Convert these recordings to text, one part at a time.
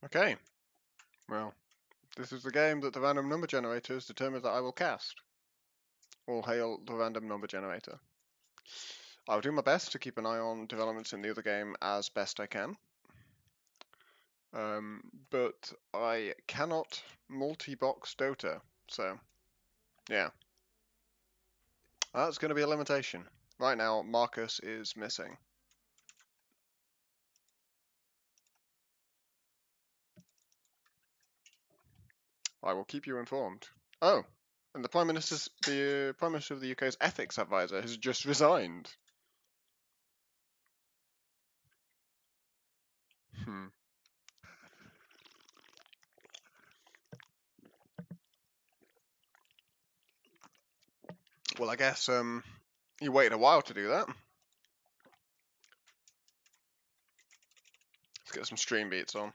Okay. Well, this is the game that the random number generator has determined that I will cast. All hail the random number generator. I'll do my best to keep an eye on developments in the other game as best I can. But I cannot multi-box Dota, so yeah. That's going to be a limitation. Right now, Marcus is missing. I will keep you informed. Oh, and the Prime Minister of the UK's ethics advisor has just resigned. Well, I guess you waited a while to do that. Let's get some stream beats on.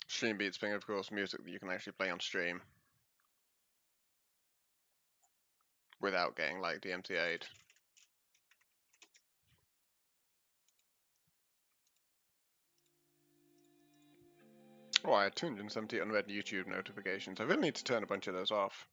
Stream beats being, of course, music that you can actually play on stream without getting like DMCA'd. Oh, I had 270 unread YouTube notifications. I really need to turn a bunch of those off.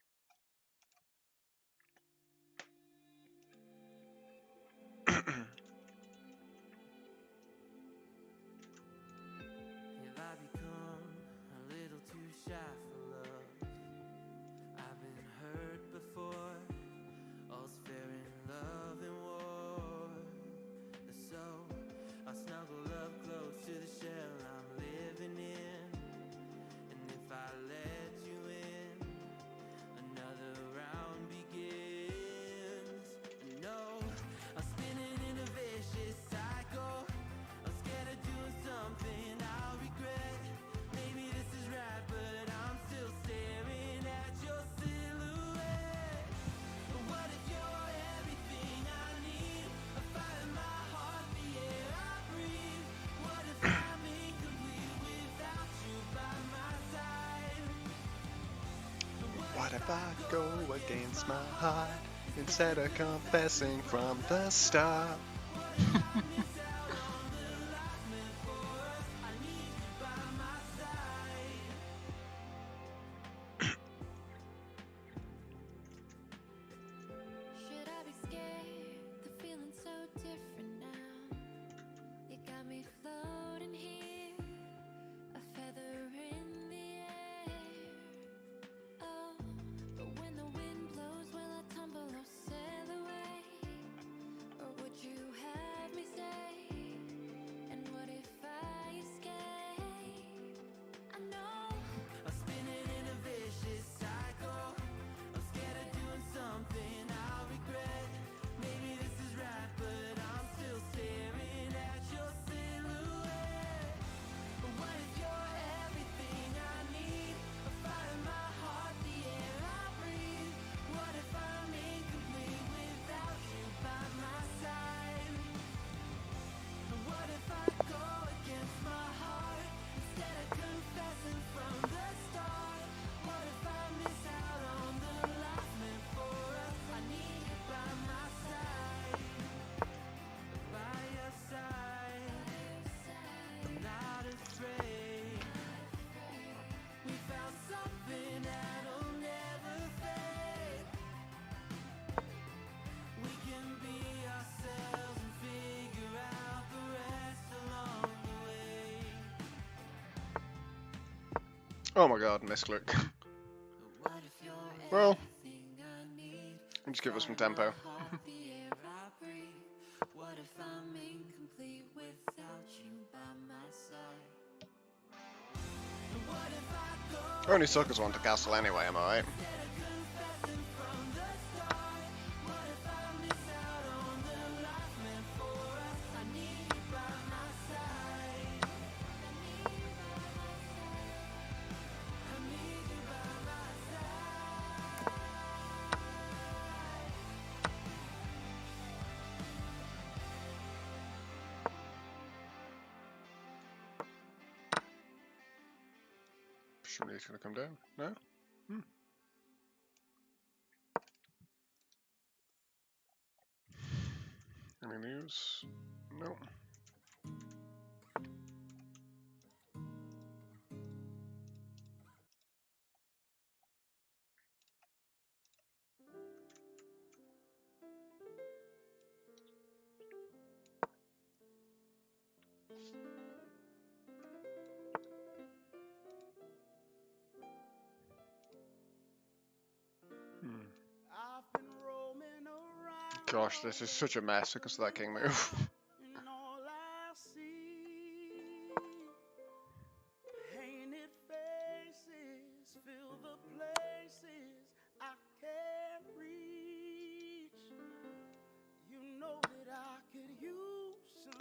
What if I go against my heart instead of confessing from the start? Oh my god, misclick. Well, just give us some tempo. Only suckers want to castle anyway, am I right? Surely he's gonna come down. No? Hmm. Any news? No. Gosh, this is such a mess because of that king move.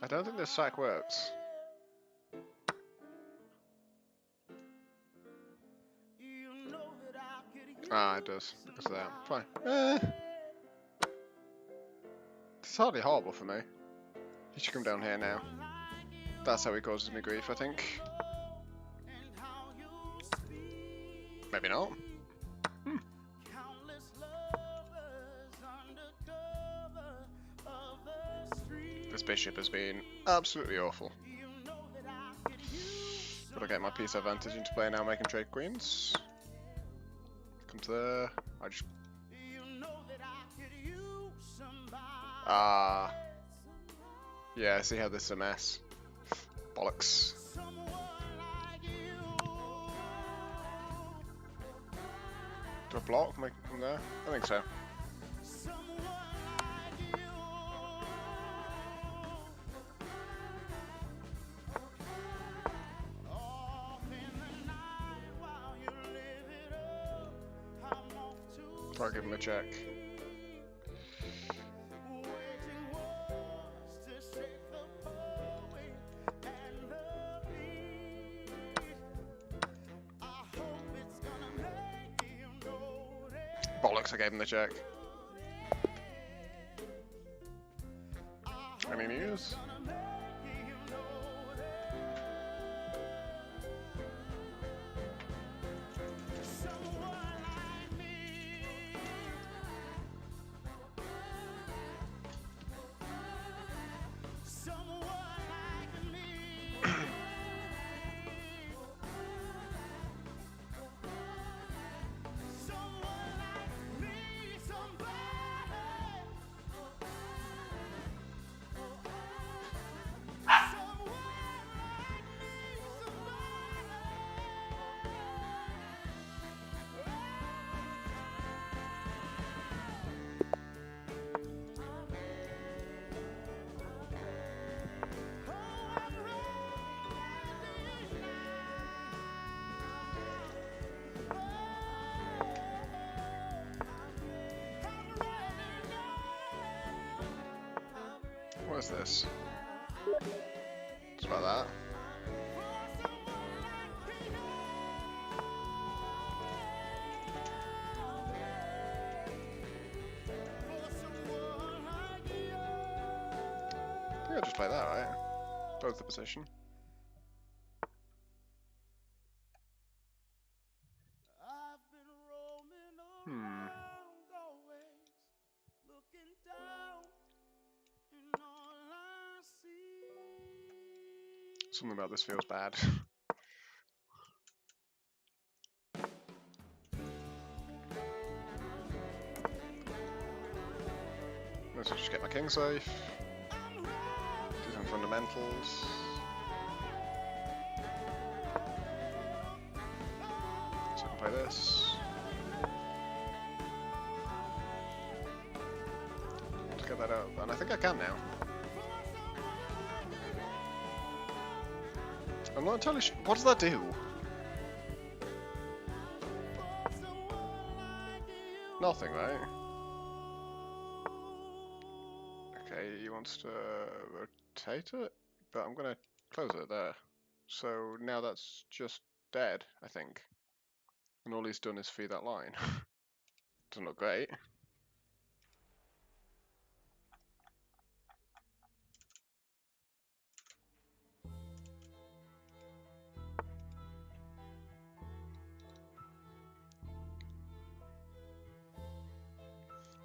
I don't think this sack works. Ah, it does, because of that. Fine. It's hardly horrible for me. He should come down here now. That's how he causes me grief, I think. Maybe not. This bishop has been absolutely awful. Gotta get my piece advantage into play now, making trade queens. Come to there. I just... Ah. Yeah, I see how this is a mess. Bollocks. Do I block? Make it come there? I think so. Try to give him a check. Bollocks, I gave him the check. Any news? What is this? It's about that. I think I'll just play that, right? Close the position. Something about this feels bad. Let's just get my king safe. Do some fundamentals. So I can play this. Let's get that out. And I think I can now. I'm not entirely sure. What does that do? Nothing, right? Okay, he wants to rotate it, but I'm gonna close it there. So now that's just dead, I think. And all he's done is feed that line. Doesn't look great.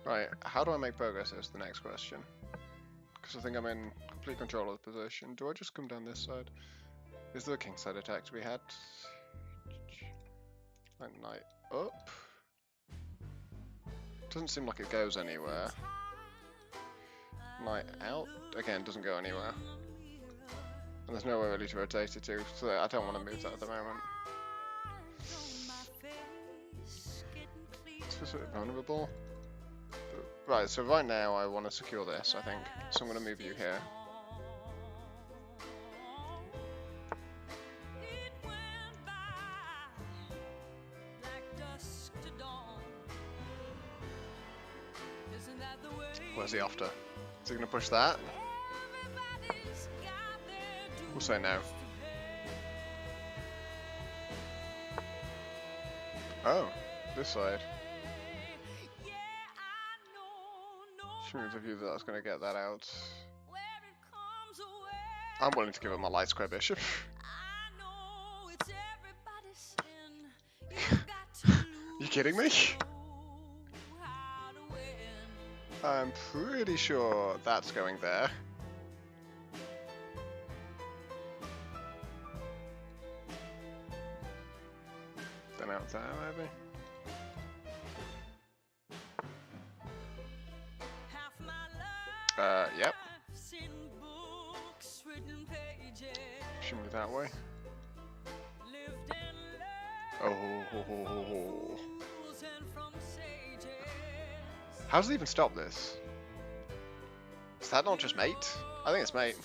Right, how do I make progress is the next question. Because I think I'm in complete control of the position. Do I just come down this side? Is there a kingside attack to be had? Like knight up? Doesn't seem like it goes anywhere. Knight out? Again, doesn't go anywhere. And there's nowhere really to rotate it to, so I don't want to move that at the moment. It's a bit vulnerable. But, right, so right now I want to secure this, I think. So I'm going to move you here. Where's he after? Is he going to push that? We'll say no. Oh, this side. Shouldn't have viewed that I was going to get that out. I'm willing to give up my light square bishop. You kidding me? I'm pretty sure that's going there. Then out there, maybe. Yep. Should move that way. Oh. How does it even stop this? Is that not just mate? I think it's mate.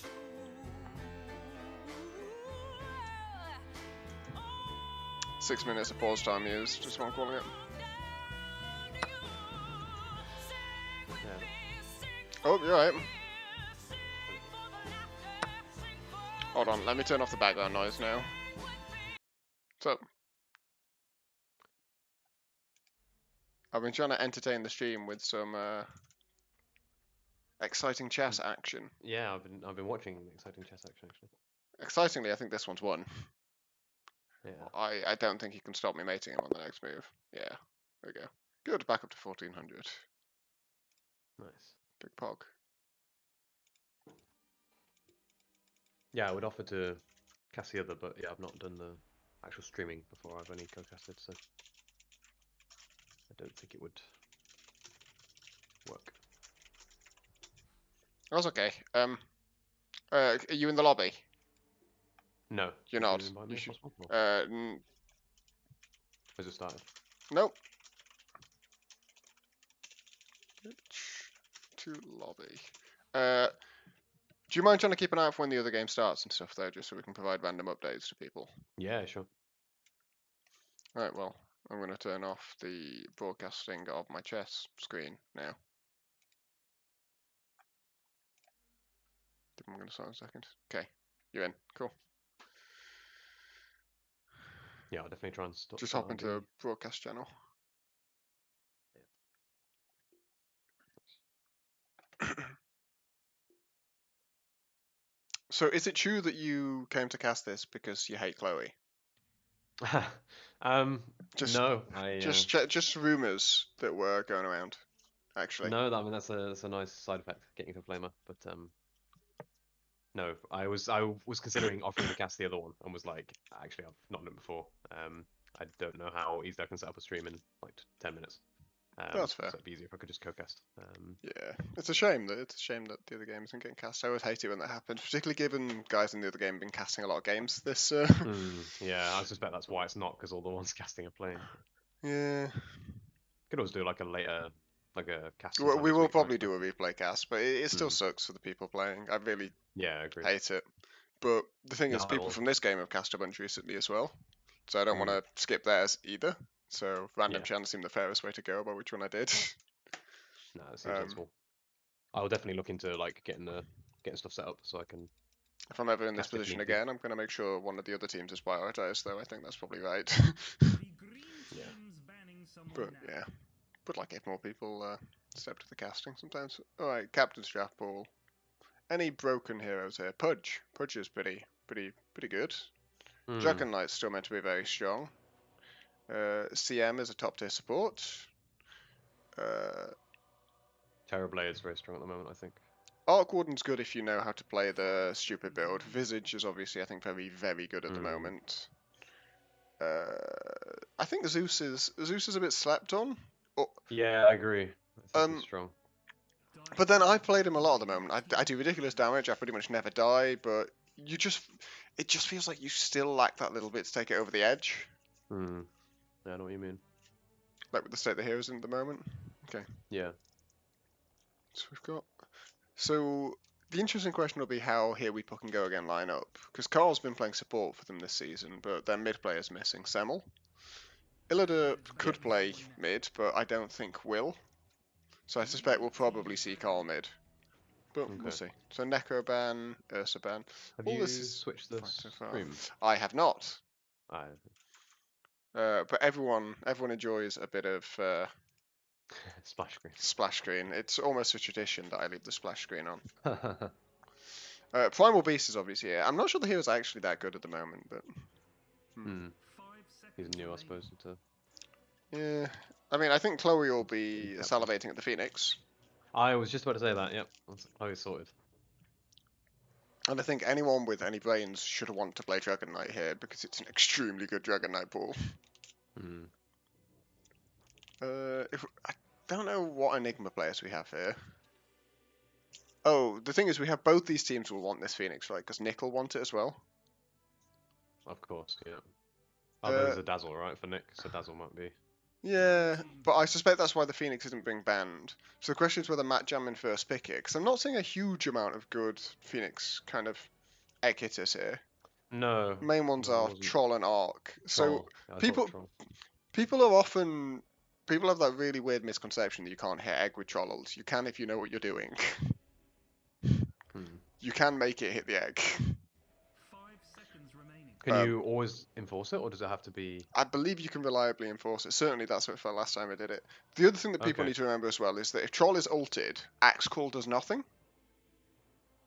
Six minutes of pause time used, just what I'm calling it. Yeah. Oh, you're right. Hold on, let me turn off the background noise now. What's up? I've been trying to entertain the stream with some exciting chess action. Yeah, I've been watching exciting chess action actually. Excitingly, I think this one's won. Yeah. I don't think he can stop me mating him on the next move. Yeah, there we go. Good, back up to 1400. Nice. Big pog. Yeah, I would offer to cast the other, but yeah, I've not done the actual streaming before. I've only co-casted, so I don't think it would work. That's okay. Are you in the lobby? No. You're not. You should. Has it started? Nope. To lobby. Do you mind trying to keep an eye out for when the other game starts and stuff, though, just so we can provide random updates to people? Yeah, sure. Right, well, I'm going to turn off the broadcasting of my chess screen now. I'm going to start in a second. Okay, you're in. Cool. Yeah, I'll definitely try and stop. Just hop into a broadcast channel. So, is it true that you came to cast this because you hate Chloe? No, just rumors that were going around. Actually, no, that's a nice side effect getting to flamer, but no, I was considering offering to cast the other one and was like, actually, I've not done it before. I don't know how easily I can set up a stream in like 10 minutes. that's fair. So it'd be easier if I could just co-cast. Yeah, it's a shame that the other game isn't getting cast. I always hate it when that happens, particularly given guys in the other game have been casting a lot of games. This. Yeah, I suspect that's why it's not, because all the ones casting are playing. Yeah. Could always do like a cast. Well, we this will week, probably right? do a replay cast, but it still sucks for the people playing. I really agreed. hate it. But the thing is, No, people from this game have cast a bunch recently as well, so I don't want to skip theirs either. So random chance seemed the fairest way to go about which one I did. No, that seems sensible. I will definitely look into like getting stuff set up so I can. If I'm ever in this position again, I'm going to make sure one of the other teams is prioritized, though. I think that's probably right. Yeah. But yeah, would like if more people step to the casting sometimes. All right, Captain's Draft Pool. Any broken heroes here? Pudge. Pudge is pretty good. Dragon Knight's still meant to be very strong. CM is a top tier support. Terrorblade is very strong at the moment, I think. Arc Warden's good if you know how to play the stupid build. Visage is obviously, I think, very, very good at the moment. I think Zeus is a bit slept on. Yeah, I agree. I think he's strong. But then I played him a lot at the moment. I do ridiculous damage. I pretty much never die, but it just feels like you still lack that little bit to take it over the edge. Yeah, I know what you mean. Like with the state the heroes in at the moment. Okay. Yeah. So we've got. So the interesting question will be how Here We Puck and Go Again line up, because Carl's been playing support for them this season, but their mid player's missing. Semmel. Illida could play mid, but I don't think will. So I suspect we'll probably see Carl mid. But we'll see. So Neko ban, Ursa ban. Have All you this is switched the so far. stream? I have not. I But everyone enjoys a bit of splash screen. splash screen. It's almost a tradition that I leave the splash screen on. Primal Beast is obviously here. I'm not sure the hero's actually that good at the moment, but he's new, I suppose. Yeah, I mean, I think Chloe will be salivating at the Phoenix. I was just about to say that. Yep, Chloe's sorted. And I think anyone with any brains should want to play Dragon Knight here because it's an extremely good Dragon Knight pool. I don't know what Enigma players we have here. Oh, the thing is, we have both these teams will want this Phoenix, right? Because Nick will want it as well. Of course, yeah. Oh, there's a Dazzle, right, for Nick, so Dazzle might be. Yeah, but I suspect that's why the Phoenix isn't being banned. So the question is whether MatJam in first pick it, because I'm not seeing a huge amount of good Phoenix kind of egg hitters here. No. Main ones are Troll and Arc. So people have that really weird misconception that you can't hit egg with Trolls. You can if you know what you're doing. You can make it hit the egg. Can you always enforce it, or does it have to be... I believe you can reliably enforce it. Certainly that's what it felt last time I did it. The other thing that people need to remember as well is that if Troll is ulted, Axe Call does nothing.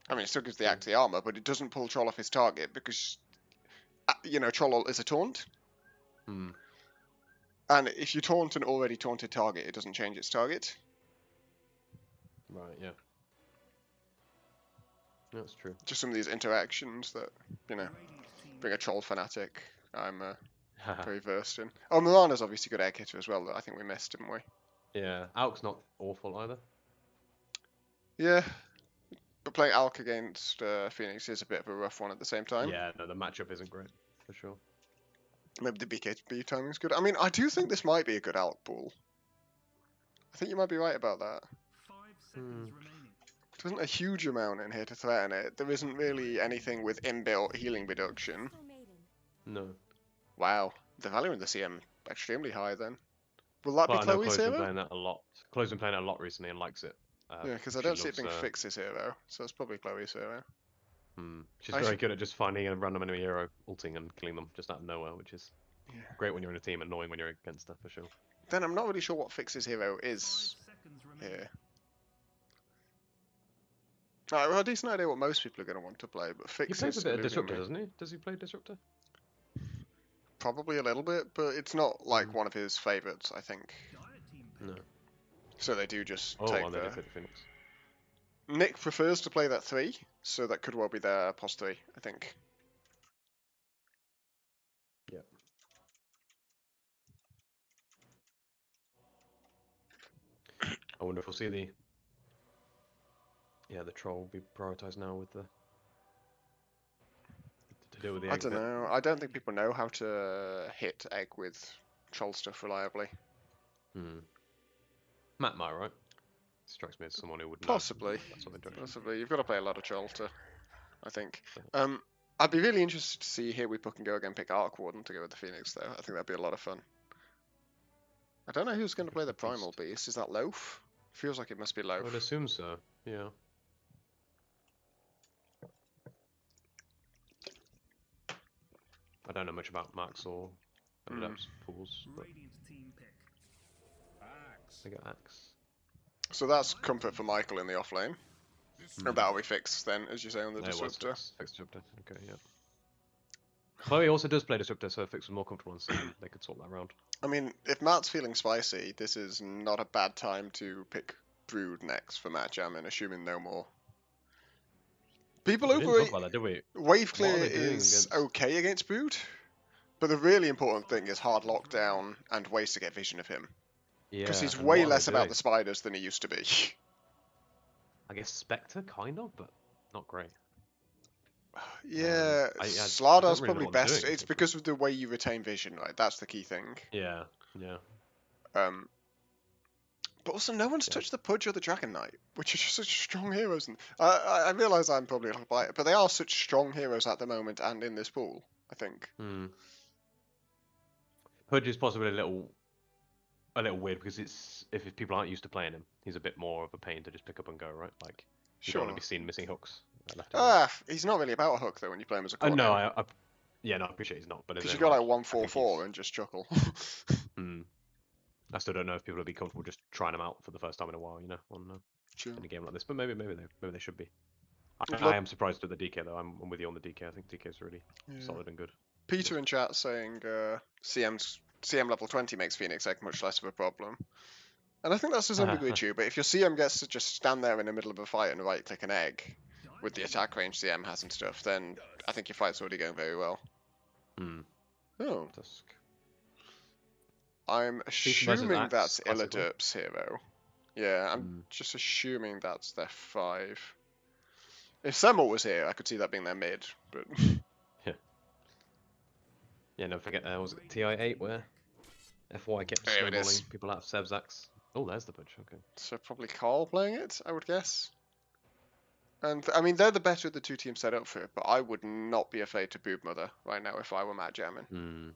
I mean, it still gives the Axe the armor, but it doesn't pull Troll off his target because, Troll ult is a taunt. And if you taunt an already taunted target, it doesn't change its target. Right, yeah. That's true. Just some of these interactions that, being a Troll fanatic, I'm very versed in. Oh, Milana's obviously good egg hitter as well, that I think we missed, didn't we? Yeah, Alk's not awful either. Yeah, but playing Alk against Phoenix is a bit of a rough one at the same time. Yeah, no, the matchup isn't great, for sure. Maybe the BKB timing's good. I mean, I do think this might be a good Alk pool. I think you might be right about that. There isn't a huge amount in here to threaten it. There isn't really anything with inbuilt healing reduction. No. Wow, the value in the CM extremely high then. Will that be Chloe's Chloe's hero? been playing that a lot. Chloe's been playing it a lot recently and likes it. Yeah, because I don't see it being Fix's hero, so it's probably Chloe's hero. She's very good at just finding a random enemy hero, ulting and killing them just out of nowhere, which is great when you're in a team, annoying when you're against her, for sure. Then I'm not really sure what Fix's hero is here. I have a decent idea what most people are going to want to play, but Fix he plays a bit of Disruptor, doesn't he? Does he play Disruptor? Probably a little bit, but it's not like one of his favourites, I think. No. So they do just take the... they did the Phoenix. Nick prefers to play that 3, so that could well be their pos 3, I think. Yeah. I wonder if we'll see the Troll will be prioritised now with the to deal with the egg. I don't know. I don't think people know how to hit egg with Troll stuff reliably. Matt might, right? Strikes me as someone who would know. Possibly. Possibly. You've got to play a lot of Trollter, I think. I'd be really interested to see Here We Puck and Go Again pick Arc Warden to go with the Phoenix, though. I think that'd be a lot of fun. I don't know who's going to play the Primal Beast. Is that Loaf? Feels like it must be Loaf. I would assume so, yeah. I don't know much about Max or Adept's pools, but I got Axe. So that's comfort for Michael in the offlane. And that'll be fixed then, as you say, on the Disruptor. Fixed Disruptor, okay, yeah. Chloe also does play Disruptor, so Fix was more comfortable and so they could sort that around. I mean, if Matt's feeling spicy, this is not a bad time to pick Brood next for MatJam, and assuming no more. People We didn't talk overrate about that, did we? Wave What are Clear they doing is against? okay against Brood, but the really important thing is hard lockdown and ways to get vision of him. Because Yeah, he's and way what are they less about doing? the spiders than he used to be. I guess Spectre, kind of, but not great. Yeah, I don't Slardar's really know probably what they're best. doing. It's because of the way you retain vision, right? That's the key thing. Yeah, yeah, Um, but also, no one's yeah. touched the Pudge or the Dragon Knight, which are just such strong heroes. And I realise I'm probably a little biased, but they are such strong heroes at the moment and in this pool, I think. Hmm. Pudge is possibly a little weird because it's if people aren't used to playing him, he's a bit more of a pain to just pick up and go, right? Like you don't want to Sure. be seen missing hooks left and right. He's not really about a hook, though, when you play him as a core No, name. yeah, no, I appreciate he's not, but as Because you in go like like, one I four think four he's. and just chuckle. Hmm. I still don't know if people would be comfortable just trying him out for the first time in a while, you know, Sure. in a game like this. But maybe they should be. I Look, am surprised at the DK though. I'm with you on the DK. I think DK is really yeah. solid and good. Peter in chat saying CM level 20 makes Phoenix Egg much less of a problem. And I think that's to some degree true, but if your CM gets to just stand there in the middle of a fight and right click an egg with the attack range CM has and stuff, then I think your fight's already going very well. Hmm. Oh. Tusk. I'm Peter versus assuming Axe, that's classically. Illiderp's hero. Yeah, I'm Hmm. just assuming that's their 5. If Semmel was here, I could see that being their mid, but Yeah. Yeah. No, forget was it TI8 where FY kept here it snowballing is. people out of Seb's Axe. Oh, there's the punch. Okay. So probably Carl playing it, I would guess. And I mean, they're the better of the two teams set up for it, but I would not be afraid to boob Mother right now if I were MatJamming. Hmm.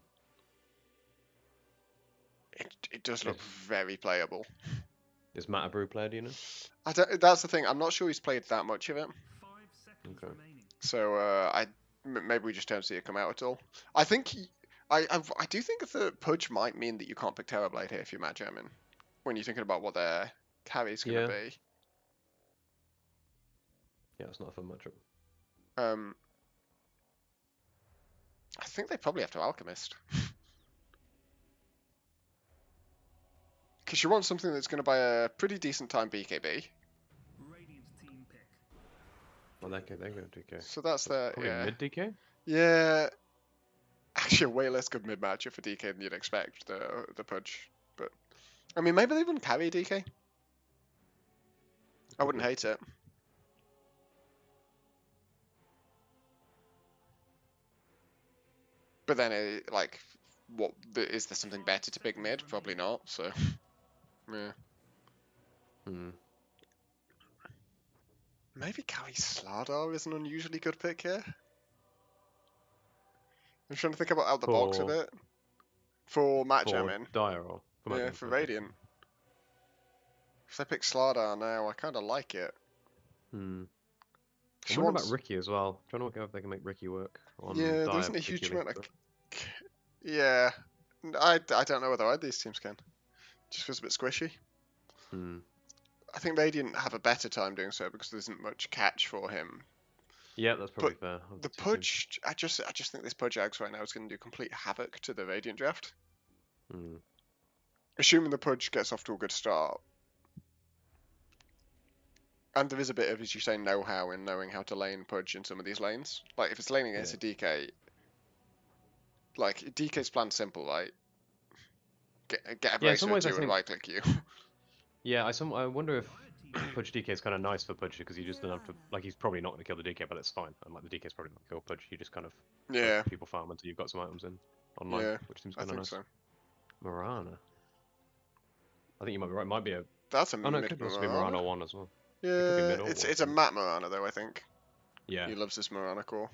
It does look Is, very playable. is Matt a brew player? Do you know? That's the thing. I'm not sure he's played that much of it. Okay. So maybe we just don't see it come out at all. I think I do think the Pudge might mean that you can't pick Terrorblade here if you're MatJamming when you're thinking about what their carry's going to Yeah. be. Yeah, it's not a fun matchup. I think they probably have to Alchemist. Because you want something that's going to buy a pretty decent time BKB. Well, they go DK. So that's So the, probably yeah. mid DK. Yeah. Actually, a way less good mid matchup for DK than you'd expect, the Pudge. But, I mean, maybe they wouldn't carry DK. I wouldn't hate it. But then, is there something better to pick mid? Probably not, so, yeah. Hmm. Maybe carry Slardar is an unusually good pick here. I'm trying to think about out the box a For bit. For for MatJamming. Dire or for Yeah, Magnum? for Okay. Radiant. If I pick Slardar now, I kind of like it. Hmm. I'm She wondering about wants... Ricky as well. Trying to work out if they can make Ricky work on Yeah, there Dire isn't a huge particularly. amount of... Yeah. I don't know whether either these teams can. Just feels a bit squishy. Hmm. I think Radiant have a better time doing so because there isn't much catch for him. Yeah, that's probably But fair. Of the two teams. Pudge, I just think this Pudge Axe right now is going to do complete havoc to the Radiant draft. Hmm. Assuming the Pudge gets off to a good start. And there is a bit of, as you say, know-how in knowing how to lane Pudge in some of these lanes. Like, if it's laning against a DK, like, DK's plan's simple, right? Get a Yeah, in some bracer at ways I you and think. right-click you. Yeah, I wonder if Pudge DK is kind of nice for Pudge because you just don't have to. Like, he's probably not going to kill the DK, but that's fine. And like the DK is probably not going to kill Pudge. You just kind of hope Yeah, people farm until you've got some items in online, yeah, which seems I kind of think nice. so. Morana. I think you might be right. Might be a. That's a Oh no, it mid could also be Mirana. Morana 1 as well. It could be Yeah, mid or it's a Matt Mirana though, I think. Yeah, He loves this Mirana core.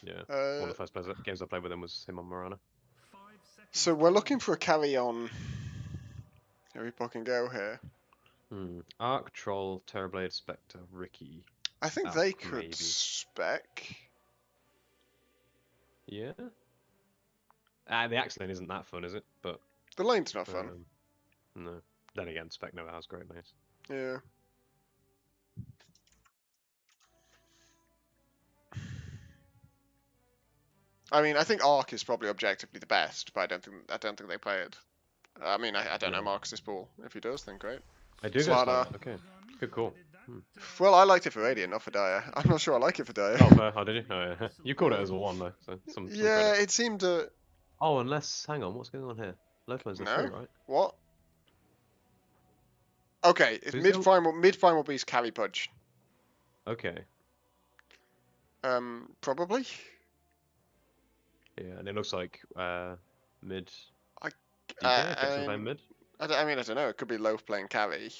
yeah. One of the first games I played with him was him on Morana. So we're looking for a carry on Harry Pock and Go here. Arc, Troll, Terrorblade, Spectre, Ricky. I think Alc, they could maybe. spec. Yeah. The Axe lane isn't that fun, is it? But The lane's not fun. no. Then again, Spec never has great lanes. Yeah. I mean, I think Arc is probably objectively the best, but I don't think they play it. I mean, I don't know Yeah. Marcus's pool. If he does, then great. I do go Slardar. Slardar. Okay, good call. Well, I liked it for Radiant, not for Dire. I'm not sure I like it for Dire. Oh, fair. Oh, did you? Oh, yeah. You called it as a 1 though, so some Yeah, credit. it seemed to... Oh, unless hang on, what's going on here? Low tones are 3, No? right? What? Okay, it's Who's the mid-primal beast carry pudge. Okay. Probably? Yeah, and it looks like mid I, DK. Fixing I, playing mid. I don't know. It could be Loaf playing carry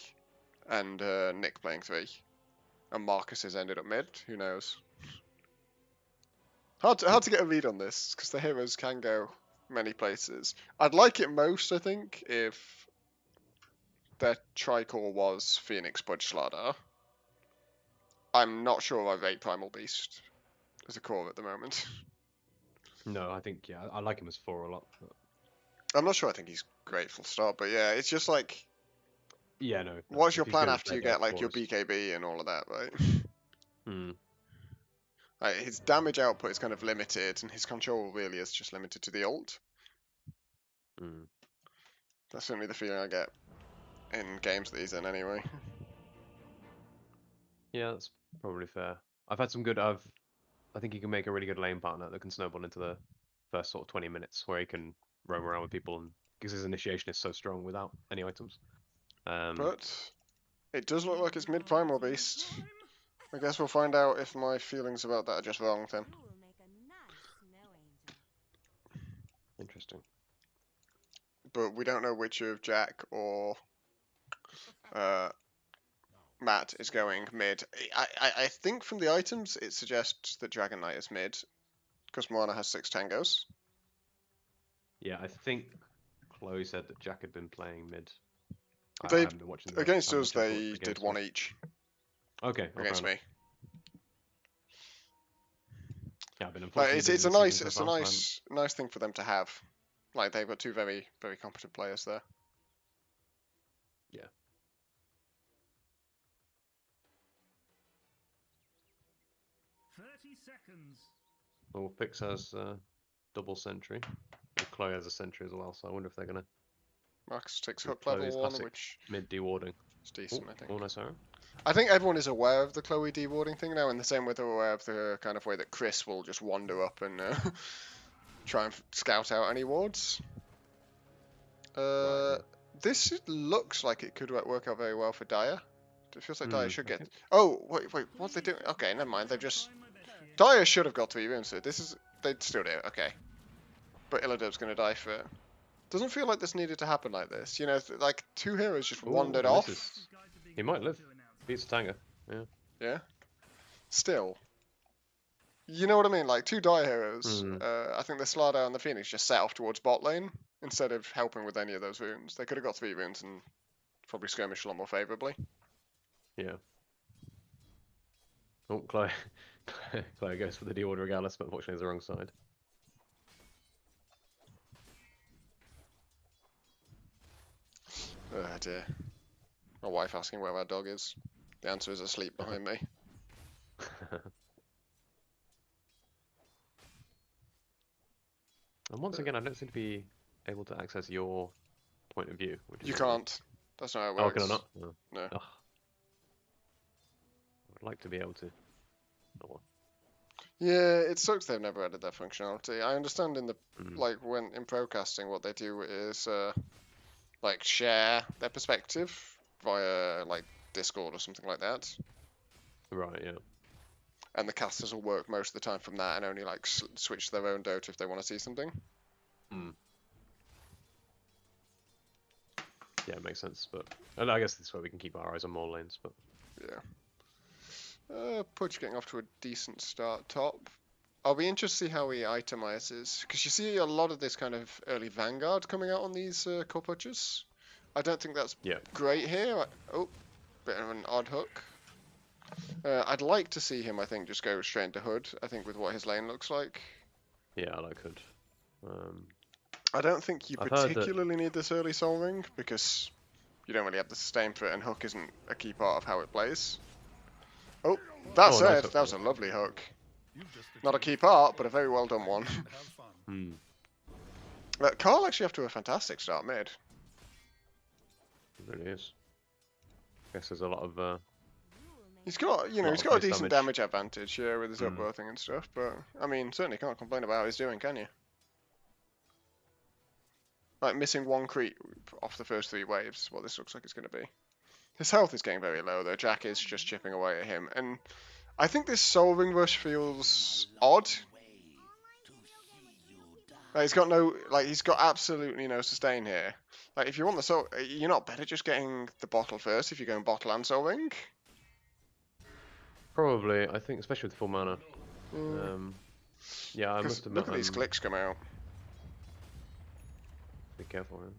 and Nick playing 3. And Marcus has ended up mid. Who knows? Hard to get a read on this, because the heroes can go many places. I'd like it most, I think, if their tricore was Phoenix Pudge Slardar. I'm not sure I rate Primal Beast as a core at the moment. No, I think yeah, I like him as 4 a lot. But... I'm not sure I think he's great full stop, but yeah, it's just like, Yeah, no. what's your If he's plan good, after you they go get like your fours. BKB and all of that, right? Hmm. Like, his damage output is kind of limited, and his control really is just limited to the ult. Hmm. That's certainly the feeling I get in games that he's in, anyway. Yeah, that's probably fair. I've had some good. I think he can make a really good lane partner that can snowball into the first sort of 20 minutes, where he can roam around with people, and because his initiation is so strong without any items. But it does look like it's mid-primal beast. I guess we'll find out if my feelings about that are just wrong then. Interesting. But we don't know which of Jack or Matt is going mid. I think from the items it suggests that Dragon Knight is mid, because Moana has 6 tangos. Yeah, I think Chloe said that Jack had been playing mid. I They haven't been watching the. against I haven't us had a chance to watch they the game did this one week. each Okay, well, fair against enough. me. Yeah, I've been Like, unfortunately it's busy a this season nice so far, so I haven't- nice thing for them to have. Like, they've got 2 very competent players there. Yeah. Well, Pix has double sentry. And Chloe has a sentry as well, so I wonder if they're gonna Marcus takes do hook Chloe's level 1, classic which mid dewarding. is decent, I think. Oh, nice arrow. I think everyone is aware of the Chloe dewarding thing now, in the same way they're aware of the kind of way that Chris will just wander up and try and scout out any wards. Right, yeah. This looks like it could work out very well for Dire. It feels like Dire should get... Okay. Oh, wait, what's they doing? Okay, never mind, they've just... Dire should have got 3 runes, so this is... They'd still do it, okay. But Illidub's gonna die for it. Doesn't feel like this needed to happen like this. You know, like, 2 heroes just wandered Ooh, off. He might live. Beats Tanga. Yeah. Yeah. Still. You know what I mean? Like, 2 Dire heroes. I think the Slardar and the Phoenix just set off towards bot lane instead of helping with any of those runes. They could have got 3 runes and probably skirmished a lot more favourably. Yeah. Oh, Chloe. Chloe goes for the D order regardless, but unfortunately it's the wrong side. Oh dear. My wife asking where our dog is. The answer is asleep behind me. And once again, I don't seem to be able to access your point of view. Which is You annoying. can't. That's not how it Oh, works. can I not? Oh. No. Ugh. I'd like to be able to. Oh, well. Yeah, it sucks they've never added that functionality. I understand in the Mm. like when in procasting what they do is like share their perspective via like Discord or something like that. Right, yeah. And the casters will work most of the time from that and only like switch to their own Dota if they want to see something. Mm. Yeah, it makes sense, but and I guess this is where we can keep our eyes on more lanes, but Yeah. Pudge getting off to a decent start top. I'll be interested to see how he itemizes, because you see a lot of this kind of early Vanguard coming out on these core Pudges. I don't think that's yeah. great here. Oh, bit of an odd hook. I'd like to see him, I think, just go straight into Hood, I think, with what his lane looks like. Yeah, I like Hood. I don't think you I've heard that- particularly need this early Soul Ring, because you don't really have the sustain for it, and Hook isn't a key part of how it plays. Oh, that Oh, said, nice hook. that was a lovely hook. Not a key part, but a very well done one. Hmm. Carl actually off to a fantastic start mid. It really is. guess there's a lot of He's got, you know, lot he's of got a base decent damage. damage advantage, yeah, with his upworthing and stuff. But I mean, certainly can't complain about how he's doing, can you? Like missing one creep off the first 3 waves is what this looks like it's going to be. His health is getting very low though. Jack is just chipping away at him, and I think this solving rush feels odd. Like, he's got no, like he's got absolutely no sustain here. Like if you want the soul, you're not better just getting the bottle first if you're going bottle and solving. Probably, I think, especially with full mana. Mm. Yeah, I 'Cause must admit, look at these clicks come out. be careful, man.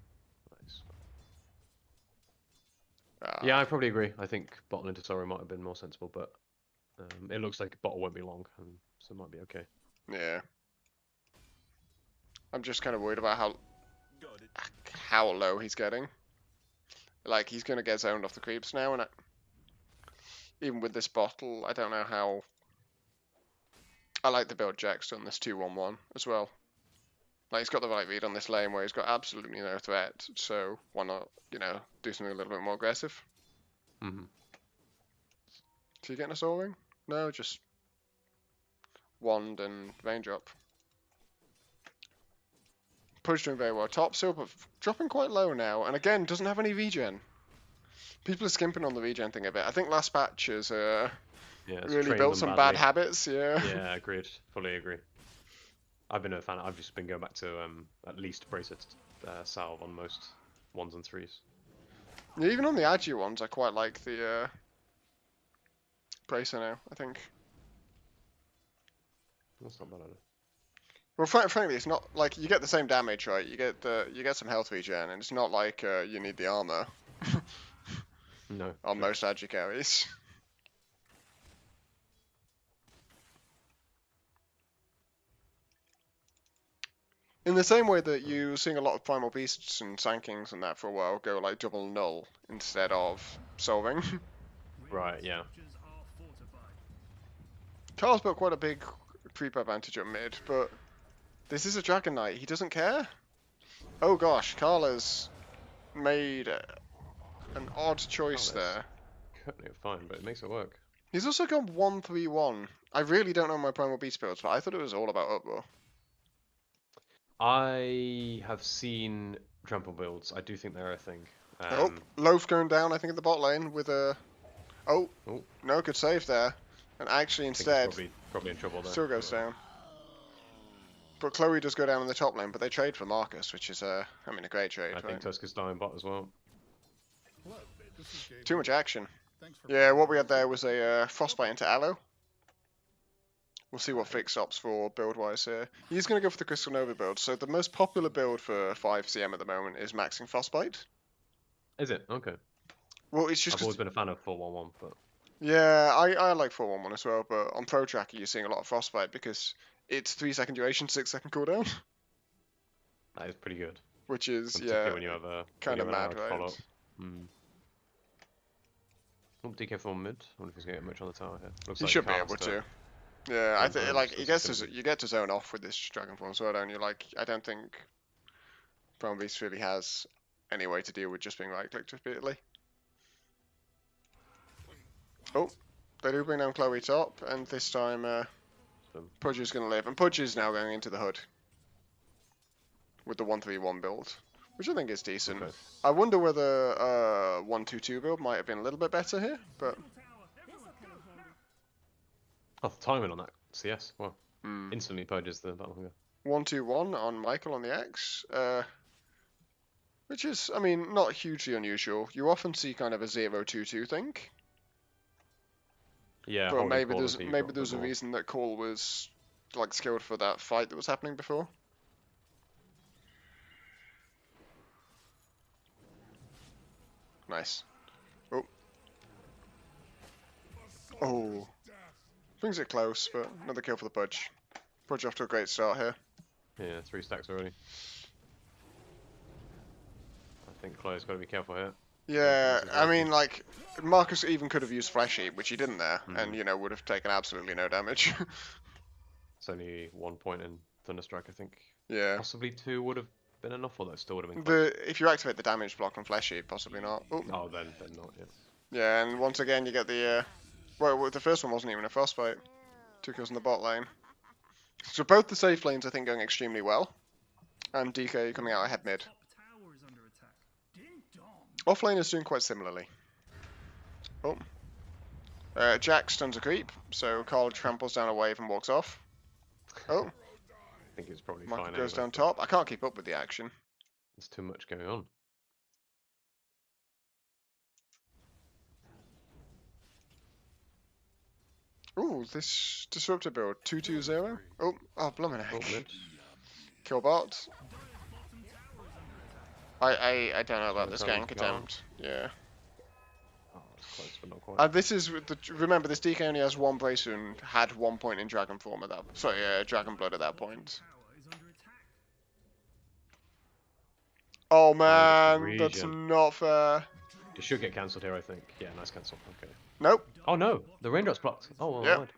Nice. Ah. Yeah, I probably agree. I think bottle into Sorrow might have been more sensible, but it looks like bottle won't be long, and so it might be okay. Yeah. I'm just kind of worried about how low he's getting. Like he's gonna get zoned off the creeps now, and even with this bottle, I don't know how. I like the build Jack's done this 2-1-1 as well. Like he's got the right read on this lane where he's got absolutely no threat, so why not, you know, do something a little bit more aggressive? Mm-hmm. Is he getting a soul ring? No, just wand and raindrop. Pudge doing very well. Top silver dropping quite low now, and again doesn't have any regen. People are skimping on the regen thing a bit. I think last patch has really built some bad habits. Yeah. Yeah, agreed. Fully agree. I've been a fan. I've just been going back to at least bracelet salve on most 1s and 3s. Yeah, even on the agi ones, I quite like the bracer now. I think. That's not bad either. Well, frankly, it's not like you get the same damage, right? You get some health regen, and it's not like you need the armor. No. On most agi carries. In the same way that you're seeing a lot of primal beasts and sankings and that for a while go like double null instead of solving. Right. Yeah. Carl's built quite a big creep advantage at mid, but this is a Dragon Knight. He doesn't care. Oh gosh, Carl has made an odd choice there. Cutting it fine, but it makes it work. He's also gone 1-3-1. I really don't know my primal beast builds, but I thought it was all about uproar. I have seen trample builds. I do think they're a thing. Oh, Loaf going down, I think, in the bot lane with a... Oh, no, good save there. And actually, instead, probably in trouble there. Still goes down. But Chloe does go down in the top lane, but they trade for Marcus, which is, I mean, a great trade. I think Tusk is dying bot as well. Too much action. Yeah, what we had there was a Frostbite into Aloe. We'll see what Fix opts for build-wise here. He's going to go for the Crystal Nova build. So the most popular build for 5CM at the moment is maxing Frostbite. Is it? Okay. Well, it's just I've always been a fan of 4-1-1, but... Yeah, I like 4-1-1 as well, but on Pro Tracker you're seeing a lot of Frostbite because it's 3-second duration, 6-second cooldown. That is pretty good. Which is, particularly when you have a kind of mad, right? Oh, DK for mid. I wonder if he's going to get much on the tower here. Looks He like should be able to. Yeah, I think like you get to zone off with this Dragonform as well, don't you? Like I don't think Primal Beast really has any way to deal with just being right-clicked repeatedly. Oh, they do bring down Chloe top, and this time Pudge is going to live, and Pudge is now going into the hood with the 1-3-1 build, which I think is decent. Okay. I wonder whether 1-2-2 build might have been a little bit better here, but. Oh, the timing on that CS. Wow. Instantly purges the battle hunger. 1-2-1 on Michael on the X. Which is, I mean, not hugely unusual. You often see kind of a 0-2-2 thing. Yeah, but maybe there's a reason that Cole was like skilled for that fight that was happening before. Nice. Oh. Oh. Brings it close, but another kill for the Pudge. Pudge off to a great start here. Yeah, 3 stacks already. I think Chloe's got to be careful here. Yeah, I mean, like, Marcus even could have used Flesh Heap, which he didn't there, and, you know, would have taken absolutely no damage. It's only 1 point in Thunderstrike, I think. Yeah. Possibly 2 would have been enough, or that still would have been close. If you activate the damage block on Flesh Heap, possibly not. Oh, then not, yeah. Yeah, and once again you get the well, the first one wasn't even a frostbite. 2 kills in the bot lane. So both the safe lanes I think going extremely well, and DK coming out ahead mid. Off lane is doing quite similarly. Oh. Jack stuns a creep, so Carl tramples down a wave and walks off. Oh. I think it's probably Michael fine goes anyway. down top. I can't keep up with the action. There's too much going on. Ooh, this disruptor build 2-2-0. Oh, blummin' Oh, heck. mid. Kill bot. I don't know about Gonna this try and gank kill. attempt. Yeah. Oh, it's close, but not quite. And this is remember this DK only has 1 bracer and had 1 point in dragon form at that. Sorry, Dragon blood at that point. Oh man, that's Regen. not fair. It should get cancelled here, I think. Yeah, nice cancel. Okay. Nope. Oh no, the raindrop's blocked. Oh, well, Yep. wide.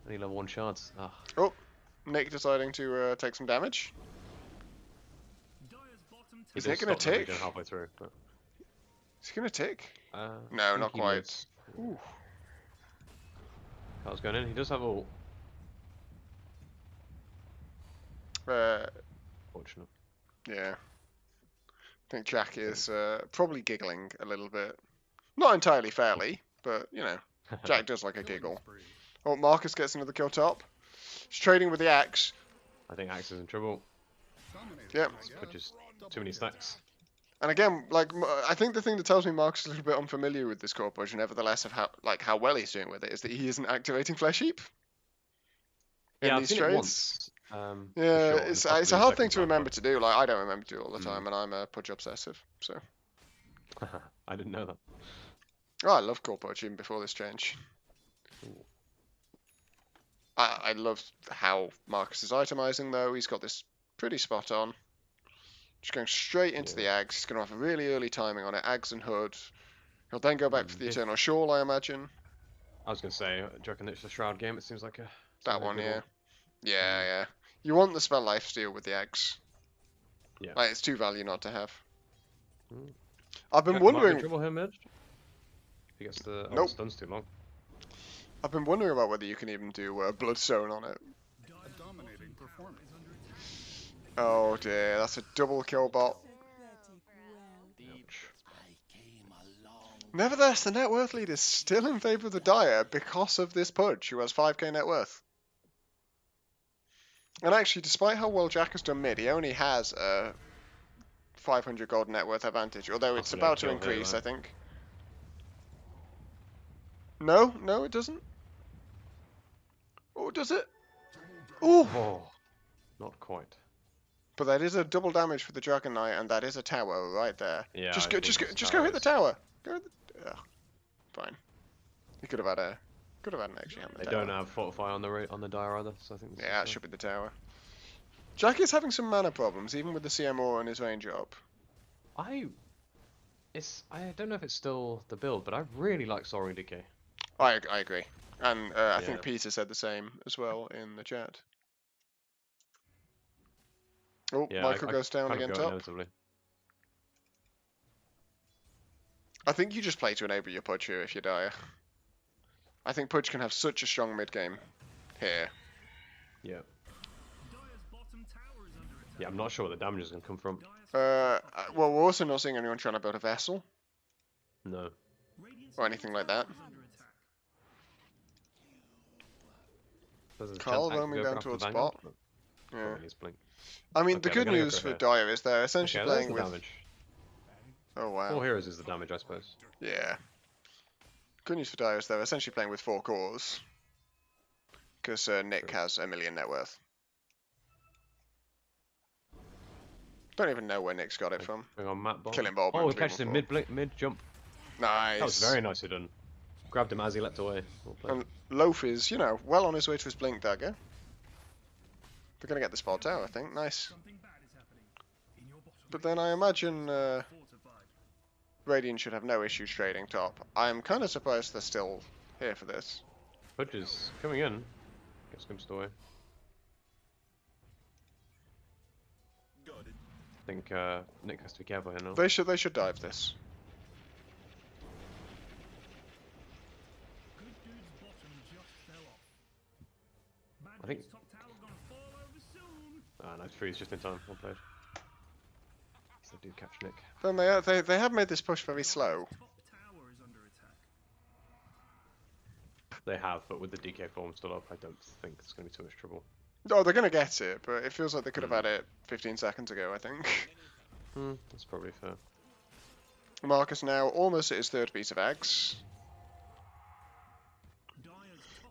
I need level 1 shards. Ah. Oh, Nick deciding to take some damage. He Is does Nick gonna stop the tick? regen halfway through. But, Is he gonna tick? I No, think not he quite. lives. Ooh. Carl's going in. He does have ult. Fortunate. Yeah. I think Jack is probably giggling a little bit. Not entirely fairly, but, you know, Jack does like a giggle. Oh, Marcus gets another kill top. He's trading with the axe. I think Axe is in trouble. Yep. But just too many stacks. And again, like, I think the thing that tells me Marcus is a little bit unfamiliar with this core push, nevertheless, of how well he's doing with it, is that he isn't activating Flesh Heap in Yeah, I've these seen trades. it once. For Yeah, sure, and it's possibly a the hard second thing to time, remember but- to do. Like, I don't remember to do it all the time, and I'm pudge obsessive. So, I didn't know that. oh, I love core pudge even before this change. Ooh. I love how Marcus is itemizing though. He's got this pretty spot on. Just going straight into the Ags. He's going to have a really early timing on it. Ags and Hood. He'll then go back for the If- Eternal Shawl, I imagine. I was going to say, do you reckon it's the Shroud game? It seems like a... That one, yeah. Yeah. You want the spell lifesteal with the Ags. Yeah. Like, it's 2 value not to have. Mm. I've been Jack might be in wondering. trouble here, mid. He gets the... Oh, Nope. the stun's too long. I've been wondering about whether you can even do Bloodstone on it. Oh dear, that's a double kill bot. Ouch. Nevertheless, the net worth lead is still in favour of the Dire because of this Pudge, who has 5k net worth. And actually, despite how well Jack has done mid, he only has a 500 gold net worth advantage, although it's Possibly about to kill increase, here, I think. No, it doesn't. Oh, does it? Oh! Oh, not quite. But that is a double damage for the Dragon Knight, and that is a tower right there. Yeah, just I go, think just this go hit tower the is- tower. Go hit the. Ugh. Fine. He could have had an extra hammer. They don't have Fortify on the Dire either, so I think this Yeah, it is should be the tower. Jack is having some mana problems, even with the CMO and his range up. I don't know if it's still the build, but I really like Soaring Decay. I agree, and I think Yeah. Peter said the same as well in the chat. Oh, Yeah, Michael I goes down kind of again go top. inevitably. I think you just play to enable your Pudge here if you Dire. I think Pudge can have such a strong mid game here. Yeah. Yeah, I'm not sure where the damage is going to come from. Well, we're also not seeing anyone trying to build a vessel No. or anything like that. There's a chance Carl Axe could roaming go down after towards Vanguard, bot. but Yeah. probably needs blink. I mean, the Okay, they're good gonna go news for for here. Dire is they're essentially Okay, there's playing the with. damage. Oh wow. 4 heroes is the damage, I suppose. Yeah. Good news for Dire is they're essentially playing with 4 cores. Because Nick has 1 million net worth. Don't even know where Nick's got it from. Bring on Matt Bomb. Killing Bob. Oh, he catches him mid jump. Nice. That was very nicely done. Grabbed him as he leapt away. Well played. And Loaf is, well on his way to his Blink Dagger. They're going to get the spot tower, I think. Nice. But then I imagine Radiant should have no issues trading top. I'm kind of surprised they're still here for this. Pudge is coming in. Gets glimpsed away. I think Nick has to be careful here now. They should dive this. I think. Ah, nice freeze just in time. Well played. So do catch Nick. Then they have made this push very slow. They have, but with the DK form still up, I don't think it's going to be too much trouble. Oh, they're going to get it, but it feels like they could have had it 15 seconds ago, I think. That's probably fair. Marcus now almost at his third piece of eggs.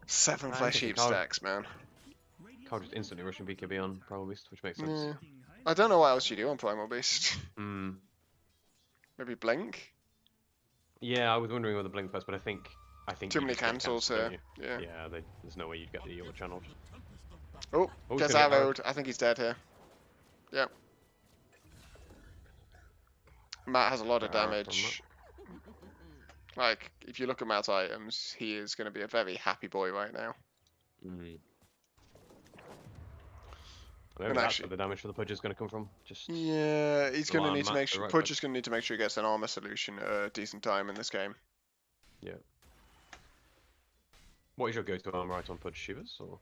7 flesh heap stacks, man. Can't just instantly rushing BKB on Primal Beast, which makes sense. Yeah. I don't know what else you do on Primal Beast. Hmm. Maybe Blink? Yeah, I was wondering whether Blink first, but I think Too you many just get cancels cancelled, here. don't Yeah. you? Yeah, there's no way you'd get the channel. Oh, he's gets gonna get arrowed. I think he's dead here. Yep. Matt has a lot of damage. Like, if you look at Matt's items, he is going to be a very happy boy right now. Maybe And that's actually, where the damage for the Pudge is going to come from. Just yeah, he's going to rely on need to Matt make to sure. right Pudge click. is going to need to make sure he gets an armor solution at a decent time in this game. Yeah. What is your go-to armor right on Pudge, Shivas or?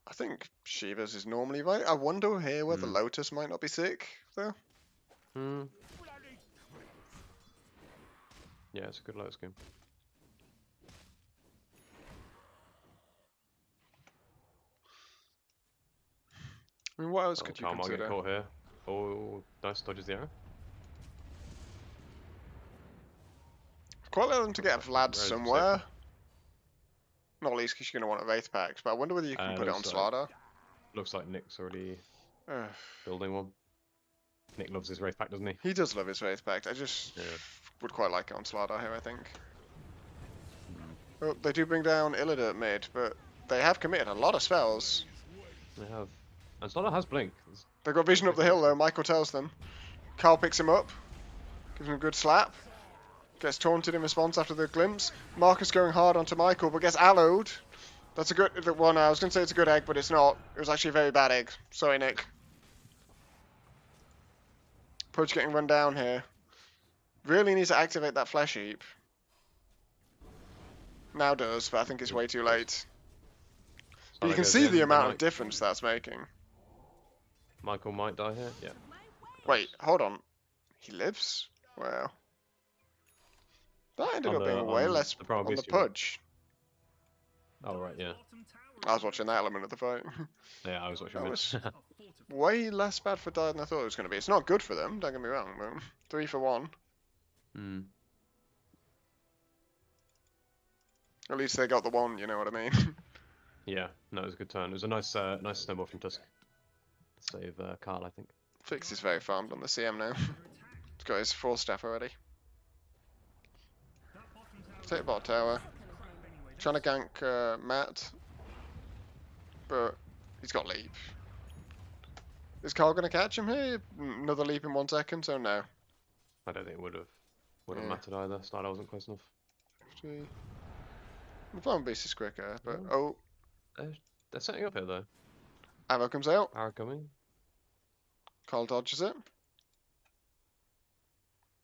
I think Shiva's is normally right. I wonder here whether Lotus might not be sick though. Yeah, it's a good Lotus game. I mean, what else could you Carl might consider? get caught here. Oh, nice, dodges the arrow. Quite let them to get a Vlad Res somewhere. Not least because you're going to want a Wraith Pact, but I wonder whether you can put it on Slardar. Looks like Nick's already building one. Nick loves his Wraith Pact, doesn't he? He does love his Wraith Pact. I just would quite like it on Slardar here, I think. Oh, they do bring down Illida at mid, but they have committed a lot of spells. They have. And Slardar has Blink. They've got vision up the hill though, Michael tells them. Carl picks him up, gives him a good slap. Gets taunted in response after the glimpse. Marcus going hard onto Michael, but gets allowed. That's a good one. I was going to say it's a good egg, but it's not. It was actually a very bad egg. Sorry, Nick. Pudge getting run down here. Really needs to activate that flesh heap. Now does, but I think it's way too late. But you can see the amount of difference that's making. Michael might die here. Yeah. Wait, hold on. He lives? Wow. That ended up being way less on the Pudge. Oh, right, yeah. I was watching that element of the fight. Yeah, I was watching That this. was way less bad for Dye than I thought it was going to be. It's not good for them, don't get me wrong, but 3 for 1. At least they got the one, you know what I mean? Yeah, no, it was a good turn. It was a nice nice snowball from Tusk. Save Carl, I think. Fix is very farmed on the CM now. He's got his 4 staff already. Take bot tower. Trying to gank Matt. But he's got leap. Is Carl going to catch him here? Another leap in 1 second, so no. I don't think it would have mattered either. Slardar wasn't close enough. The Primal Beast is quicker, but They're setting up here though. Arrow comes out. Arrow coming. Carl dodges it.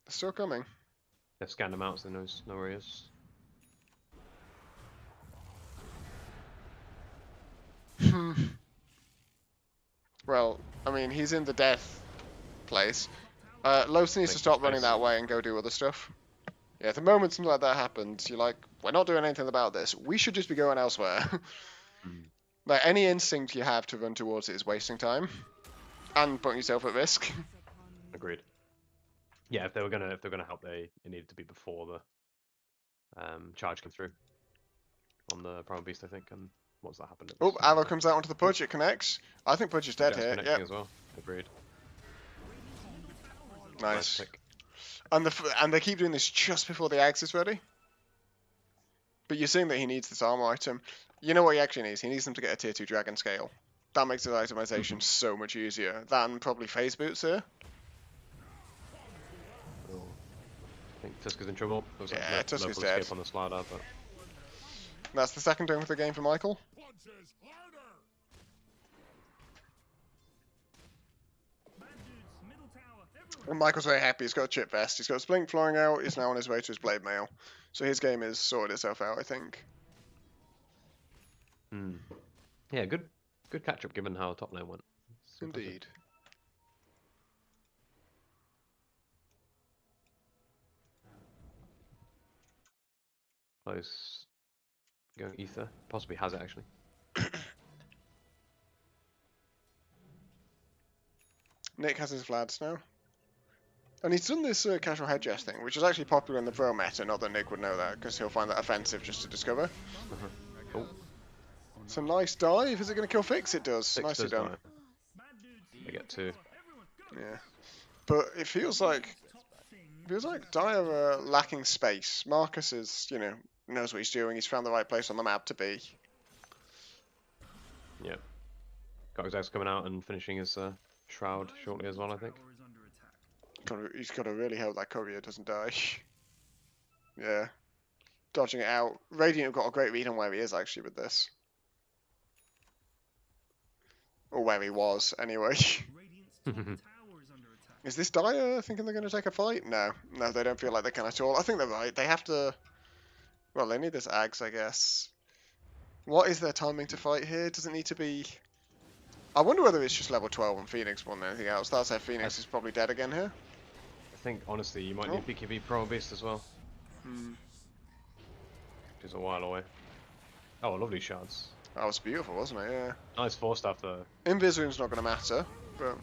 They're still coming. They've scanned him out, so they know where he is. Well, I mean, he's in the death place. Los needs to stop running that way and go do other stuff. Yeah, at the moment something like that happens, you're like, we're not doing anything about this. We should just be going elsewhere. Like, any instinct you have to run towards it is wasting time. And putting yourself at risk. Agreed. Yeah, if they were gonna help, it needed to be before the charge came through on the Primal Beast, I think. And once that happened, Oh, arrow comes out onto the Pudge. It connects. I think Pudge is dead here. Yeah. As well. Agreed. Nice. And they keep doing this just before the axe is ready. But you're seeing that he needs this armor item. You know what he actually needs? He needs them to get a tier 2 dragon scale. That makes his itemization so much easier than probably phase boots here. I think Tusk is in trouble. Yeah, Tusk is dead. On the Slardar, but that's the second down of the game for Michael. And Michael's very happy. He's got a chip vest. He's got his blink flying out. He's now on his way to his blade mail. So his game is sorted itself out, I think. Yeah, good Good catch up given how top lane went. It's impressive. Indeed. Close. Going ether. Possibly has it actually. Nick has his Vlads now. And he's done this casual headjust thing, which is actually popular in the pro meta, not that Nick would know that, because he'll find that offensive just to discover. Oh, It's a nice dive. Is it going to kill Fix? It does. Six Nicely does done. die. They get 2. Yeah. But it feels like Dire are lacking space. Marcus is, knows what he's doing. He's found the right place on the map to be. Yeah. Got his coming out and finishing his shroud shortly as well, I think. He's got to really hope that courier doesn't die. Yeah. Dodging it out. Radiant have got a great read on where he is, actually, with this. Or where he was, anyway. Is this Dire thinking they're going to take a fight? No. No, they don't feel like they can at all. I think they're right. They have to... Well, they need this Ags, I guess. What is their timing to fight here? Does it need to be... I wonder whether it's just level 12 on Phoenix more than anything else. That's how Phoenix is probably dead again here. I think, honestly, you might need BKB Pro Beast as well. Hmm. Which is a while away. Oh, lovely shards. That was beautiful, wasn't it? Yeah. Nice 4-staff though. Invis Room's not going to matter, but...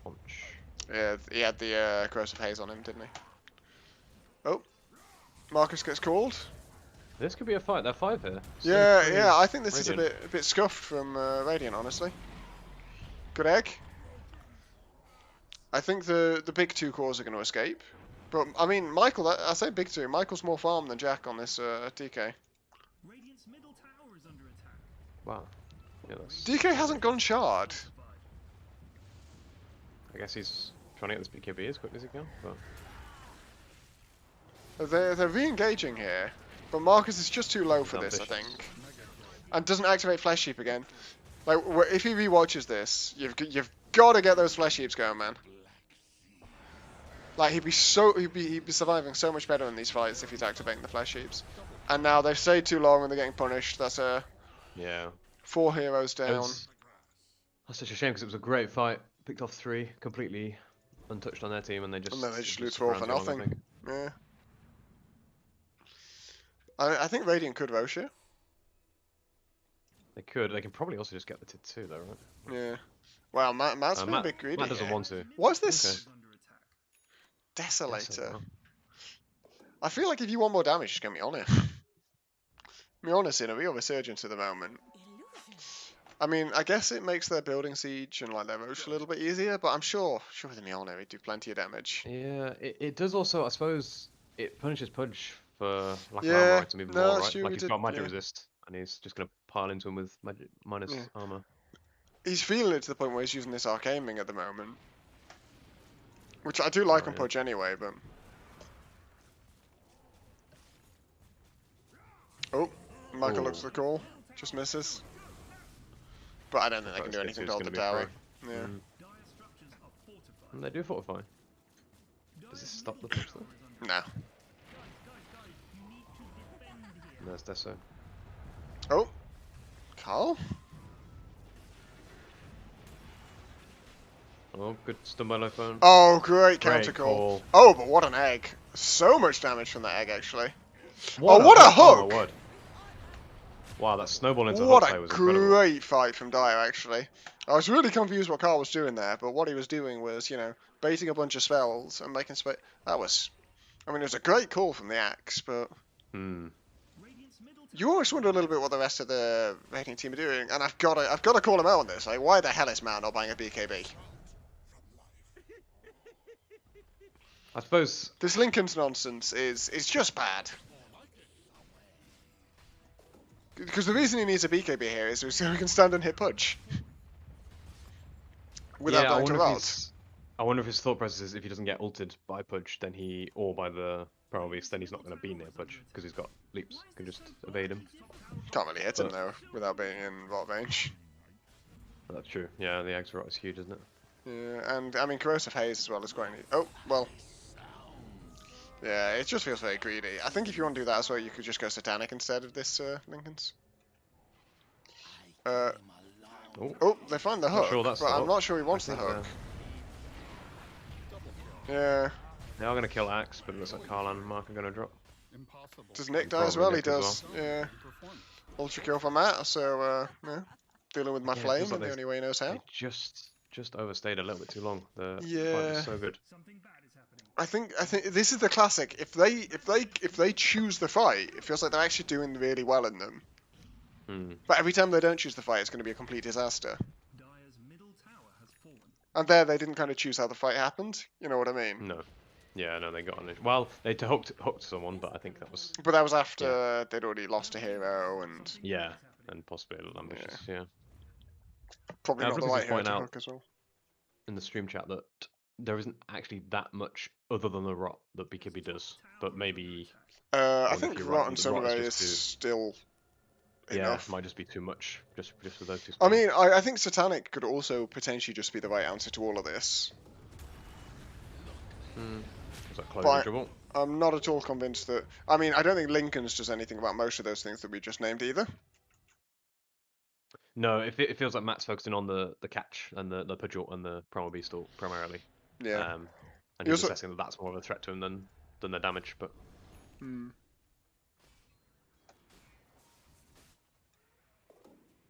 Punch. Yeah, he had the Corrosive Haze on him, didn't he? Oh. Marcus gets called. This could be a fight. They're 5 here. Yeah, I think this is Radiant. a bit scuffed from Radiant, honestly. Good egg. I think the big 2 cores are going to escape. But, I mean, Michael, I say big 2. Michael's more farm than Jack on this DK. Wow. Yeah, that's... DK hasn't gone shard. I guess he's trying to get this BKB as quick as he can. But They're re-engaging here. But Marcus is just too low for this, I ambitious. think. And doesn't activate Flesh Sheep again. Like, if he re-watches this, you've got to get those Flesh Sheeps going, man. Like, he'd be surviving so much better in these fights if he's activating the Flesh Sheeps. And now they've stayed too long and they're getting punished. That's Yeah. 4 heroes down. That's such a shame because it was a great fight. Picked off 3, completely untouched on their team, and they just... And then they just lose stuck 4 around for too long, I nothing. think. Yeah. I think Radiant could Rosh here. They could. They can probably also just get the Tid too, though, right? Yeah. Wow, Matt's been a bit greedy. Matt doesn't here. want to. What's this? Okay. Desolator. Wow. I feel like if you want more damage, just get me on it. Miona's in a real resurgence at the moment. I mean, I guess it makes their building siege and like their Rosh a little bit easier, but I'm sure with the Miona he'd do plenty of damage. Yeah, it does also, I suppose, it punishes Pudge for lack of Yeah, armor item even no, more, that's right? true, Like he he's did, got magic yeah. resist, and he's just gonna pile into him with magic minus Yeah. armor. He's feeling it to the point where he's using this arcaming at the moment. Which I do like on yeah. Pudge anyway, but... Oh, Michael looks at the call. Just misses. But I don't think they can do anything to hold the tower. Yeah. And they do fortify. Does this stop the push though? No. And there's Deso. Oh. Carl? Oh, good stun by low phone. Oh, great Great counter call. call. Oh, but what an egg. So much damage from that egg, actually. What what a oh hook! my word. Wow, that snowball into What hook play a was incredible. great fight from Dire, actually. I was really confused what Carl was doing there, but what he was doing was, baiting a bunch of spells and making space. That was... I mean, it was a great call from the Axe, but... You always wonder a little bit what the rest of the Radiant team are doing, and I've got to call them out on this. Like, why the hell is Matt not buying a BKB? I suppose... This Lincoln's nonsense is just bad. Because the reason he needs a BKB here is so he can stand and hit Pudge. Without dying to Rot. I wonder if his thought process is if he doesn't get ulted by Pudge, then or by the Primal Beast, then he's not going to be near Pudge, because he's got leaps. Can just evade him. Can't really hit him though, without being in Rot range. That's true. Yeah, the Axe Rot is huge, isn't it? Yeah, and I mean Corrosive Haze as well is quite neat. Oh, well. Yeah, it just feels very greedy. I think if you want to do that as well, you could just go Satanic instead of this Lincoln's. Oh, Oh, they find the not hook, sure that's but the I'm hook. not sure he I wants the think hook. Yeah. they are going to kill Axe, but it looks like Carl and Mark are going to drop. Does Nick And die as probably well? He Nick as does. Yeah. Ultra kill for Matt, so yeah. Dealing with my Again, it feels flame in like the only way he knows how. they just overstayed a little bit too long. The fight was Yeah. so good. I think this is the classic. If they choose the fight, it feels like they're actually doing really well in them. Hmm. But every time they don't choose the fight, it's going to be a complete disaster. And there, they didn't kind of choose how the fight happened. You know what I mean? No. Yeah, no, they got on it. Well, they hooked someone, but I think that was But that was after they'd already lost a hero and yeah, and possibly a little ambitious. Yeah. probably not the Focus is right hero pointing to out hook as well. in the stream chat that there isn't actually that much other than the rot that BKB does, but maybe I wonder if think you're right. Rotten That the rot Sunray is is just too. still Yeah, enough. might just be too much just for those two. I Spells. mean, I think Satanic could also potentially just be the right answer to all of this. Was that close But interval? I'm not at all convinced that. I mean, I don't think Lincoln's does anything about most of those things that we just named either. No, it feels like Matt's focusing on the catch and the Pajot and the Primal Beastal primarily. Yeah. And He he's also- assessing that that's more of a threat to him than the damage. But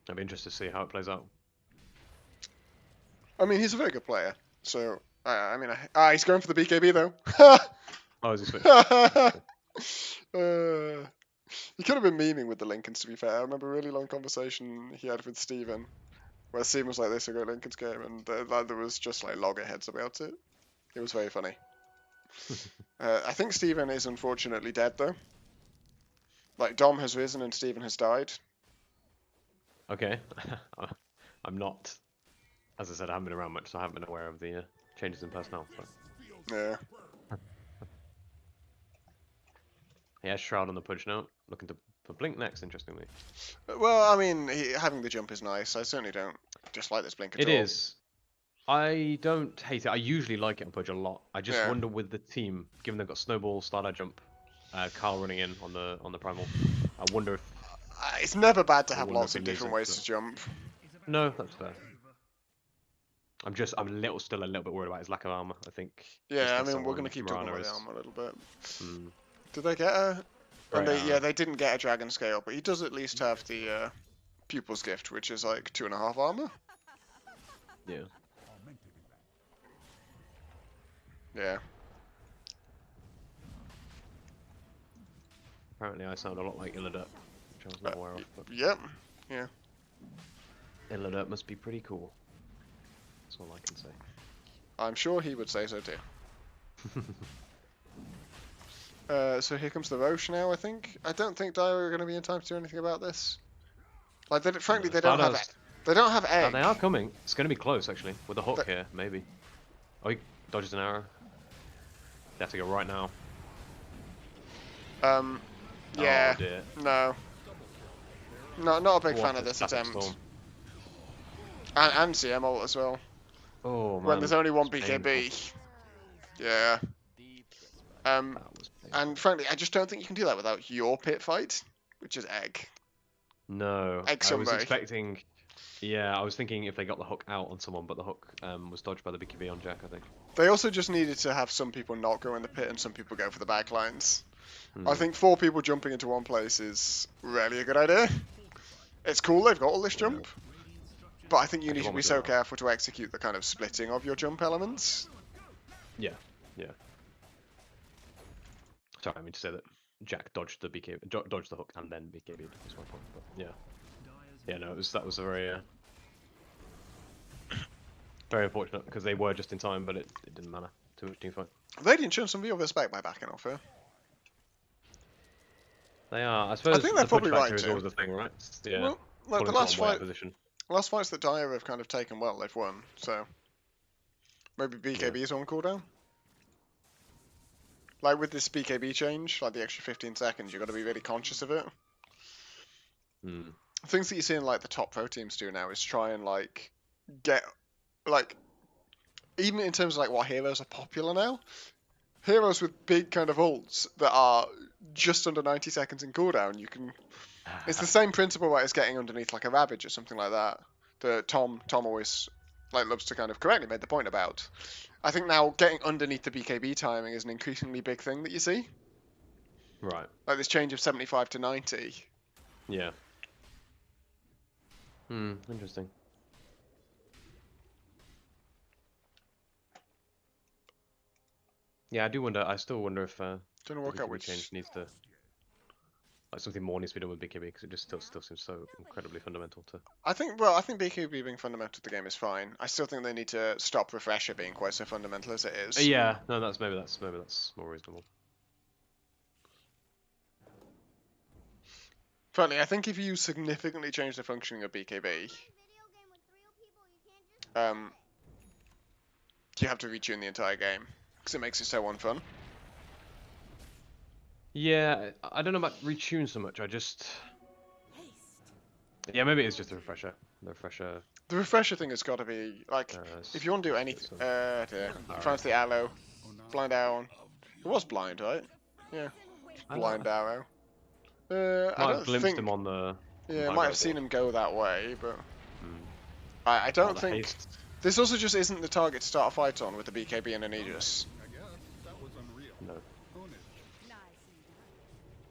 I'd be interested to see how it plays out. I mean, he's a very good player. So, I mean, he's going for the BKB though. Oh, is he switched? He could have been memeing with the Lincolns, to be fair. I remember a really long conversation he had with Steven, where Steven was like, "This is a great Lincolns game," and there was just like loggerheads about it. It was very funny. I think Steven is unfortunately dead though. Like Dom has risen and Steven has died. Okay. I'm not, as I said, I haven't been around much, so I haven't been aware of the changes in personnel. But Yeah. he has Shroud on the Pudge now, looking for Blink next, interestingly. Well, I mean, having the jump is nice. I certainly don't dislike this blink at all. It is. I don't hate it. I usually like it on Pudge a lot. I just wonder with the team, given they've got Snowball, Starlight Jump, Carl running in on the Primal, I wonder if... It's never bad to I have wonder lots if of they use different it, ways but- to jump. No, that's fair. I'm still a little bit worried about his lack of armor. I think. Yeah, I just mean, we're on going to keep talking Mirana about the is- armor a little bit. Hmm. Did they get a... And Great armor. they didn't get a dragon scale, but he does at least have the pupil's gift, which is like 2.5 armor. Yeah. Yeah. Apparently, I sound a lot like Illidurt, which I was not aware of. But Yep. Yeah. Illidurt must be pretty cool. That's all I can say. I'm sure he would say so too. So here comes the Roche now, I think. I don't think Dire are going to be in time to do anything about this. Like, frankly, No, they don't have Stardust- they don't have egg. They are coming. It's going to be close, actually, with a hook But- here, maybe. Oh, he dodges an arrow. They have to go right now. Yeah. Oh, dear. No. No, not a big What fan a of this static attempt. storm. And CM ult as well. Oh, man. When there's only one it's BKB. painful. Yeah. That was painful. And frankly, I just don't think you can do that without your pit fight, which is egg. No, Egg I was Sunray. expecting... Yeah, I was thinking if they got the hook out on someone, but the hook was dodged by the BKB on Jack, I think. They also just needed to have some people not go in the pit and some people go for the backlines. Hmm. I think 4 people jumping into one place is rarely a good idea. It's cool they've got all this jump, but I think you need to be so careful to execute the kind of splitting of your jump elements. Yeah, yeah. Sorry, I mean to say that Jack dodged the BKB, dodged the hook and then BKB'd. That's my point. But yeah, yeah. No, that was a very very unfortunate because they were just in time, but it didn't matter. Too much team fight. They didn't show some real respect by backing off her. They are. I suppose think they're the probably punch factor right is too. always the thing, right? Yeah. Well, like the Pulling last someone way out fight, of position. last fights that Dire have kind of taken well, they've won. So maybe BKB is on cooldown. Like with this BKB change, like the extra 15 seconds, you've got to be really conscious of it. Hmm. Things that you see in like the top pro teams do now is try and like get like even in terms of like what heroes are popular now, heroes with big kind of ults that are just under 90 seconds in cooldown, you can. It's the same principle as getting underneath like a Ravage or something like that. that Tom always like loves to kind of correctly made the point about. I think now getting underneath the BKB timing is an increasingly big thing that you see. Right. Like this change of 75 to 90. Yeah. Interesting. Yeah, I do wonder. I still wonder if Don't the work out BKB which. change needs to, like, something more needs to be done with BKB because it just still seems so incredibly fundamental to. I think BKB being fundamental to the game is fine. I still think they need to stop Refresher being quite so fundamental as it is. Yeah, no, maybe that's more reasonable. Frankly, I think if you significantly change the functioning of BKB, you have to retune the entire game because it makes it so unfun. Yeah, I don't know about retune so much. I just. Yeah, maybe it's just a refresher. The refresher. The Refresher thing has got to be like, if you want to do anything, France the Arrow, Blind Arrow. It was blind, right? Yeah, blind arrow. I Might don't have glimpsed think. him on the. Yeah, I might have seen him go that way, but I Oh, don't the think. haste. This also just isn't the target to start a fight on with the BKB and an Aegis. No.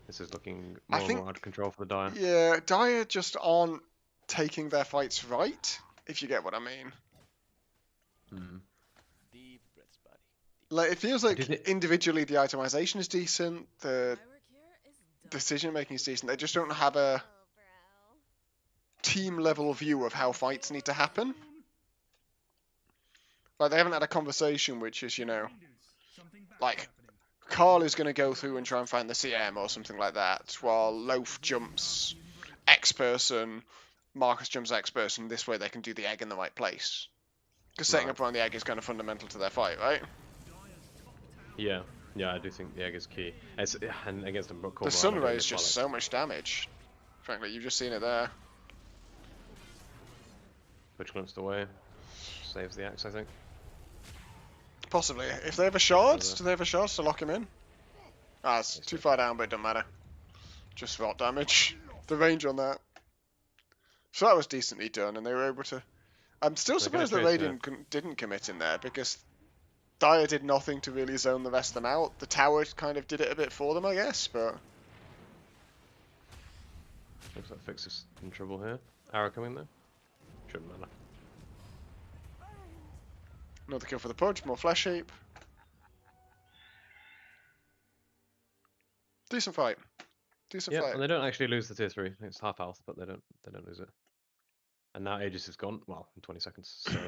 This is looking more and more out of control for the Dire. Yeah, Dire just aren't taking their fights right, if you get what I mean. Like, it feels like individually the itemization is decent, the decision making is decent. They just don't have a team level view of how fights need to happen. Like, they haven't had a conversation which is, you know, like, Carl is going to go through and try and find the CM or something like that, while Loaf jumps X person, Marcus jumps X person, this way they can do the egg in the right place. Because setting up around the egg is kind of fundamental to their fight, right? Yeah, I do think the egg is key. And against the Sun Ray is just so much damage. Frankly, you've just seen it there. Which glimpsed away. Saves the axe, I think. Possibly. If they have a shard, do they have a shard to lock him in? Ah, it's too far down, but it doesn't matter. Just rot damage. The range on that. So that was decently done, and they were able to... I'm still surprised that Radiant didn't commit in there, because Dire did nothing to really zone the rest of them out. The tower kind of did it a bit for them, I guess, but... Looks like Fix is in trouble here. Arrow coming there? Shouldn't matter. Another kill for the Pudge, more Flesh Heap. Decent fight. Decent fight. And they don't actually lose the tier 3. It's half health, but they don't lose it. And now Aegis is gone. Well, in 20 seconds. So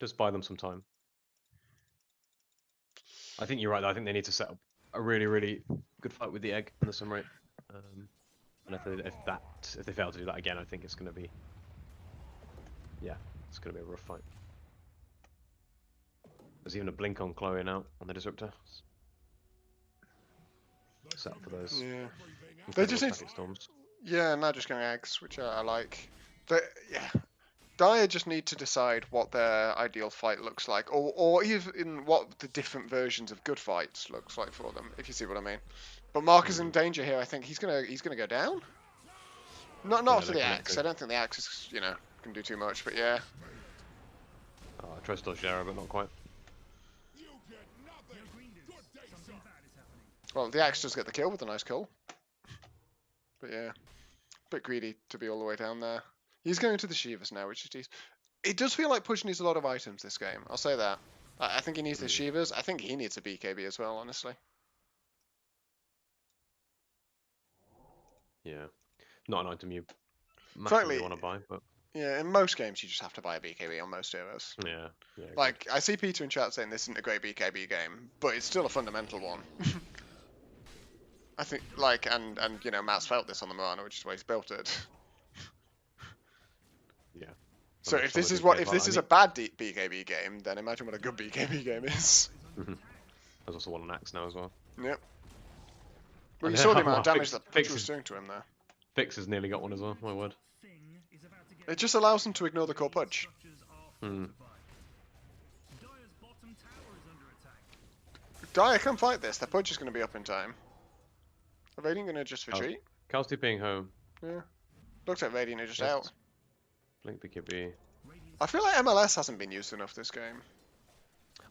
just buy them some time. I think you're right. I think they need to set up a really, really good fight with the egg and the Sun Ray. And if they fail to do that again, I think it's going to be it's going to be a rough fight. There's even a blink on Chloe now on the Disruptor. Set up for those. Yeah. They just need storms. Yeah, now just going eggs, which I like. But yeah, Dire just need to decide what their ideal fight looks like, or even what the different versions of good fights looks like for them, if you see what I mean. But Mark is in danger here. I think he's gonna go down. Not after the axe. I don't think the axe is can do too much. But yeah. Oh, I tried to dodge Arrow, but not quite. Well, the axe does get the kill with a nice kill. But yeah, a bit greedy to be all the way down there. He's going to the Shivas now, which is decent. It does feel like Pudge needs a lot of items this game. I'll say that. I think he needs the Shivas. I think he needs a BKB as well, honestly. Yeah, not an item you massively want to buy, but yeah, in most games you just have to buy a BKB on most heroes. Yeah. Like I see Peter in chat saying this isn't a great BKB game, but it's still a fundamental one. I think, and Matt's felt this on the Marana, which is why he's built it. Yeah. So if this is a bad BKB game, then imagine what a good BKB game is. There's also one on Axe now as well. Yep. Well, you saw the amount of damage that Fix was doing to him there. Fix has nearly got one as well, my word. It just allows them to ignore the core Pudge. Dire, come fight this. The Pudge is going to be up in time. Are Radiant going to just retreat? Cal's being home. Yeah. Looks like Radiant are just out. Blink BKB. I feel like MLS hasn't been used enough this game.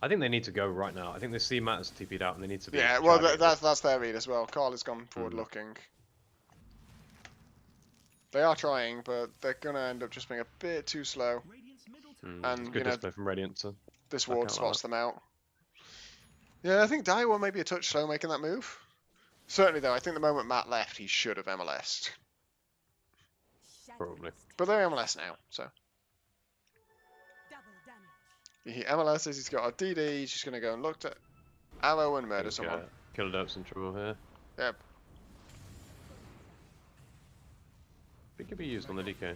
I think they need to go right now. I think they see Matt has TP'd out and they need to be. Yeah, well, charging it. that's their read as well. Carl has gone forward looking. They are trying, but they're gonna end up just being a bit too slow. And Good display from Radiant to this back ward out spots like them out. Yeah, I think Daiwa may be a touch slow making that move. Certainly, though, I think the moment Matt left, he should have MLS'd. probably. But they're MLS now, so. He MLS's, he's got a DD, he's just going to go and look at Arrow and murder someone. Killed Up's in trouble here. Yep. It could be used on the DK.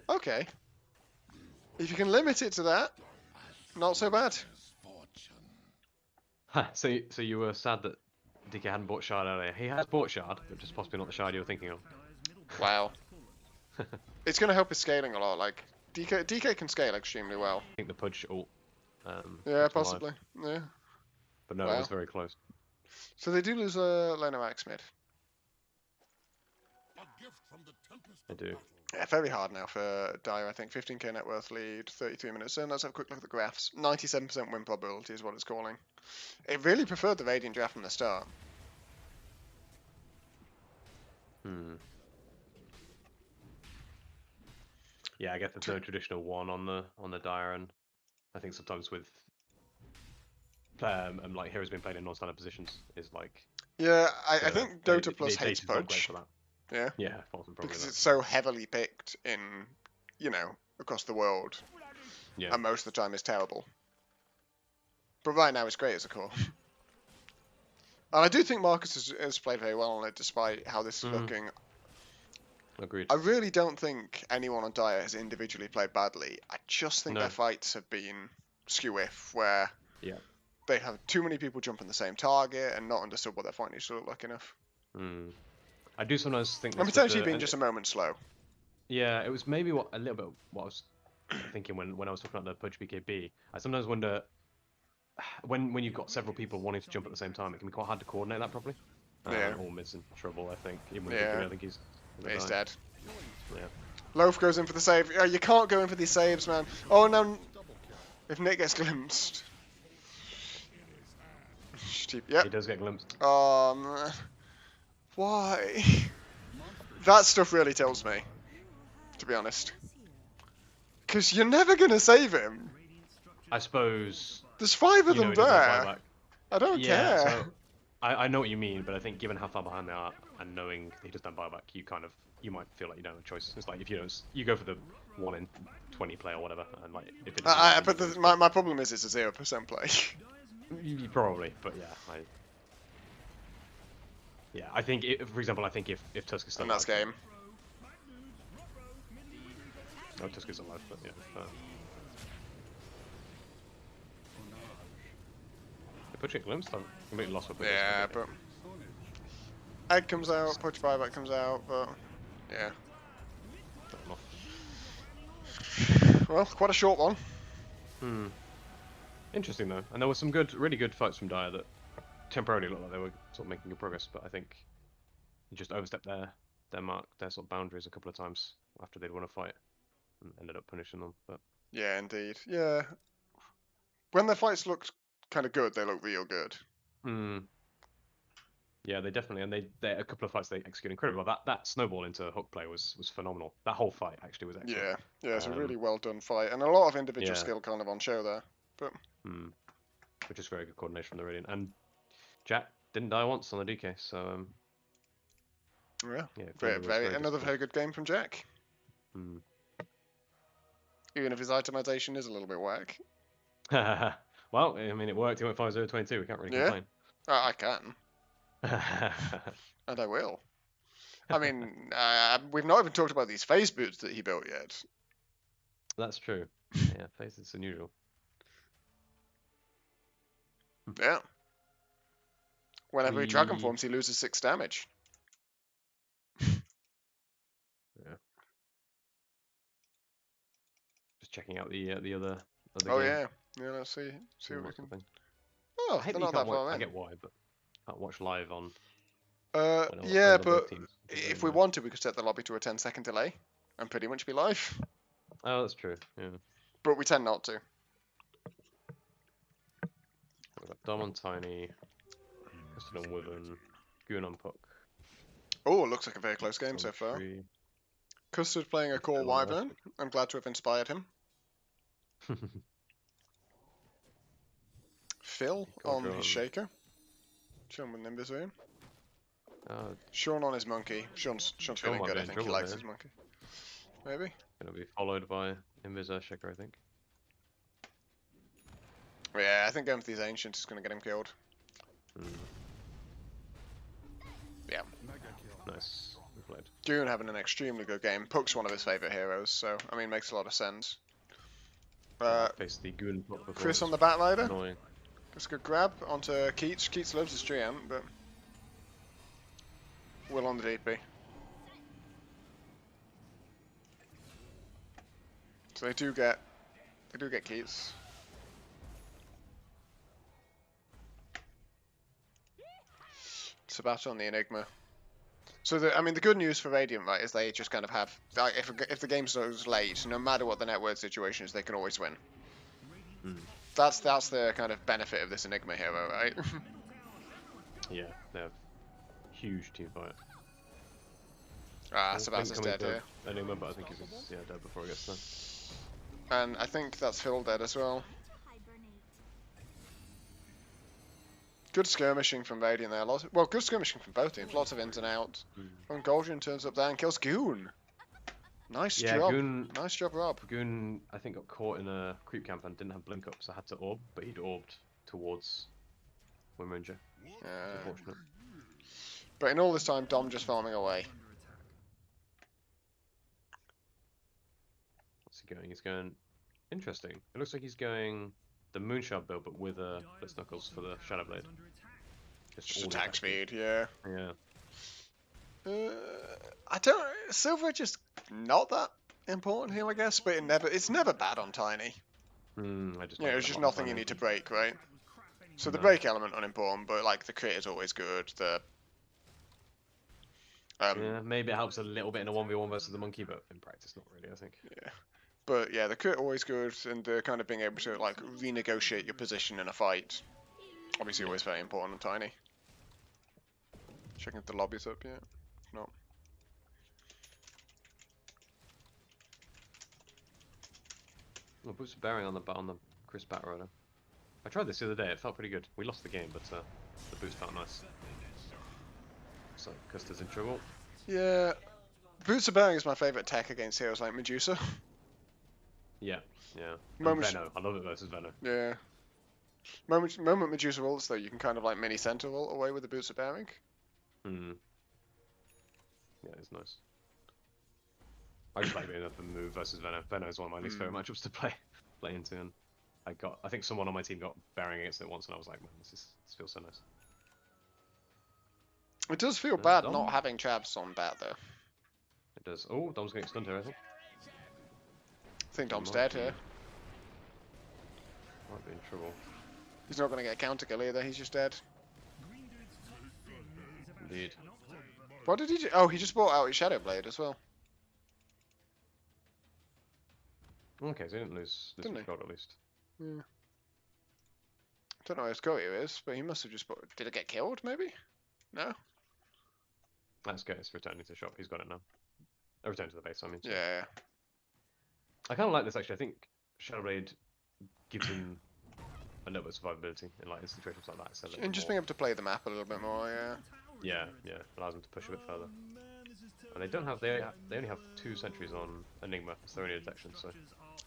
Okay. If you can limit it to that, not so bad. So you were sad that DK hadn't bought Shard earlier. He has bought Shard, but just possibly not the Shard you were thinking of. Wow. It's going to help his scaling a lot. Like, DK can scale extremely well. I think the Pudge ult. Yeah, possibly. Yeah. But no, it was very close. So they do lose Leno Axe mid. I do. Yeah, very hard now for Dyer, I think. 15k net worth lead, 33 minutes in. Let's have a quick look at the graphs. 97% win probability is what it's calling. It really preferred the Radiant draft from the start. Yeah, I guess there's no traditional one on the Dire, and I think sometimes with like heroes being played in non-standard positions is like. Yeah, I think Dota Plus hates Pudge. Yeah. Yeah, probably because it's so heavily picked in, across the world. Yeah. And most of the time it's terrible. But right now it's great as a core. And I do think Marcus has played very well on it, despite how this is looking. Agreed. I really don't think anyone on Dire has individually played badly. I just think their fights have been skew-if, where they have too many people jumping the same target and not understood what their fight needs to look like enough. I do sometimes think. And potentially being just a moment slow. Yeah, it was maybe a little bit what I was thinking when I was talking about the Pudge BKB. I sometimes wonder when you've got several people wanting to jump at the same time, it can be quite hard to coordinate that properly. Or Mid's in trouble, I think. Even with I think he's dead. Yeah. Loaf goes in for the save. Oh, you can't go in for these saves, man. Oh no! If Nick gets glimpsed. Yep. He does get glimpsed. Man. Why? That stuff really tilts me, to be honest. Because you're never going to save him. I suppose. There's 5 of them there. I don't care. So I know what you mean, but I think given how far behind they are and knowing he does done buyback, you might feel like you don't have a choice. It's like if you go for the 1 in 20 play or whatever, and like if it. But my problem is it's a 0% play. Probably, but yeah, I think, for example, if Tusk is still alive... game. No, Tusk is alive, but yeah. They put it glimpsed, I'm completely lost with it. Yeah, but... Egg comes out, Pudge buyback comes out, but... Yeah. Well, quite a short one. Interesting though, and there were some really good fights from Dire that temporarily looked like they were sort of making good progress, but I think he just overstepped their sort of boundaries a couple of times after they'd won a fight and ended up punishing them. But yeah, indeed, yeah. When their fights looked kind of good, they looked real good. Yeah, they definitely, and they a couple of fights they executed incredibly well. That snowball into hook play was phenomenal. That whole fight actually was excellent. Yeah, it's a really well done fight, and a lot of individual skill kind of on show there. But which is very good coordination from the Radiant, and Jack didn't die once on the DK, so another very good game from Jack. Even if his itemization is a little bit whack. Well, I mean, it worked. He went 5-0-22. We can't really complain. I can. And I will. I mean, we've not even talked about these phase boots that he built yet. That's true. Yeah, phase is unusual. Yeah. Whenever he dragon forms, he loses 6 damage. Yeah. Just checking out the other Oh game. yeah. Let's see what we can. Thing. Oh, they're not that far in. I get why, but can't watch live on. Yeah, but if we wanted, we could set the lobby to a 10-second delay and pretty much be live. Oh, that's true. Yeah. but we tend not to. We've got Dom on Tiny, Custard on Wyvern, Goon on Puck. Oh, it looks like a very close game On so far. Tree. Custard playing a core Phil on wyvern. I'm glad to have inspired him. Earthquake. Phil on his Cauldron. shaker. Sean with Nimbus in. Uh, Sean on his monkey. Sean's feeling might good. be I in think he trouble likes here. his monkey. Maybe. Gonna be followed by Invis Earthshaker, I think. Yeah, I think going for these ancients is going to get him killed. Mm. Yeah. Nice. We played. Goon having an extremely good game. Puck's one of his favourite heroes, so I mean, makes a lot of sense. Face the Goon Puck before. Chris on the it's Batrider. annoying. Just a good grab onto Keats. Keats loves his GM, but Will on the DP. So they do get Keats. Sabat on the Enigma. So the good news for Radiant, right, is they just kind of have, like, if the game goes late, no matter what the network situation is, they can always win. Mm. That's the kind of benefit of this Enigma hero, right? Yeah, they have huge team fight. Ah, Sabat's is dead here. Enigma, but I think he's dead before he gets there. And I think that's Phil dead as well. Good skirmishing from Radiant there. Good skirmishing from both teams. Lots of ins and outs. And Goldrian turns up there and kills Goon. Nice job. Nice job, Rob. Goon, I think, got caught in a creep camp and didn't have blink up, so had to orb, but he'd orbed towards Wimranger. Unfortunate. But in all this time, Dom just farming away. What's he going? He's going... Interesting. It looks like he's going the Moonshard build, but with Blitz Knuckles for the Shadow Blade. Just all attack speed, yeah. Yeah. I don't... Silver just not that important here, I guess, but it's never bad on Tiny. It's just nothing you need to break, right? So the break element unimportant, but like the crit is always good. Yeah, maybe it helps a little bit in a 1v1 versus the monkey, but in practice not really, I think. Yeah. But yeah, the crit always good, and the kind of being able to like renegotiate your position in a fight, obviously always very important on Tiny. Checking if the lobby's up yet. No. Well, boots of bearing on the Chris Batrider. I tried this the other day. It felt pretty good. We lost the game, but the boots felt nice. So Custer's in trouble. Yeah, Boots of Bearing is my favourite tech against heroes like Medusa. Yeah, yeah. Moment, I love it versus Venno. Yeah. Moment Medusa ults though, you can kind of like mini center ult away with the Boots of Bearing. Hmm. Yeah, it's nice. I just like being able to move versus Venno. Venno is one of my least favourite matchups to play into, and I think someone on my team got Bearing against it once, and I was like, man, this feels so nice. It does feel bad not having Chavs on bat though. It does. Oh, Dom's getting stunned here, I think. I think Dom's dead here. Might be in trouble. He's not going to get a counter kill either, he's just dead. Indeed. What did he do? Oh, he just brought out his Shadow Blade as well. Okay, so he didn't lose his gold at least. Yeah. I don't know where his Goyo is, but he must have just bought... Did it get killed, maybe? No? That's good, it's returning to the shop, he's got it now. Return to the base, I mean. So. Yeah. I kind of like this actually, I think Shadowblade gives him a little bit of survivability in like in situations like that. So and just being able to play the map a little bit more, yeah. Yeah, allows them to push a bit further. And they don't have, they only have 2 sentries on Enigma, so they're only detection, so.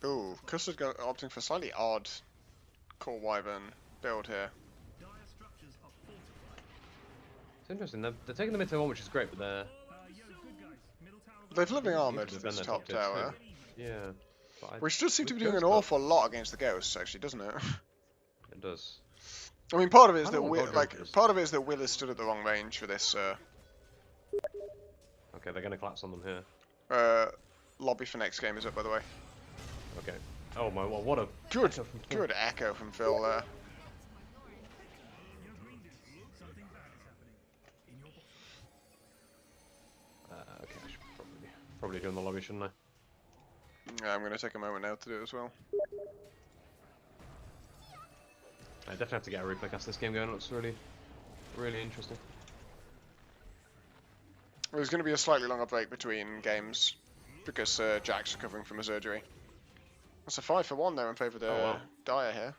Ooh, Custard opting for slightly odd Core Wyvern build here. It's interesting, they're taking the mid-tier one, which is great, but they've living armoured this top tower. Yeah. Which does seem to be doing an awful lot against the ghosts, actually, doesn't it? It does. I mean, part of it is that Will is stood at the wrong range for this. Okay, they're gonna collapse on them here. Lobby for next game is up, by the way. Okay. Oh my, well, what a good echo from Phil there. Okay, I should probably join the lobby, shouldn't I? Yeah, I'm going to take a moment now to do it as well. I definitely have to get a replay cast. This game going. It looks really, really interesting. There's going to be a slightly longer break between games because Jack's recovering from a surgery. That's a 5-for-1 there in favour of the Dyer here.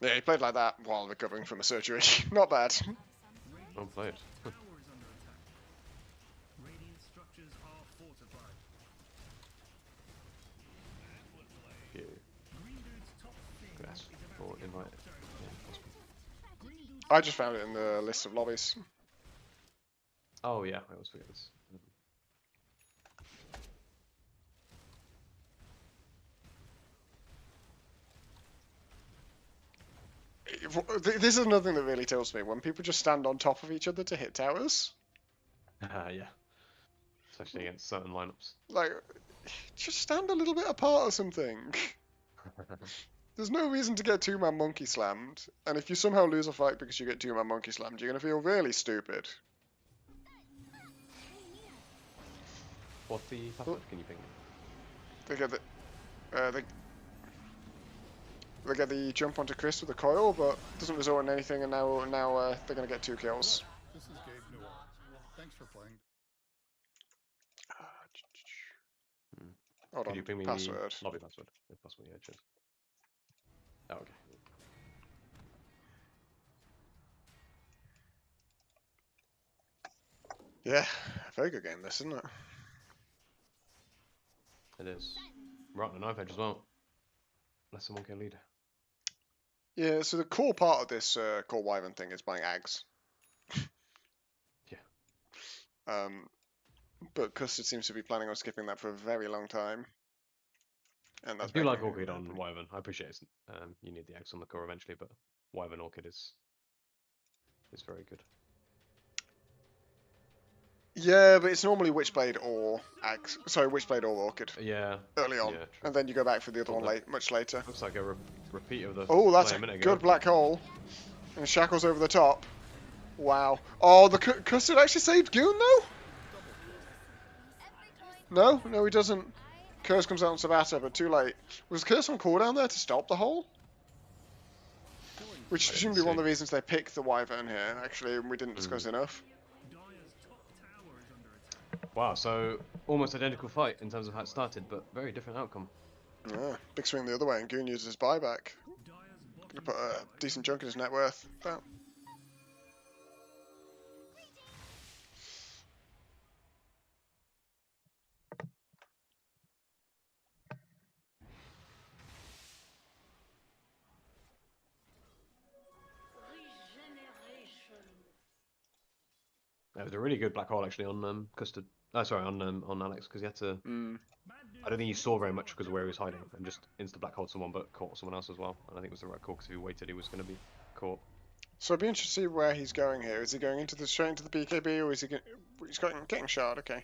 Yeah, he played like that while recovering from a surgery. Not bad. Well played. Yeah. Yes. Or invite. I just found it in the list of lobbies. Oh yeah, I always forget this. This is another thing that really tilts me, when people just stand on top of each other to hit towers. Yeah. Especially against certain lineups. Like, just stand a little bit apart or something. There's no reason to get two-man monkey slammed, and if you somehow lose a fight because you get two-man monkey slammed, you're going to feel really stupid. What's the password? Can you ping They get the jump onto Chris with the coil, but doesn't result in anything, and now they're going to get 2 kills. This is Gabe Newell. Thanks for playing. Hold Could on, you ping me password. the lobby password? If possible, yeah, cheers. Oh, okay. Yeah, very good game this, isn't it? It is. Right on the knife edge as well. Less than 1k lead. Yeah, so the core part of this core Wyvern thing is buying Ags. Yeah. But Custard seems to be planning on skipping that for a very long time. And I that's do like making Orchid him on happy. Wyvern. I appreciate it. You need the eggs on the core eventually, but Wyvern Orchid is very good. Yeah, but it's normally Witchblade or Ags. Sorry, Witchblade or Orchid Yeah. early on, Yeah, true. and then you go back for the other Well, one much later. Looks like a repeat of the Oh, that's play a a minute good ago. black hole. And Shackles over the top. Wow. Oh, the Custard actually saved Goon, though? No, he doesn't. Curse comes out on Sabata, but too late. Was Curse on cooldown there to stop the hole? Which I didn't shouldn't be one of see. the reasons they picked the Wyvern here, actually, and we didn't discuss enough. Wow, so almost identical fight in terms of how it started, but very different outcome. Yeah, big swing the other way, and Goon uses his buyback. Gonna put a decent chunk in his net worth. That. It was a really good black hole actually on Custard. Sorry, on Alex, because he had to. I don't think he saw very much because of where he was hiding, and just insta black hole someone, but caught someone else as well. And I think it was the right call because if he waited, he was going to be caught. So I'd be interested to see where he's going here. Is he going into the straight into the BKB, or is he getting shard? Okay,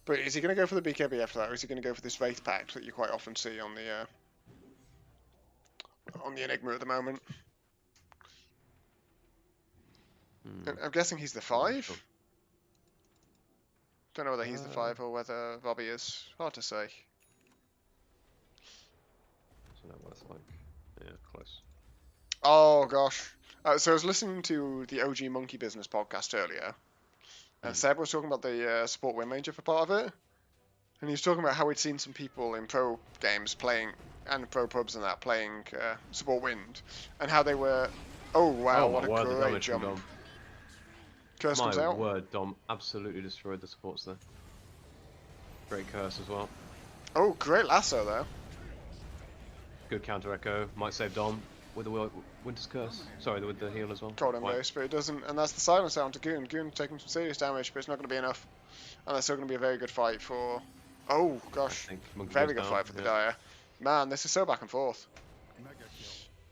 but is he going to go for the BKB after that, or is he going to go for this Wraith Pact that you quite often see on the Enigma at the moment? I'm guessing he's the 5. Sure. Don't know whether he's the 5 or whether Robbie is. Hard to say. So that was like, yeah, close. Oh gosh. So I was listening to the OG Monkey Business podcast earlier, and Seb was talking about the support win ranger for part of it, and he was talking about how he'd seen some people in pro games playing, and pro pubs and that, playing support wind, and how they were, oh wow, what a great jump. Curse comes My out. word, Dom absolutely destroyed the supports there. Great curse as well. Oh, great lasso there. Good counter echo. Might save Dom with the Winter's Curse. Sorry, with the heal as well. Cold embrace, but it doesn't, and that's the silence out to Goon. Goon taking some serious damage, but it's not going to be enough. And that's still going to be a very good fight for. Oh gosh, very good fight for the Dyer. Man, this is so back and forth.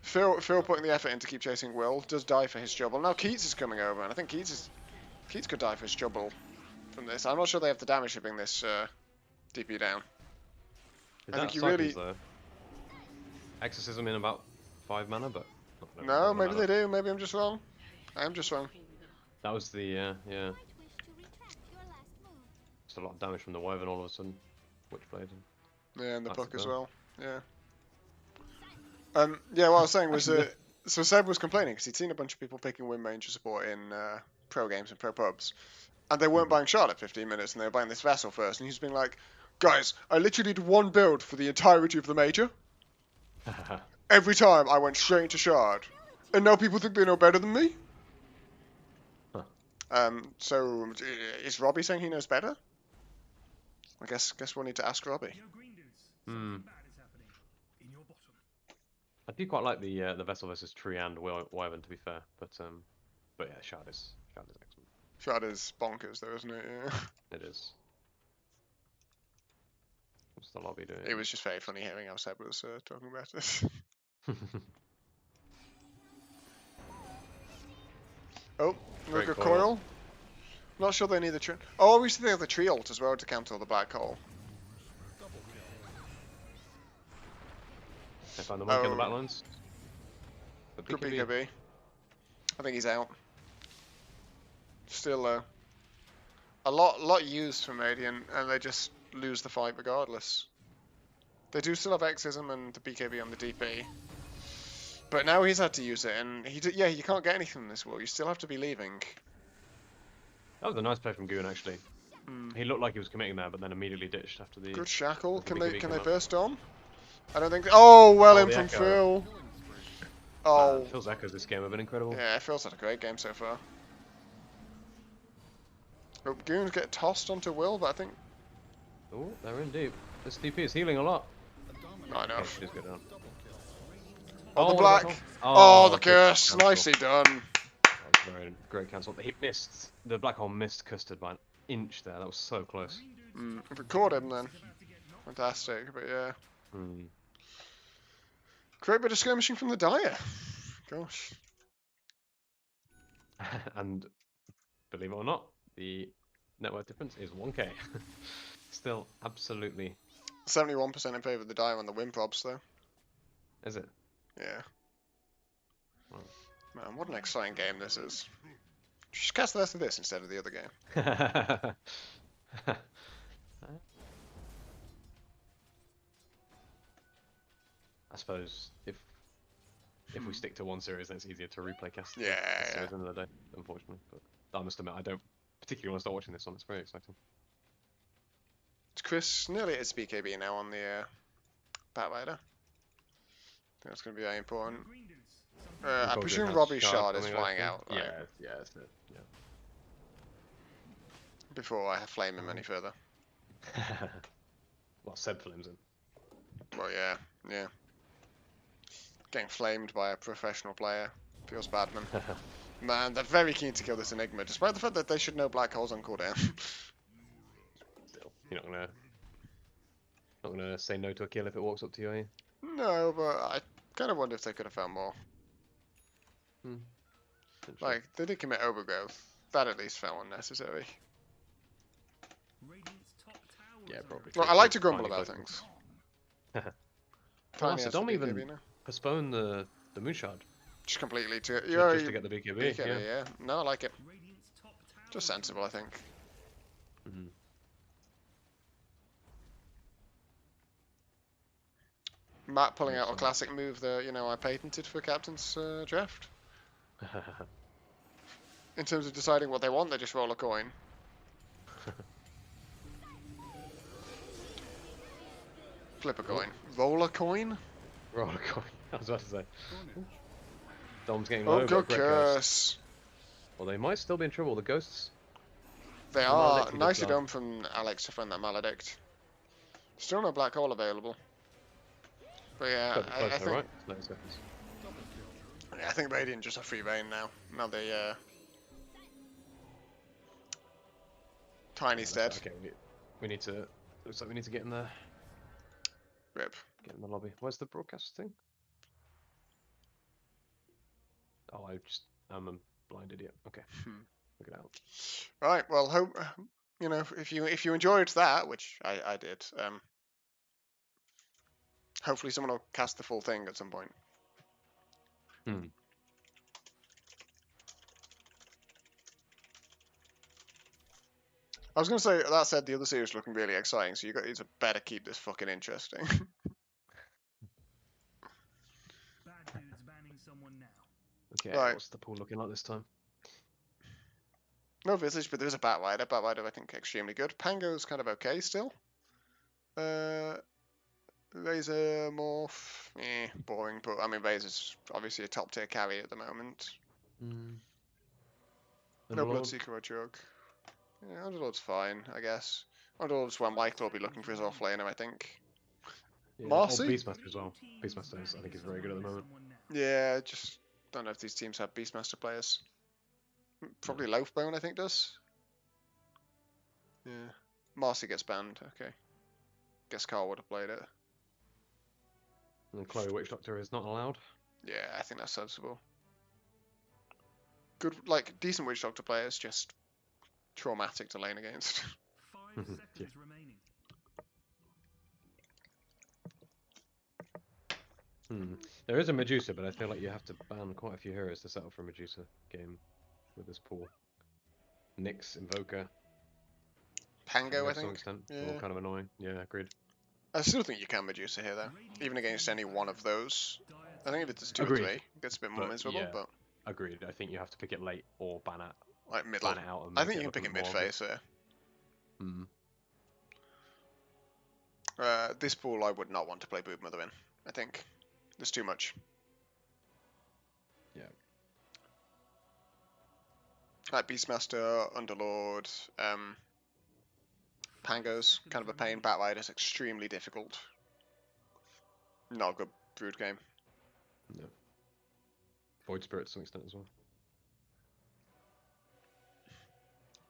Phil putting the effort in to keep chasing Will does die for his trouble. Now Keats is coming over, and I think Keats could die for his trouble from this. I'm not sure they have the damage to bring this DP down. Is I think you cycles, really. Though? Exorcism in about 5 mana, but. No, maybe they do. Maybe I'm just wrong. I am just wrong. That was the yeah. Just a lot of damage from the Wyvern all of a sudden. Witchblade. Yeah, and the That's book the as bow. well. Yeah. Yeah, what I was saying was, Actually, so Seb was complaining because he'd seen a bunch of people picking Wind Ranger support in pro games and pro pubs, and they weren't Mhm. buying Charlotte 15 minutes, and they were buying this Vessel first, and he's been like, guys, I literally did one build for the entirety of the major. Every time I went straight into Shard, and now people think they know better than me. Huh. So is Robbie saying he knows better? I guess we'll need to ask Robbie. Hmm. I do quite like the Vessel versus Tree and Wyvern, to be fair, but yeah, Shard is excellent. Shard is bonkers though, isn't it? Yeah. It is. What's the lobby doing? It was just very funny hearing how Seb was talking about this. Oh, look Great at coil. coil. Not sure they need the tree. Oh, obviously they have the tree ult as well to cancel the black hole. I find the monkey on the Oh. backlines. But Good BKB. BKB. I think he's out. Still a lot used for Madian, and they just lose the fight regardless. They do still have Exism and the BKB on the DP. But now he's had to use it, and yeah, you can't get anything in this war. You still have to be leaving. That was a nice play from Goon, actually. Hmm. He looked like he was committing there, but then immediately ditched after the. Good shackle. after Can the they BKB can came they up. burst on? I don't think. Oh, well Oh, in the from echo. Phil. Oh, Phil's echoes this game have been incredible. yeah, Phil's had a great game so far. Oh, Goons get tossed onto Will, but I think Oh, they're in deep. This DP is healing a lot. not Okay, enough. she's good enough. Oh, the what black. about- Oh, the good curse. cancel. Nicely done. That was very great cancel. He missed. The black hole missed Custard by an inch there. That was so close. If we caught him then, fantastic. But yeah, Hmm. great bit of skirmishing from the Dire. Gosh. And believe it or not, the network difference is 1k. Still absolutely. 71% in favour of the Dire on the win probs though. Is it? Yeah. Wow. Man, what an exciting game this is. Just cast the rest of this instead of the other game. I suppose if we stick to one series, then it's easier to replay cast Yeah, the yeah. series another day, unfortunately. But I must admit, I don't particularly want to start watching this one. It's very exciting. It's Chris nearly at his BKB now on the Batrider. I think that's going to be very important. I Goldrick presume has Robbie's shard is coming, I flying think. out, right? Yeah, that's it. Yeah. Before I flame him any further. Well, Seb flames him. Well, yeah. Getting flamed by a professional player. Feels bad, man. Man, they're very keen to kill this Enigma, despite the fact that they should know black holes on cooldown. Still, you're not gonna say no to a kill if it walks up to you, are you? No, but I kind of wonder if they could have found more. Like, they did commit overgrowth. That at least felt unnecessary. Yeah, probably. Look, I like to grumble about things. Well, Tiny so as for Dom even BKB now. postpone the Moonshard Just completely to just to get the BKB. BKB, yeah. No, I like it. Just sensible, I think. Mhm. Matt pulling out a Excellent. classic move that, I patented for Captain's Draft. In terms of deciding what they want, they just roll a coin. Flip a coin. Roll a coin? Roll a coin. I was about to say. Dom's getting Oh, low, good but great curse. curse. Well, they might still be in trouble. The ghosts. They The are. Maledict Nicely are. done from Alex to find that Maledict. Still no black hole available. But yeah, Got the I close, think right? 90 seconds. I think Radiant just have free reign now. Now they Tiny's dead. Okay, we need to. Looks like we need to get in the Rip. lobby. Where's the broadcast thing? Oh, I'm a blind idiot. Okay, look it out. Right. Well, hope if you enjoyed that, which I did. Hopefully someone will cast the full thing at some point. I was gonna say that said, the other series is looking really exciting, so you to better keep this fucking interesting. Bad dude's banning someone now. Okay, Right. what's the pool looking like this time? No Visage, but there's a Batwider. Batwider, I think, extremely good. Pango's kind of okay still. Razor Morph, boring, but I mean Razor's obviously a top tier carry at the moment. Mm. No Underlord? Bloodseeker or Jug. Yeah, Underlord's fine, I guess. Underlord's when Michael will be looking for his offlaner, I think. Yeah. Marcy? Or Beastmaster as well. Beastmaster is, I think, is very good at the moment. Yeah, just don't know if these teams have Beastmaster players. Probably Loafbone, I think, does. Yeah. Marcy gets banned, okay. Guess Carl would have played it. And Chloe Witch Doctor is not allowed. Yeah, I think that's sensible. Good, like, decent Witch Doctor players, just traumatic to lane against. 5 Yeah. seconds remaining. There is a Medusa, but I feel like you have to ban quite a few heroes to settle for a Medusa game with this pool. Nyx, Invoker, Pango, I to some think. extent, Yeah. all kind of annoying. Yeah, agreed. I still think you can Medusa here, though. Even against any one of those. I think if it's 2 or Agreed. 3, it gets a bit more But, miserable, yeah. but Agreed. I think you have to pick it late or ban it like middle. out and I make think it you can look a pick it bit more obvious. mid-phase here. Hmm. This pool I would not want to play Boot Mother in, I think. There's too much. Yeah. Like Beastmaster, Underlord, Pango's kind of a pain. Batwider's extremely difficult. Not a good Brood game. No. Void Spirit to some extent as well.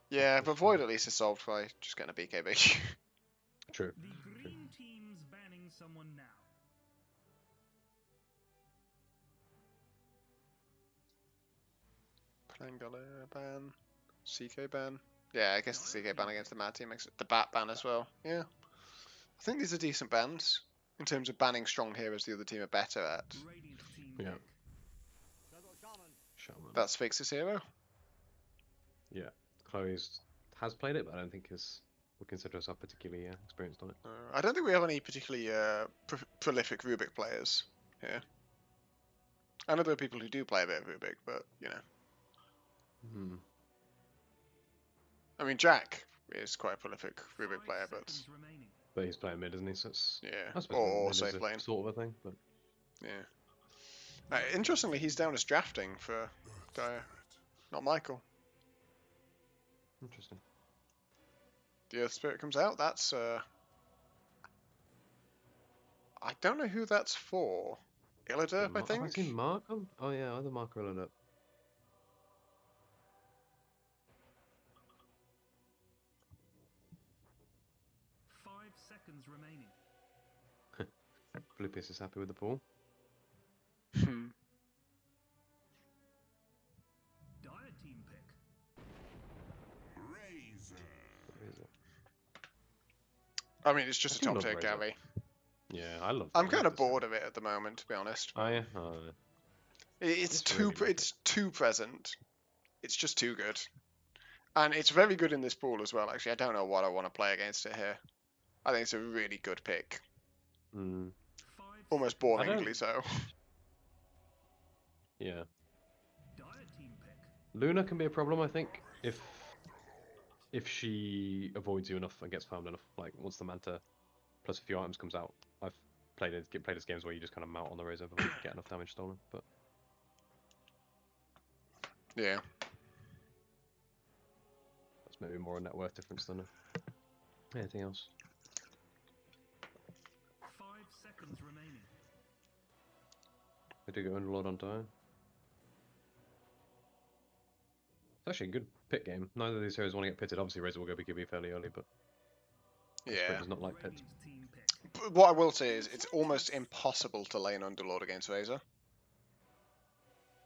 Yeah, but Void at least is solved by just getting a BKB. True. The green team's banning someone now. Pangala ban. CK ban. Yeah, I guess the CK ban against the Mad team makes it. The Bat ban as well. Yeah. I think these are decent bans. In terms of banning strong heroes the other team are better at. Radiant team Yeah. pick. Shaman. That's Fix's hero. Yeah. Chloe's has played it, but I don't think would consider herself particularly experienced on it. I don't think we have any particularly prolific Rubik players here. I know there are people who do play a bit of Rubik, but, you know. Hmm. I mean, Jack is quite a prolific Rubik 5 player, but seconds remaining. But he's playing mid, isn't he? So it's, yeah. I suppose Or mid safe is a lane. sort of a thing. But Yeah. Interestingly, he's down as drafting for Dire, not Michael. interesting. The Earth Spirit comes out. That's I don't know who that's for. Illiderp, I Have I think. seen Mark on? Oh yeah, either Mark or Illiderp. 5 seconds remaining. Blue Piece is happy with the pool. Hmm. Dire team pick. I mean, it's just a I do top love tier Razor. carry. Yeah, I love. I'm I kind love of this bored thing. of it at the moment, to be honest. Oh yeah. It's Just too really like it's too present. It's just too good, and it's very good in this pool as well. Actually, I don't know what I want to play against it here. I think it's a really good pick, Mm, 5 almost seconds. boringly so. yeah. Dire team pick. Luna can be a problem, I think, if she avoids you enough and gets farmed enough. Like once the Manta plus a few items comes out, I've played as games where you just kind of mount on the Razor before you get enough damage stolen. But Yeah. that's maybe more a net worth difference than anything else. 5 seconds remaining. I do go Underlord on Dire. It's actually a good pit game. Neither of these heroes want to get pitted. Obviously, Razor will go BKB fairly early, but Sprint Yeah. does not like pits. Radiant team pick. But what I will say is, it's almost impossible to lane Underlord against Razor.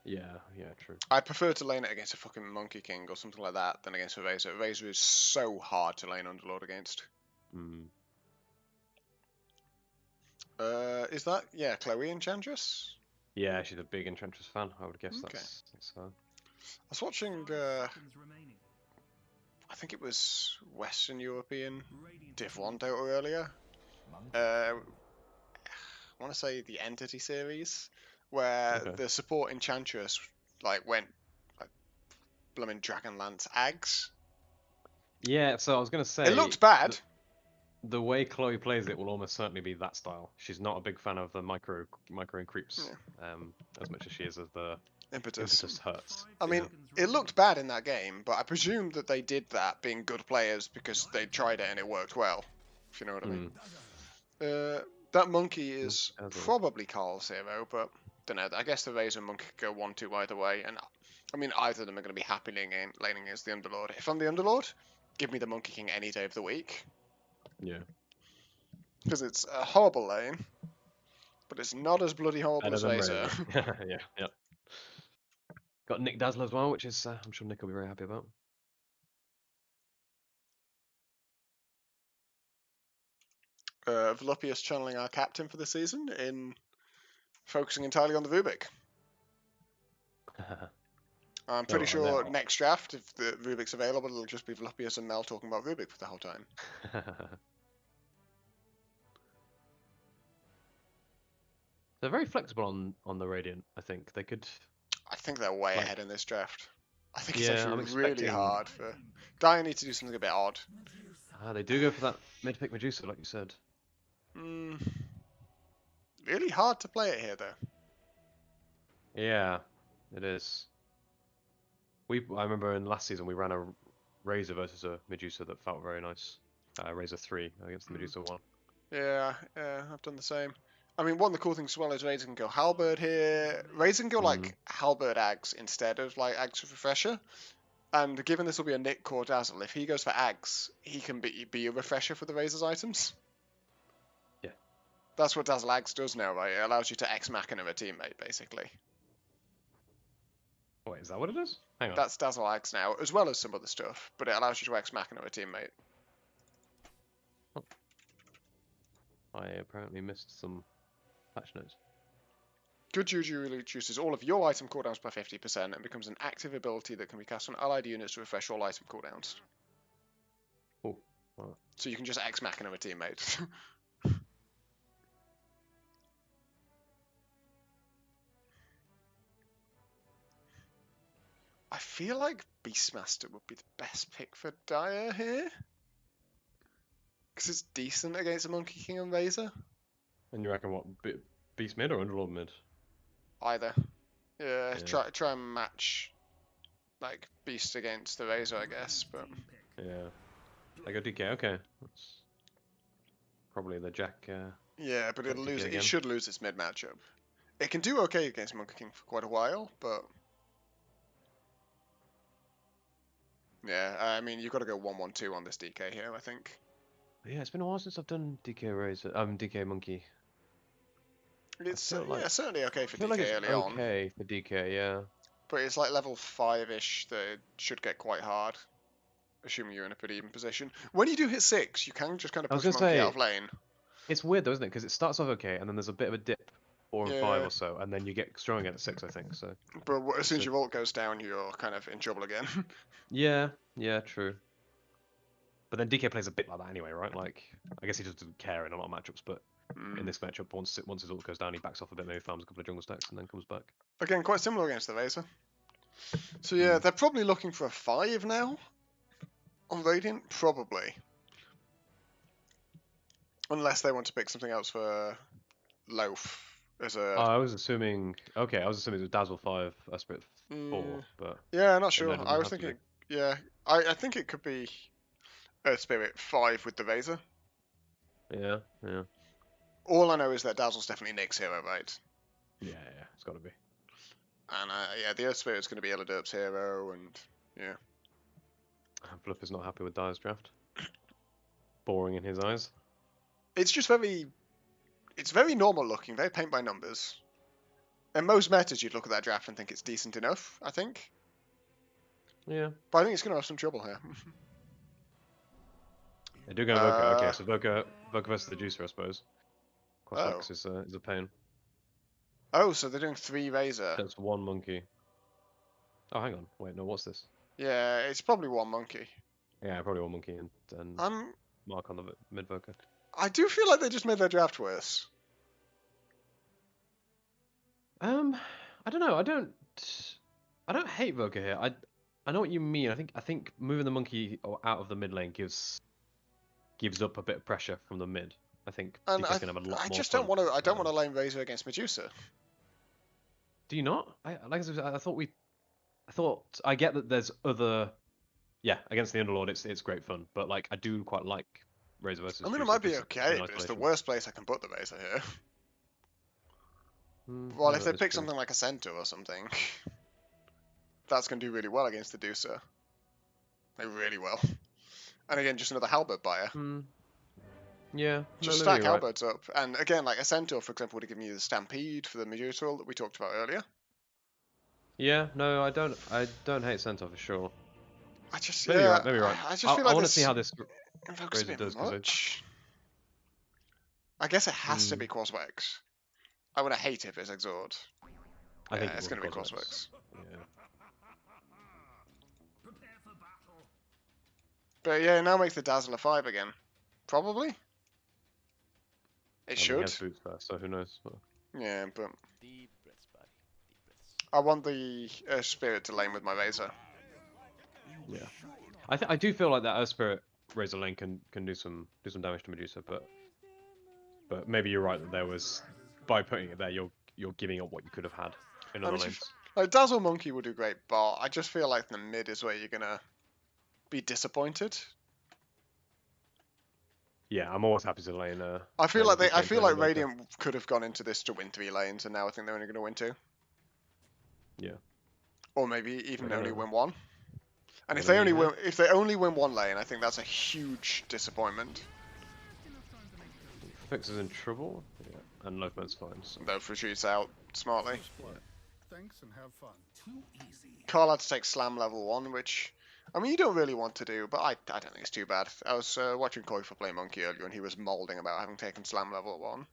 Yeah, true. I prefer to lane it against a fucking Monkey King or something like that than against a Razor. Razor is so hard to lane Underlord against. Mm. Is that, yeah, Chloe Enchantress? Yeah, she's a big Enchantress fan. I would guess Okay. that's her. I was watching 5 seconds remaining. I think it was Western European Radiant Div team 1 Dota earlier. I want to say the Entity series, where Okay. the support Enchantress like went like blooming Dragonlance Ags. Yeah, so I was gonna say It looked bad. the way Chloe plays it will almost certainly be that style. She's not a big fan of the micro and creeps as much as she is of the Impetus. impetus hurts. I mean, it looked bad in that game, but I presume that they did that being good players because they tried it and it worked well. If you know what I mean. That monkey is Dazzle. probably Carl's hero, but don't know. I guess the Razor Monkey could go 1-2 either way, and I mean either of them are going to be happy laning as the Underlord. If I'm the Underlord, give me the Monkey King any day of the week Yeah. because it's a horrible lane, but it's not as bloody horrible Better as than Razor. Razor. Yeah. Got Nick Dazzler as well, which is I'm sure Nick will be very happy about. Velupius channeling our captain for the season in focusing entirely on the Rubik. I'm pretty and sure then- next draft, if the Rubik's available, it'll just be Velupius and Mel talking about Rubik for the whole time. They're very flexible on the Radiant. I think they could. I think they're way Like- ahead in this draft. I think it's Yeah, actually I'm really expecting- hard for Dire need to do something a bit odd. They do go for that mid pick Medusa, like you said. Really hard to play it here, though. Yeah, it is. I remember in last season we ran a Razor versus a Medusa that felt very nice. Razor 3 against the Medusa 1. Yeah, I've done the same. I mean, one of the cool things as well is Razor can go Halberd here. Razor can go like Halberd Ags instead of like Ags with Refresher. And given this will be a Nick Core Dazzle, if he goes for Ags, he can be a Refresher for the Razor's items. Yeah. That's what Dazzle Ags does now, right? It allows you to Ex Machina a teammate, basically. Wait, is that what it is? Hang on. That's Dazzle Ags now, as well as some other stuff, but it allows you to Ex Machina a teammate. I apparently missed some patch notes. Good Juju reduces all of your item cooldowns by 50% and becomes an active ability that can be cast on allied units to refresh all item cooldowns. Oh, wow. So you can just Ex Machina a teammate. I feel like Beastmaster would be the best pick for Dire here. Because it's decent against a Monkey King and Razor. And you reckon what? Beast mid or Underlord mid? Either. Yeah, Yeah. try and match like Beast against the Razor, I guess, but team pick. Yeah. I go DK, okay. That's probably the Jack. yeah, but it'll Jack lose. DK It again. should lose its mid matchup. It can do okay against Monkey King for quite a while, but yeah, I mean you've got to go 1-1-2 on this DK here, I think. Yeah, it's been a while since I've done DK Razor. DK Monkey. It's feel like- yeah, certainly okay for I feel DK like it's early on, okay for DK, yeah. but it's like level 5-ish that it should get quite hard, assuming you're in a pretty even position. When you do hit 6, you can just kind of I was push gonna Monkey say- out of lane. It's weird though, isn't it? Because it starts off okay, and then there's a bit of a dip, 4 and 5 Yeah. or so, and then you get strong again at 6, I think. So But as soon as So- your ult goes down, you're kind of in trouble again. yeah, true. But then DK plays a bit like that anyway, right? Like, I guess he just doesn't care in a lot of matchups, but in this matchup, once his ult goes down, he backs off a bit, maybe farms a couple of jungle stacks, and then comes back. Again, quite similar against the Razor. So yeah, they're probably looking for a 5 now on Radiant, probably. Unless they want to pick something else for Loaf as a. I was assuming, okay, it was Dazzle 5, Spirit 4, Mm, but yeah, not sure. doesn't I was have to be. thinking. Yeah, I think it could be Earth Spirit 5 with the Razor. yeah. All I know is that Dazzle's definitely Nick's hero, right? Yeah, it's got to be. And yeah, the Earth Spirit's going to be Eladerp's hero, and yeah. Fluff is not happy with Dyer's draft. Boring in his eyes. It's just it's very normal looking, very paint by numbers. In most metas, you'd look at that draft and think it's decent enough, I think. Yeah. But I think it's going to have some trouble here. They do go Voka. Okay, so Voka versus the Juicer, I suppose. Quaslax is a pain. Oh, so they're doing 3 Razor. That's 1 monkey. Oh, hang on. Wait, no, what's this? Yeah, it's probably 1 monkey. Yeah, probably all monkey and I'm. Mark on the mid Voker. I do feel like they just made their draft worse. I don't know. I don't hate Voker here. I know what you mean. I think moving the monkey out of the mid lane gives up a bit of pressure from the mid. I think And DK's gonna have a lot I more just fun. don't want to. I don't want to lane Razor against Medusa. Do you not? Like I said, I thought I get that there's other. Yeah, against the Underlord, it's great fun, but like I do quite like Razor versus. I mean, it Medusa might be just okay, in but it's the isolation. worst place I can put the Razor here. Mm, Well, no, if they that is pick true. something like a Centaur or something, that's going to do really well against the Medusa. Like, really well. And again, just another halberd buyer. Mm, yeah, Just no, maybe stack you're right. halberds up. And again, like a Centaur, for example, would have given you the Stampede for the Medusa that we talked about earlier. Yeah, no, I don't hate Centaur for sure. I just, Maybe you're yeah, right. Maybe you're right. I just feel I like want to see this how this invokes a Razor bit does because much. I guess it has to be Quaswex. I would hate it if it's Exord. I Yeah, think it it's will going to be Cosmos. Quaswex. Yeah. Prepare for battle. But yeah, it now makes the Dazzler 5 again. Probably. It I mean, he should. has boots first, so who knows? But... Yeah, but Deep breaths, buddy. Deep breaths. I want the Spirit to lane with my Razor. Yeah. I do feel like that Earth Spirit Razor lane can do some damage to Medusa, but maybe you're right that there was by putting it there you're giving up what you could have had in I other mean, lanes. like Dazzle Monkey would do great, but I just feel like the mid is where you're gonna be disappointed. Yeah, I'm always happy to lane. I feel lane like DK I feel into like Invoker. Radiant could have gone into this to win 3 lanes, and now I think they're only going to win 2. Yeah. Or maybe even I don't only know. win 1. And I if don't they know, only yeah. if they only win 1 lane, I think that's a huge disappointment. Fix is in trouble. Yeah. And Loafman's fine. So. Though retreats out smartly. First blood. Thanks and have fun. Too easy. Carl had to take Slam level 1, which I mean you don't really want to do, but I don't think it's too bad. I was watching Koifa play Monkey earlier, and he was moulding about having taken Slam level 1.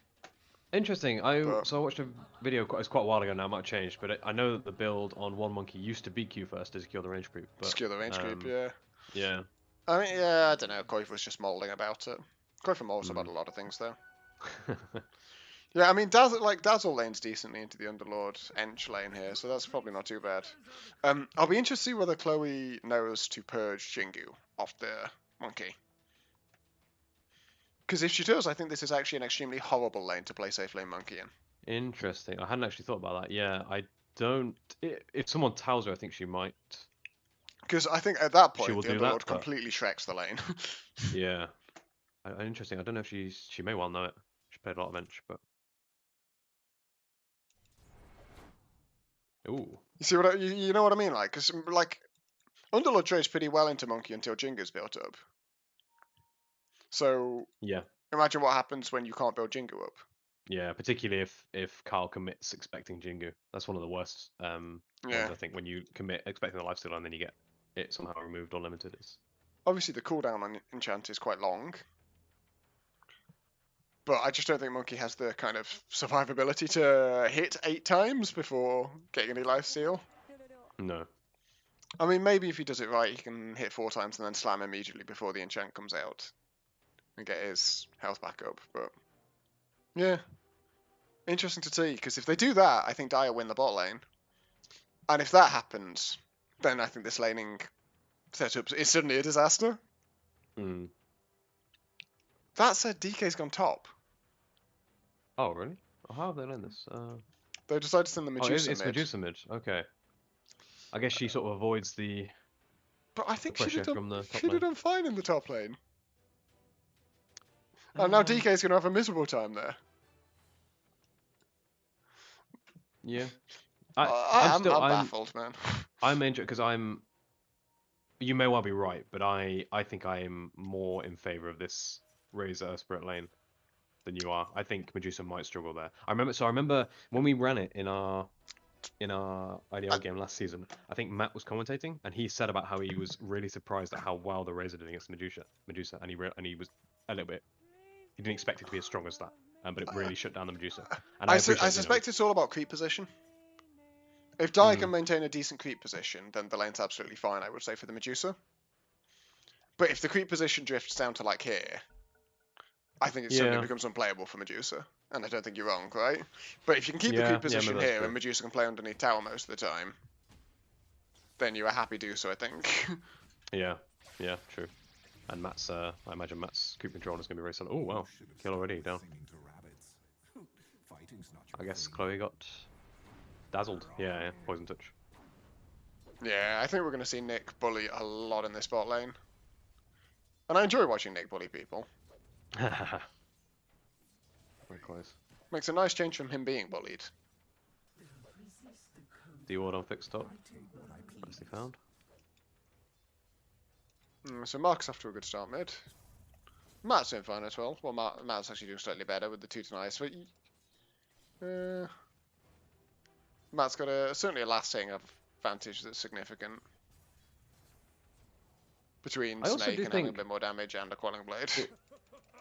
Interesting. But- So I watched a video. It's quite a while ago now. It might have changed, but I know that the build on one monkey used to be Q first to secure the range creep. But, Secure the range creep, yeah. Yeah. I mean, yeah, I don't know. Koifa was just moulding about it. Koifa molds about a lot of things, though. Yeah, I mean, Dazzle lanes decently into the Underlord Ench lane here, so that's probably not too bad. I'll be interested to see whether Chloe knows to purge Jingu off the monkey. Because if she does, I think this is actually an extremely horrible lane to play safe lane monkey in. Interesting. I hadn't actually thought about that. Yeah, I don't. If someone tells her, I think she might. Because I think at that She point, will the do that, Underlord but- completely Shreks the lane. Yeah. Interesting. I don't know if she may well know it. She played a lot of bench, but. Ooh. You see what you know what I mean? Like, because like, Underlord trades pretty well into monkey until Jingu's built up. So Yeah. imagine what happens when you can't build Jingu up. Yeah, particularly if Carl commits expecting Jingu. That's one of the worst Yeah. ones, I think, when you commit expecting the lifesteal and then you get it somehow removed or limited. It's... Obviously, the cooldown on enchant is quite long, but I just don't think monkey has the kind of survivability to hit 8 times before getting any lifesteal. No. I mean, maybe if he does it right, he can hit 4 times and then slam immediately before the enchant comes out and get his health back up. But yeah, interesting to see, because if they do that, I think Dire win the bot lane, and if that happens, then I think this laning setup is suddenly a disaster. Hmm. That said, DK's gone top. Oh, really? Oh, how have they learned this? They decided to send the Oh, Medusa it's mid. Medusa mid. Okay. I guess she sort of avoids the But I think pressure from the top she'd have lane. done fine in the top lane. And now DK's going to have a miserable time there. Yeah. I'm still baffled, man. I'm interested because I'm. You may well be right, but I think I am more in favor of this Razor Spirit lane than you are. I think Medusa might struggle there. I remember when we ran it in our IDL game last season. I think Matt was commentating, and he said about how he was really surprised at how well the Razor did against Medusa, and he was a little bit. He didn't expect it to be as strong as that, but it really shut down the Medusa. And I appreciate, suspect it's all about creep position. If Dai can maintain a decent creep position, then the lane's absolutely fine, I would say, for the Medusa. But if the creep position drifts down to like here, I think it suddenly Yeah. becomes unplayable for Medusa. And I don't think you're wrong, right? But if you can keep the Yeah, creep yeah, position maybe that's here true. and Medusa can play underneath tower most of the time, then you're a happy do-so, I think. Yeah, yeah, true. And Matt's, I imagine Matt's creep control is going to be very solid. Oh, wow. Kill already, down. I guess Chloe got dazzled. Yeah, yeah, poison touch. Yeah, I think we're going to see Nick bully a lot in this bot lane. And I enjoy watching Nick bully people. Very close. Makes a nice change from him being bullied. The ward on fixed top. Nicely found. So Mark's off to a good start mid. Matt's doing fine as well. Well, Matt's actually doing slightly better with the 2 to nice. But Matt's got certainly a last hitting advantage that's significant. Between I also Snake do and having a think- bit more damage and a Quelling Blade.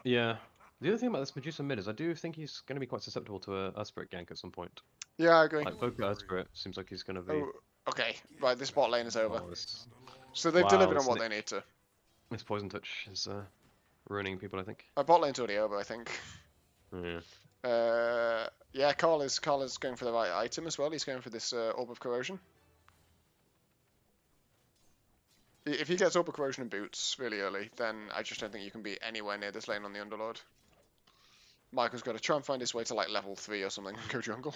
Yeah. The other thing about this Medusa mid is I do think he's going to be quite susceptible to a Spirit gank at some point. Yeah, I agree. Like, Focus Spirit seems like he's going to be... Oh, okay. Right, this bot lane is over. Oh, this, So they've wow, delivered on this what Nick- they need to. this poison touch is ruining people, I think. Bot lane's already over, I think. Yeah. Yeah, Carl is going for the right item as well. He's going for this Orb of Corrosion. If he gets Orb of Corrosion and boots really early, then I just don't think you can be anywhere near this lane on the Underlord. Michael's got to try and find his way to like level 3 or something and go jungle.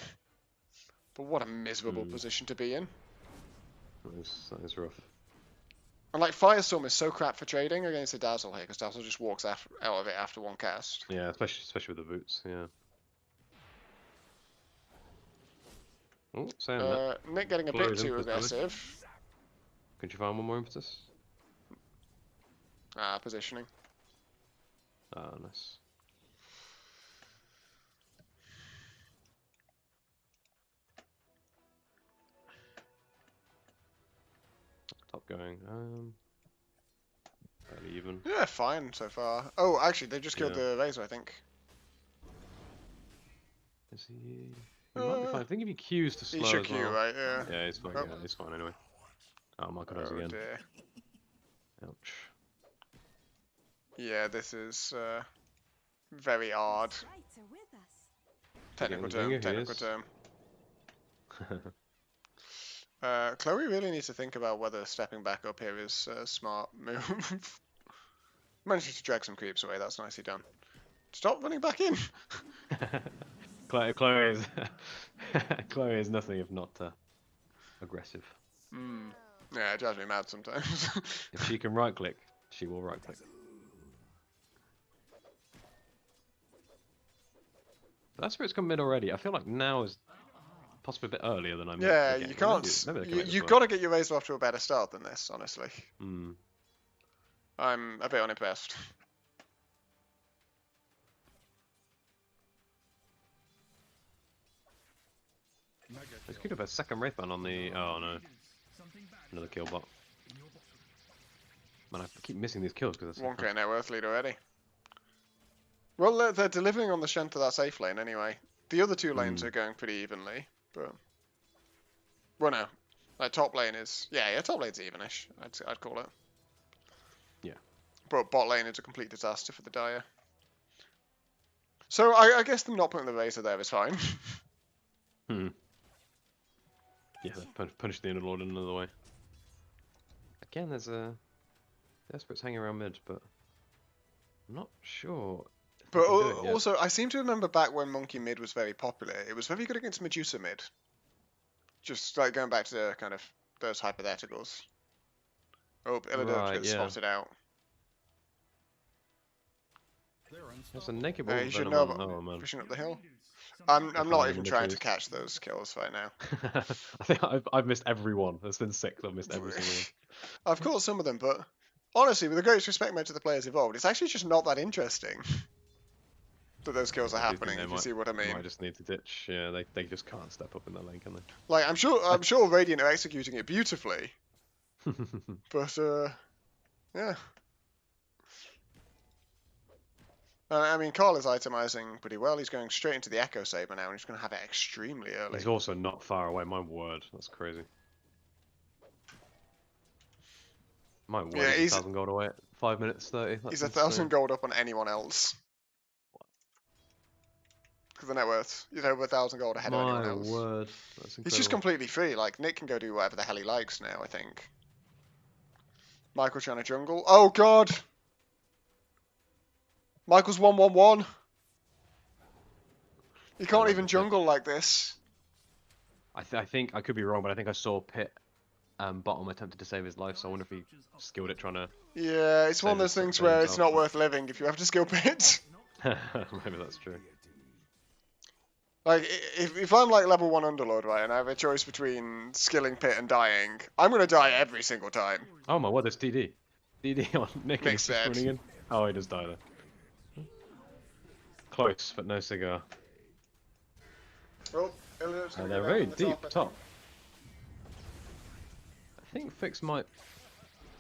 But what a miserable position to be in. That is rough. And like Firestorm is so crap for trading against the Dazzle here, because Dazzle just walks out of it after one cast. Yeah, especially with the boots, yeah. Oh, saying that. Nick getting a bit Glorious too impetus, damage. aggressive. Could you find one more impetus? Positioning. Ah, nice. Top going. Fairly even. Yeah, fine so far. Oh, actually, they just killed Yeah. the Razor, I think. Is he? He might be fine. I think if he Qs to slow He should as Q, well. right? Yeah. Yeah, he's fine. Oh. Yeah, he's fine anyway. Oh, Michael does Oh again. dear. Ouch. Yeah, this is very odd. Technical Getting the term. zinger, he Technical is. term. Chloe really needs to think about whether stepping back up here is a smart move. Managed to drag some creeps away. That's nicely done. Stop running back in. Chloe is Chloe is nothing if not aggressive. Yeah, it drives me mad sometimes. If she can right click, she will right click. That spirit's come mid already. I feel like now is possibly a bit earlier than I'm. Yeah, getting. you can't. Maybe they can make this You've work. got to get your Razor off to a better start than this, honestly. Hmm. I'm a bit unimpressed. Let's kick up a second Wraithband on the. Oh no. Another kill bot. Man, I keep missing these kills because 1k net worth lead already. Well, they're delivering on the strength of that safe lane anyway. The other two lanes are going pretty evenly, but... Well, no. Like, top lane is... Yeah, top lane's evenish, I'd call it. Yeah. But bot lane is a complete disaster for the Dire. So, I guess them not putting the Razor there is fine. Yeah, punish the Underlord in another way. Again, there's a... Desperate's hanging around mid, but... I'm not sure... But can do it yet. also, I seem to remember back when Monkey mid was very popular, it was very good against Medusa mid. Just like going back to the kind of those hypotheticals. Oh, Illidan Right, gets yeah. spotted out. That's a naked You wolf should venom know on- about Oh man. pushing up the hill. I'm not in even the trying to trees. catch those kills right now. I think I've missed every one. There's been 6. I've missed every single one. I've caught some of them, but honestly, with the greatest respect made to the players involved, it's actually just not that interesting that those kills are I do think happening. they If you might- see what I mean. Might just need to ditch. Yeah, they just can't step up in that lane, can Like I'm sure Radiant are executing it beautifully, they? but yeah. I mean, Carl is itemizing pretty well. He's going straight into the Echo Saber now, and he's going to have it extremely early. He's also not far away. My word, that's crazy. My word, Yeah, he's he's- 1,000 gold away 5 minutes 30. He's That's 1,000 insane. gold up on anyone else. Because the net worth, he's over 1,000 gold ahead of anyone My else. word, that's He's just incredible. completely free. Like, Nick can go do whatever the hell he likes now, I think. Michael trying to jungle. Oh, God! Michael's 1-1-1. You can't love even this bit. jungle like this. I think I could be wrong, but I think I saw Pit bottom attempted to save his life, so I wonder if he skilled it trying to. Yeah, it's one of those Save things save where it's himself. not worth living if you have to skill pit. Maybe that's true. Like, if I'm like level 1 Underlord, right, and I have a choice between skilling pit and dying, I'm going to die every single time. Oh my word, there's DD. DD on Nick and Nick's he's just dead. running in. Oh, he does die there. Close, but no cigar. Oh, Illidan's gonna They're go very down in the deep I top. I think Fix might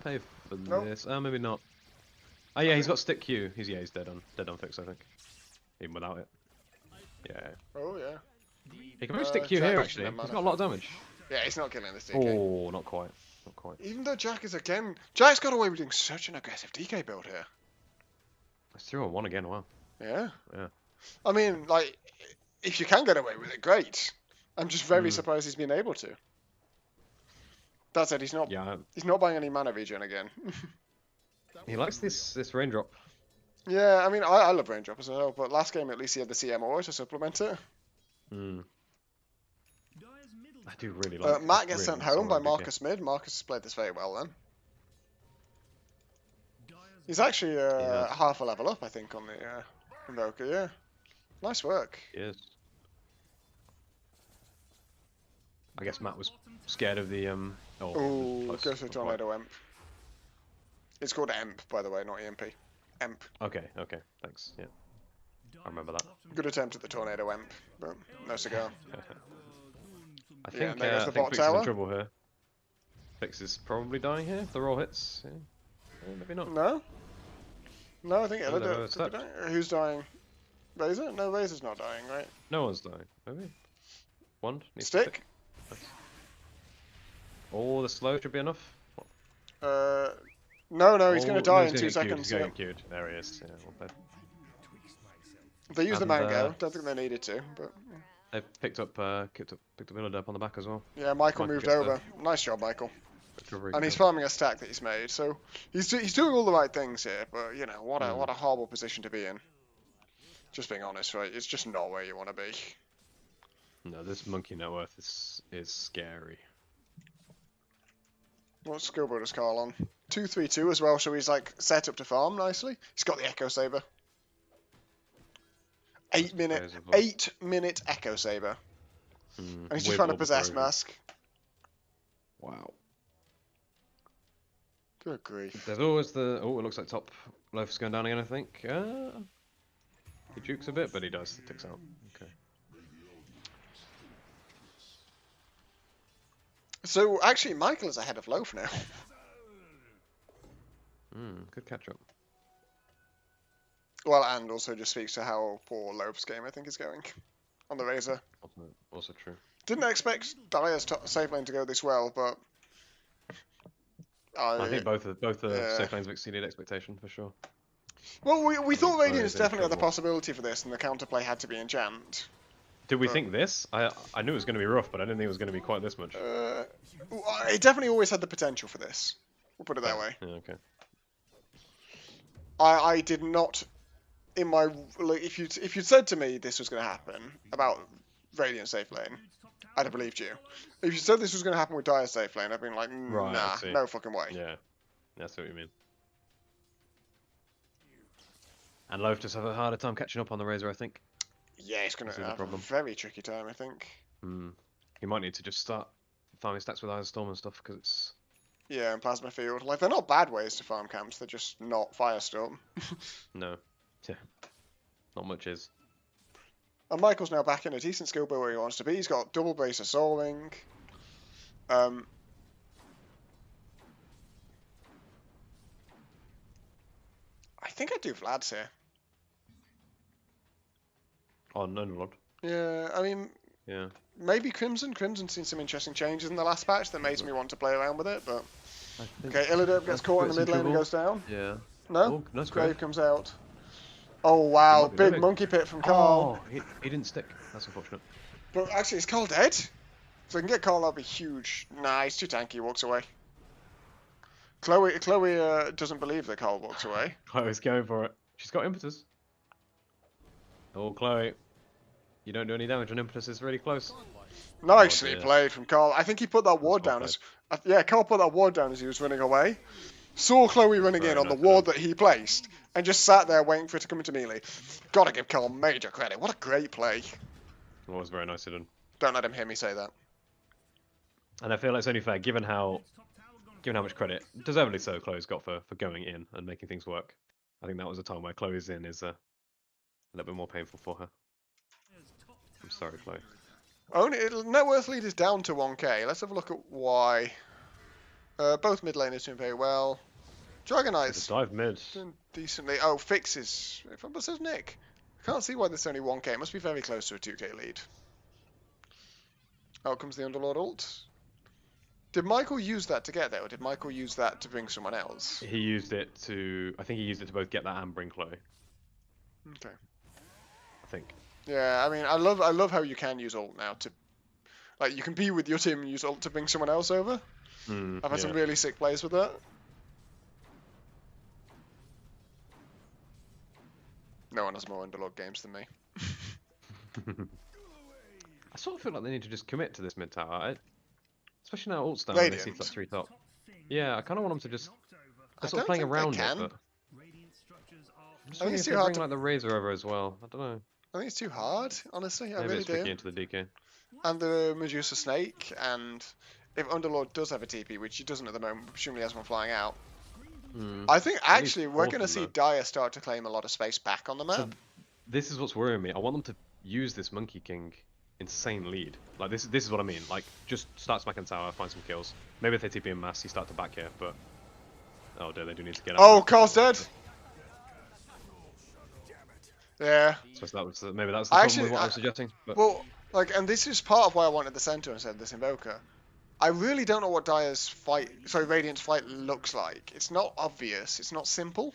pay for Nope. this. Maybe not. Oh yeah, he's got stick Q. He's dead on Fix, I think. Even without it. Yeah. Oh, yeah. He can maybe stick Q Jack here actually actually. had mana He's got a lot of damage. Yeah, he's not killing this DK. Oh, not quite. Not quite. Even though Jack is again... Jack's got away with doing such an aggressive DK build here. It's 3-on-1 again, wow. Yeah. Yeah. I mean, like, if you can get away with it, great. I'm just very Mm. surprised he's been able to. That said, he's not Yeah, he's not buying any mana regen again. he likes this raindrop. Yeah, I mean, I love raindrop as well, but last game at least he had the CMO to supplement it. Hmm. I do really like. Matt gets really sent like home by Solo DK. Marcus mid. Marcus has played this very well then. He's actually Yeah. half a level up, I think, on the Invoker, yeah. Nice work. Yes. I guess Matt was scared of the Oh, Ooh, close, goes for not quite. Tornado Emp. It's called Emp, by the way, not EMP. Emp. Okay, thanks. Yeah, I remember that. Good attempt at the Tornado Emp, but no cigar. I Yeah, think, and there goes the I think bot Fix is in tower. trouble here. Fix is probably dying here if the roll hits. Yeah. Maybe not. No? No, I think Oh, they're Ella stuck. Who's dying? Razor? No, Razor's not dying, right? No one's dying. Maybe. One needs to Stick? Nice. Oh, the slow should be enough. No, he's Oh, going to no, die he's in 2 gonna get queued, seconds. He's going Yeah. to get queued. There he is. Yeah, well played. They used the And, mango. Don't think they needed to, but They picked up Villard up on the back as well. yeah, Michael Michael moved gets over. Nice job, Michael. Recovery And he's kill. farming a stack that he's made, so he's doing all the right things here. But you know, what Hmm. a horrible position to be in. Just being honest, right? It's just not where you want to be. No, this monkey net worth is scary. What's Skill Builder's Carl on? 2-3-2 as well, so he's like set up to farm nicely. He's got the Echo Saber. 8-minute Praise of all. Echo Saber. Hmm, And he's just with trying to all the possess corrosion. mask. Wow. Good grief. There's always the. Oh, it looks like top loaf is going down again. I think. He jukes a bit, but he does. He ticks out. Okay. So actually, Michael is ahead of Loaf now. Good catch up. Well, and also just speaks to how poor Loaf's game I think is going on the Razor. Also true. Didn't expect Dyer's safe lane to go this well, but I think both the yeah. safe lanes have exceeded expectation for sure. Well, we thought Dyer's Radiance in definitely had the trouble. possibility for this, and the counterplay had to be enchant. Did we But- think this? I knew it was going to be rough, but I didn't think it was going to be quite this much. It definitely always had the potential for this. We'll put it that way. Yeah, okay. I did not, in my like, if you'd said to me this was going to happen about Radiant safe lane, I'd have believed you. If you said this was going to happen with Dire safe lane, I'd been like, Right, I nah, see. no fucking way. Yeah, that's what you mean. And Loaf just have a harder time catching up on the Razor, I think. Yeah, it's going This to is the have a problem. very tricky time, I think. He might need to just start farming stacks with Iron Storm and stuff because it's. Yeah, and Plasma Field. Like, they're not bad ways to farm camps, they're just not Firestorm. No. Yeah. Not much is. And Michael's now back in a decent skill build where he wants to be. He's got double brace of Souling. I think I'd do Vlad's here. Oh, no, Lord. Yeah, I mean, Yeah. maybe Crimson. Crimson's seen some interesting changes in the last patch that makes me want to play around with it, but I think Okay, Illidan gets that's caught in the bits mid lane and trouble. goes down. Yeah. No? Oh, nice Grave grave. comes out. Oh wow, might be big living. monkey pit from Carl. Oh, he didn't stick. That's unfortunate. But actually, is Carl dead? So I can get Carl, that'd be huge. Nah, he's too tanky, he walks away. Chloe doesn't believe that Carl walks away. Chloe's going for it. She's got impetus. Oh, Chloe. You don't do any damage on impetus, it's really close. Nicely dear. played from Carl. I think he put that ward well down as... yeah, Carl put that ward down as he was running away. Saw Chloe running in Very on the nice ward move. that he placed, and just sat there waiting for it to come into melee. Gotta give Carl major credit. What a great play. That was very nicely done. Don't let him hear me say that. And I feel like it's only fair, given how much credit, deservedly so, Chloe's got for going in and making things work. I think that was a time where Chloe's in is a little bit more painful for her. I'm sorry, Chloe. Net worth lead is down to 1k. Let's have a look at why. Both mid laners doing very well. Dragon There's Knight's a dive mid. doing decently. Oh, fixes. But says Nick. I can't see why there's only 1k. It must be very close to a 2k lead. Out comes the Underlord ult. Did Michael use that to get there, or did Michael use that to bring someone else? He used it to, I think he used it to both get that and bring Chloe. Okay. I think. Yeah, I mean, I love how you can use ult now to, like, you can be with your team and use ult to bring someone else over. I've had some really sick plays with that. No one has more Underlord games than me. I sort of feel like they need to just commit to this mid tower. Especially now ult's down and they see Radiant. like 3 top. Yeah, I kind of want them to just... I They're sort of don't playing think they around can. it, but... I'm just I think wondering it's if too they hard bring to- like the Razor over as well. I don't know. I think it's too hard, honestly. I Maybe really it's tricky do. into the DK. And the Medusa Snake, and if Underlord does have a TP, which he doesn't at the moment, but presumably has one flying out. I think At least actually we're four of going to them, see though. Dire start to claim a lot of space back on the map. So this is what's worrying me. I want them to use this Monkey King insane lead. Like this is what I mean. Like just start smacking tower, find some kills. Maybe if they TP in mass, you start to back here, but oh dear, they do need to get out. Oh, Carl's dead. Yeah. So that was maybe that's the I problem actually- with what I was I- suggesting. But Well, like, and this is part of why I wanted the center instead of this Invoker. I really don't know what Dire's Radiant's fight looks like. It's not obvious. It's not simple.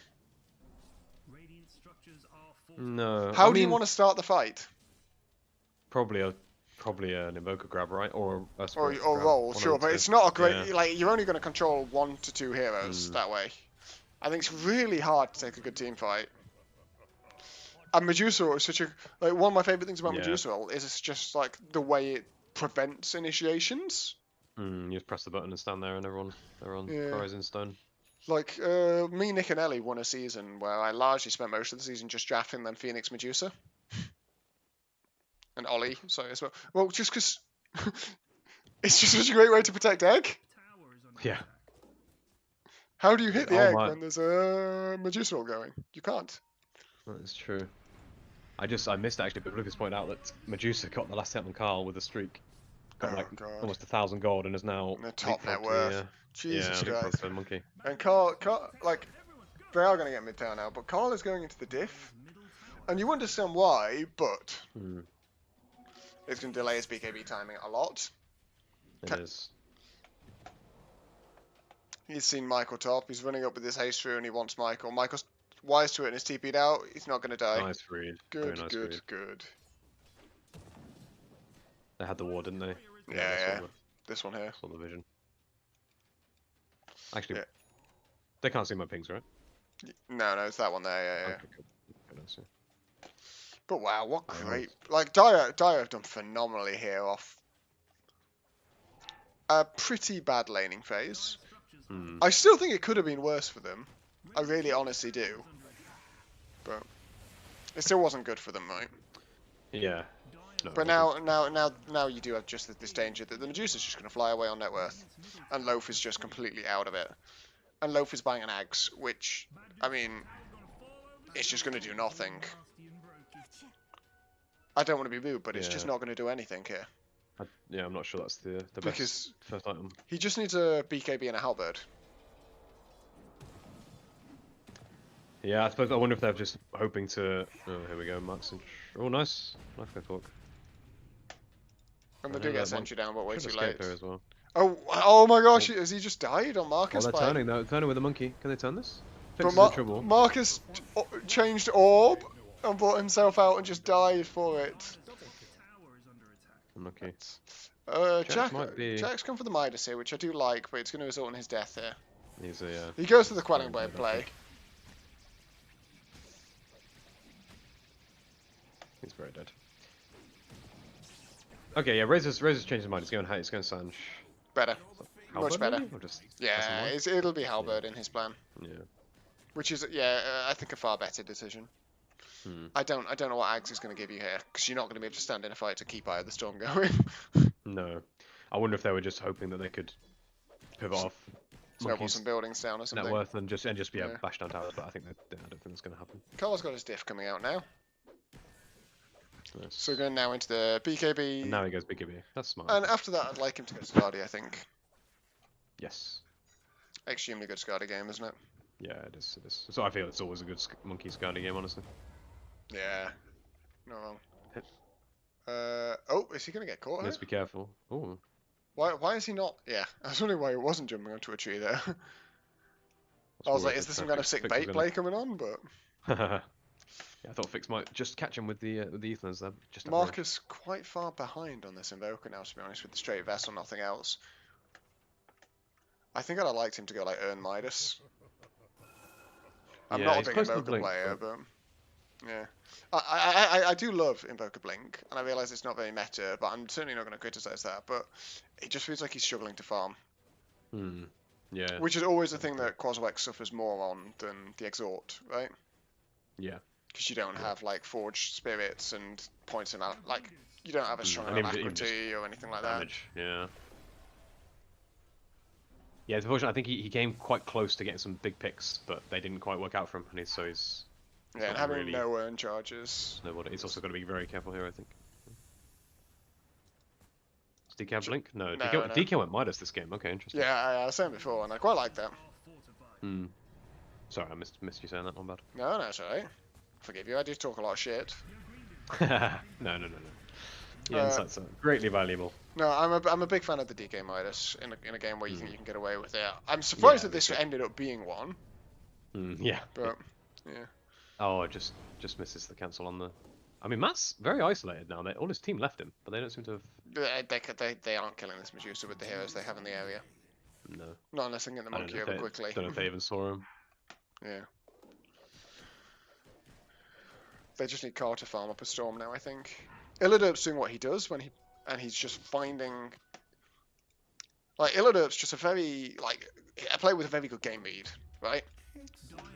no. How I do you mean, want to start the fight? Probably an Invoker grab, right? Or a Or Spirit or grab, roll, one of sure, the but two. it's not a great. Yeah. Like, you're only going to control 1 to 2 heroes that way. I think it's really hard to take a good team fight. And Medusa is such a one of my favorite things about Yeah. Medusa is it's just like the way it prevents initiations. You just press the button and stand there, and everyone Yeah. cries in stone. Like me, Nick, and Ellie won a season where I largely spent most of the season just drafting them Phoenix Medusa. And Ollie, sorry as well. Well, just because it's just such a great way to protect egg. Yeah. How do you hit the Oh egg my- when there's a Medusa all going? You can't. That is true. I missed actually, but Lucas pointed out that Medusa got the last hit on Carl with a streak. Got Oh, like God. almost 1,000 gold and is now And a top net leapfrogged worth. Jesus yeah, Christ. leapfrogged the monkey. And Carl, like, they are going to get mid-tower now, but Carl is going into the diff. And you understand why, but it's going to delay his BKB timing a lot. It is. He's seen Michael top, he's running up with his haste through and he wants Michael. Michael's wise to it and is TP'd out, he's not going to die. Nice read. Very Good, nice good, read. good. They had the ward, didn't they? Yeah, I saw This one here. saw the vision. Actually, Yeah. they can't see my pings, right? No, it's that one there, yeah. Okay, good. Good answer. But wow, what I great... Like, Dire have done phenomenally here off a pretty bad laning phase. I still think it could have been worse for them. I really honestly do. But it still wasn't good for them, right? Yeah. No, But it wasn't. now you do have just this danger that the Medusa's just going to fly away on net worth. And Loaf is just completely out of it. And Loaf is buying an Axe, which, I mean, it's just going to do nothing. I don't want to be rude, but it's just Yeah. not going to do anything here. Yeah, I'm not sure that's the Because best first item. he just needs a BKB and a halberd. Yeah, I wonder if they're just hoping to. Oh, here we go, Max. Oh, nice. Nice go talk. And they I do know get a that one. sentry down, but way Should too escape late. here as well. Oh my gosh, has he just died on Oh, Marcus? they're turning. They're turning with the monkey. Can they turn this? But Fix is in trouble. Marcus changed orb and brought himself out and just died for it. Tower is under attack. Unlucky. Jack might be- Jack's come for the Midas here, which I do like, but it's going to result in his death here. He's a. He goes for the Quelling Very Blade good, I play. think. He's very dead. Okay, yeah. Razor's changed his mind. He's going Sanj. Better. Much Halberd, better. maybe? Or just Yeah, Lesson it'll be Halberd in his plan, one? Yeah. which is I think a far better decision. Hmm. I don't know what Ags is going to give you here, because you're not going to be able to stand in a fight to keep Eye of the Storm going. No. I wonder if they were just hoping that they could pivot off Snowball Monkey's some buildings down or net something. worth and just Yeah. bash down towers, but I think I don't think that's going to happen. Carl's got his diff coming out now, Yes. so we're going now into the BKB. And now he goes BKB. That's smart. And after that, I'd like him to go Skadi, I think. Yes. Extremely good Skadi game, isn't it? Yeah, it is. It is. So I feel it's always a good Monkey Skadi game, honestly. Yeah. Not wrong. Hit. Oh, is he going to get caught here? Let's be careful. Oh. Why is he not? Yeah, I was wondering why he wasn't jumping onto a tree there. I was like, is there some kind of sick bait play coming on? But Yeah, I thought Fix might just catch him with the Ethlers there. Just Marcus quite far behind on this Invoker now, to be honest, with the straight Vessel, nothing else. I think I'd have liked him to go like Earn Midas. I'm Yeah, not a he's big close to the Invoker blink, player, but- but yeah. I do love Invoker Blink, and I realise it's not very meta, but I'm certainly not going to criticise that. But it just feels like he's struggling to farm, Yeah. which is always the thing that Quaswex suffers more on than the Exhort, right? Yeah. Because you don't have like Forged Spirits and points in like you don't have a strong and even just alacrity or anything like that. Damage. Yeah. Yeah, unfortunately, I think he came quite close to getting some big picks, but they didn't quite work out for him, and he's Yeah, and not having really- no earn charges. nobody. He's also got to be very careful here, I think. Is DK blink? No, No, DK, no. DK went Midas this game. Okay, interesting. Yeah, I was saying before, and I quite like that. Hmm. Sorry, I missed you saying that one bad. No, it's alright. Forgive you, I do talk a lot of shit. No. Yeah, insights are greatly valuable. No, I'm a big fan of the DK Midas in a game where you think you can get away with it. I'm surprised Yeah, that this ended up being one, Yeah. but yeah. Oh, it just misses the cancel on the. I mean, Matt's very isolated now. All his team left him, but they don't seem to have. They aren't killing this Medusa with the heroes they have in the area. No. Not unless they can get the I don't monkey know if over they- quickly. Don't know if they even saw him. Yeah. They just need Carl to farm up a storm now, I think. Illiderp's doing what he does and he's just finding. Like, Illiderp's just a player with a very good game read, right?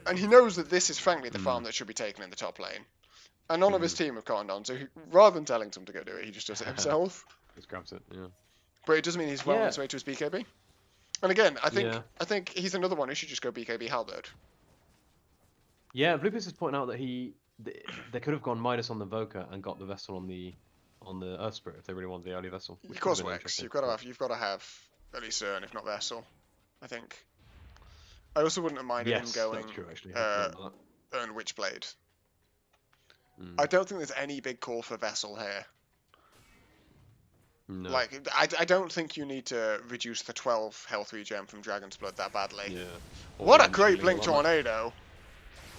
And he knows that this is frankly the farm that should be taken in the top lane. And none of his team have cottoned on, so rather than telling Tom to go do it, he just does it himself. Just grabs it. Yeah. But it doesn't mean he's well on Yeah. his way to his BKB. And again, I Yeah. think he's another one who should just go BKB Halberd. Yeah, Bluepiece is pointing out that they could have gone Midas on the Voca and got the vessel on the Earth Spirit if they really wanted the early vessel. which Of would course, have been Wex. interesting. You've got to have at least Earn, if not Vessel. I think. I also wouldn't have minded Yes, him going that's true actually. I hadn't thought about Earn Witchblade. that. I don't think there's any big call for Vessel here. No. Like, I don't think you need to reduce the 12 health regen from Dragon's Blood that badly. Yeah. What Or a great shooting Blink a lot. Tornado!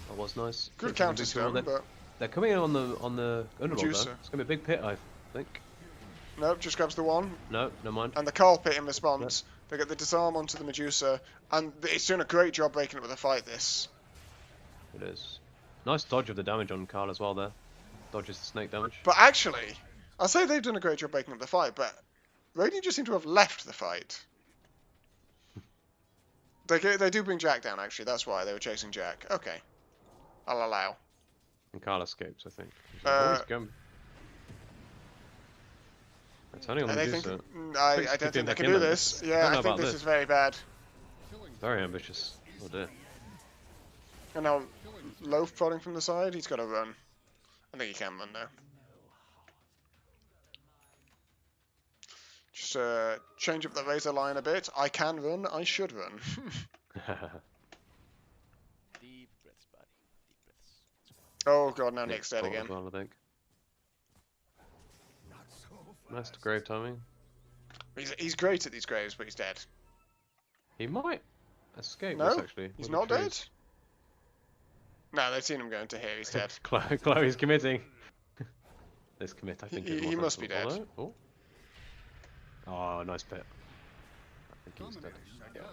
That was nice. Good Big counter Big Tornado. stun, but They're coming in on the Underlord though. Medusa. It's gonna be a big pit, I think. nope, just grabs the one. No, never mind. And the Carl Pit in response. They get the disarm onto the Medusa, and it's doing a great job breaking it with a fight, this. It is. Nice dodge of the damage on Carl as well there. Dodges the snake damage. But actually, I'll say they've done a great job breaking up the fight, but Radiant just seem to have left the fight. They do bring Jack down, actually, that's why they were chasing Jack. Okay. I'll allow. And Carl escapes, I think. Uh, They're turning on And the they think, Medusa. I Think don't they think they can can kill do them. this. Don't Yeah, know I think about this this. is very bad. Very ambitious. Oh dear. And now, Loaf prodding from the side, he's got to run. I think he can run now. Just change up the razor line a bit. I can run, I should run. Deep breaths, buddy. Deep breaths. Oh god, now Nick's dead Caught again. as well, I think. Nice grave timing. He's great at these graves, but he's dead. He might escape No, this actually. He's with the not dead. trees. No, they've seen him going to here. He's dead. Chloe's committing. This commit, I think, is more He must be sensible. dead. Although- Oh, nice pit. I think he's dead. Dominating, I guess.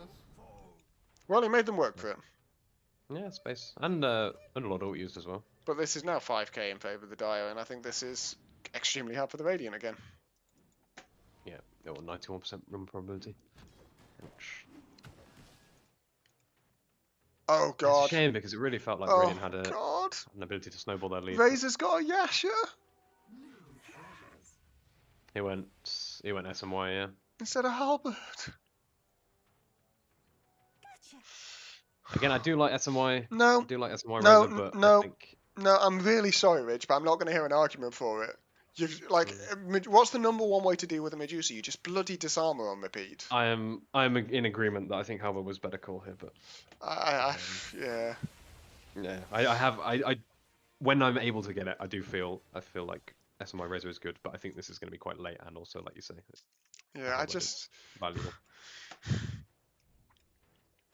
Well, he made them work for it. Yeah, space. And Underlord ult used as well. But this is now 5k in favour of the Dio, and I think this is extremely hard for the Radiant again. Yeah, 91% run probability. Ouch. Oh It's a god. shame because it really felt like Oh Radiant had god. an ability to snowball their lead. Razor's got a Yasha He went SMY, yeah. instead of Halberd. Again, I do like SMY. No, I do like SMY No, Razor, but no. I think no, I'm really sorry, Rich, but I'm not going to hear an argument for it. You've like, what's the number one way to deal with a Medusa? You just bloody disarm her on repeat. I'm in agreement that I think Halberd was better call here, but Yeah. yeah, I when I'm able to get it, I feel like SMY Razor is good, but I think this is going to be quite late, and also, like you say, Yeah, I Halberd is just, valuable.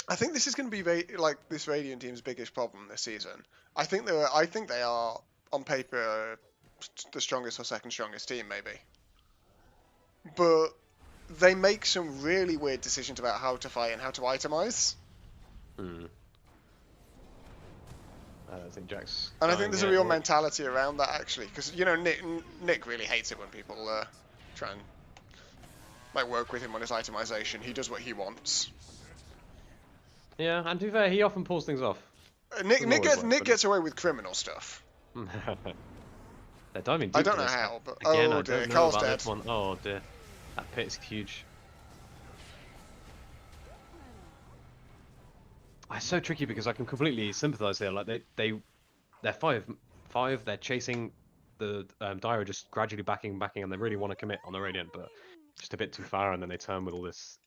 I think this is going to be like this Radiant team's biggest problem this season. I think they are on paper the strongest or second strongest team, maybe, but they make some really weird decisions about how to fight and how to itemize. I don't think Jack's. And I dying think there's a yet, real or- mentality around that, actually, because Nick really hates it when people try and like work with him on his itemization. He does what he wants. Yeah, and to be fair, he often pulls things off. Nick Doesn't always work, Nick but gets away with criminal stuff. They're diving deep. I don't in know this. how, but Again, oh I dear, don't know Carl's about dead. this one. Oh dear, that pit's huge. It's so tricky because I can completely sympathise here. Like they're five. They're chasing the Dire, just gradually backing, and they really want to commit on the Radiant, but just a bit too far, and then they turn with all this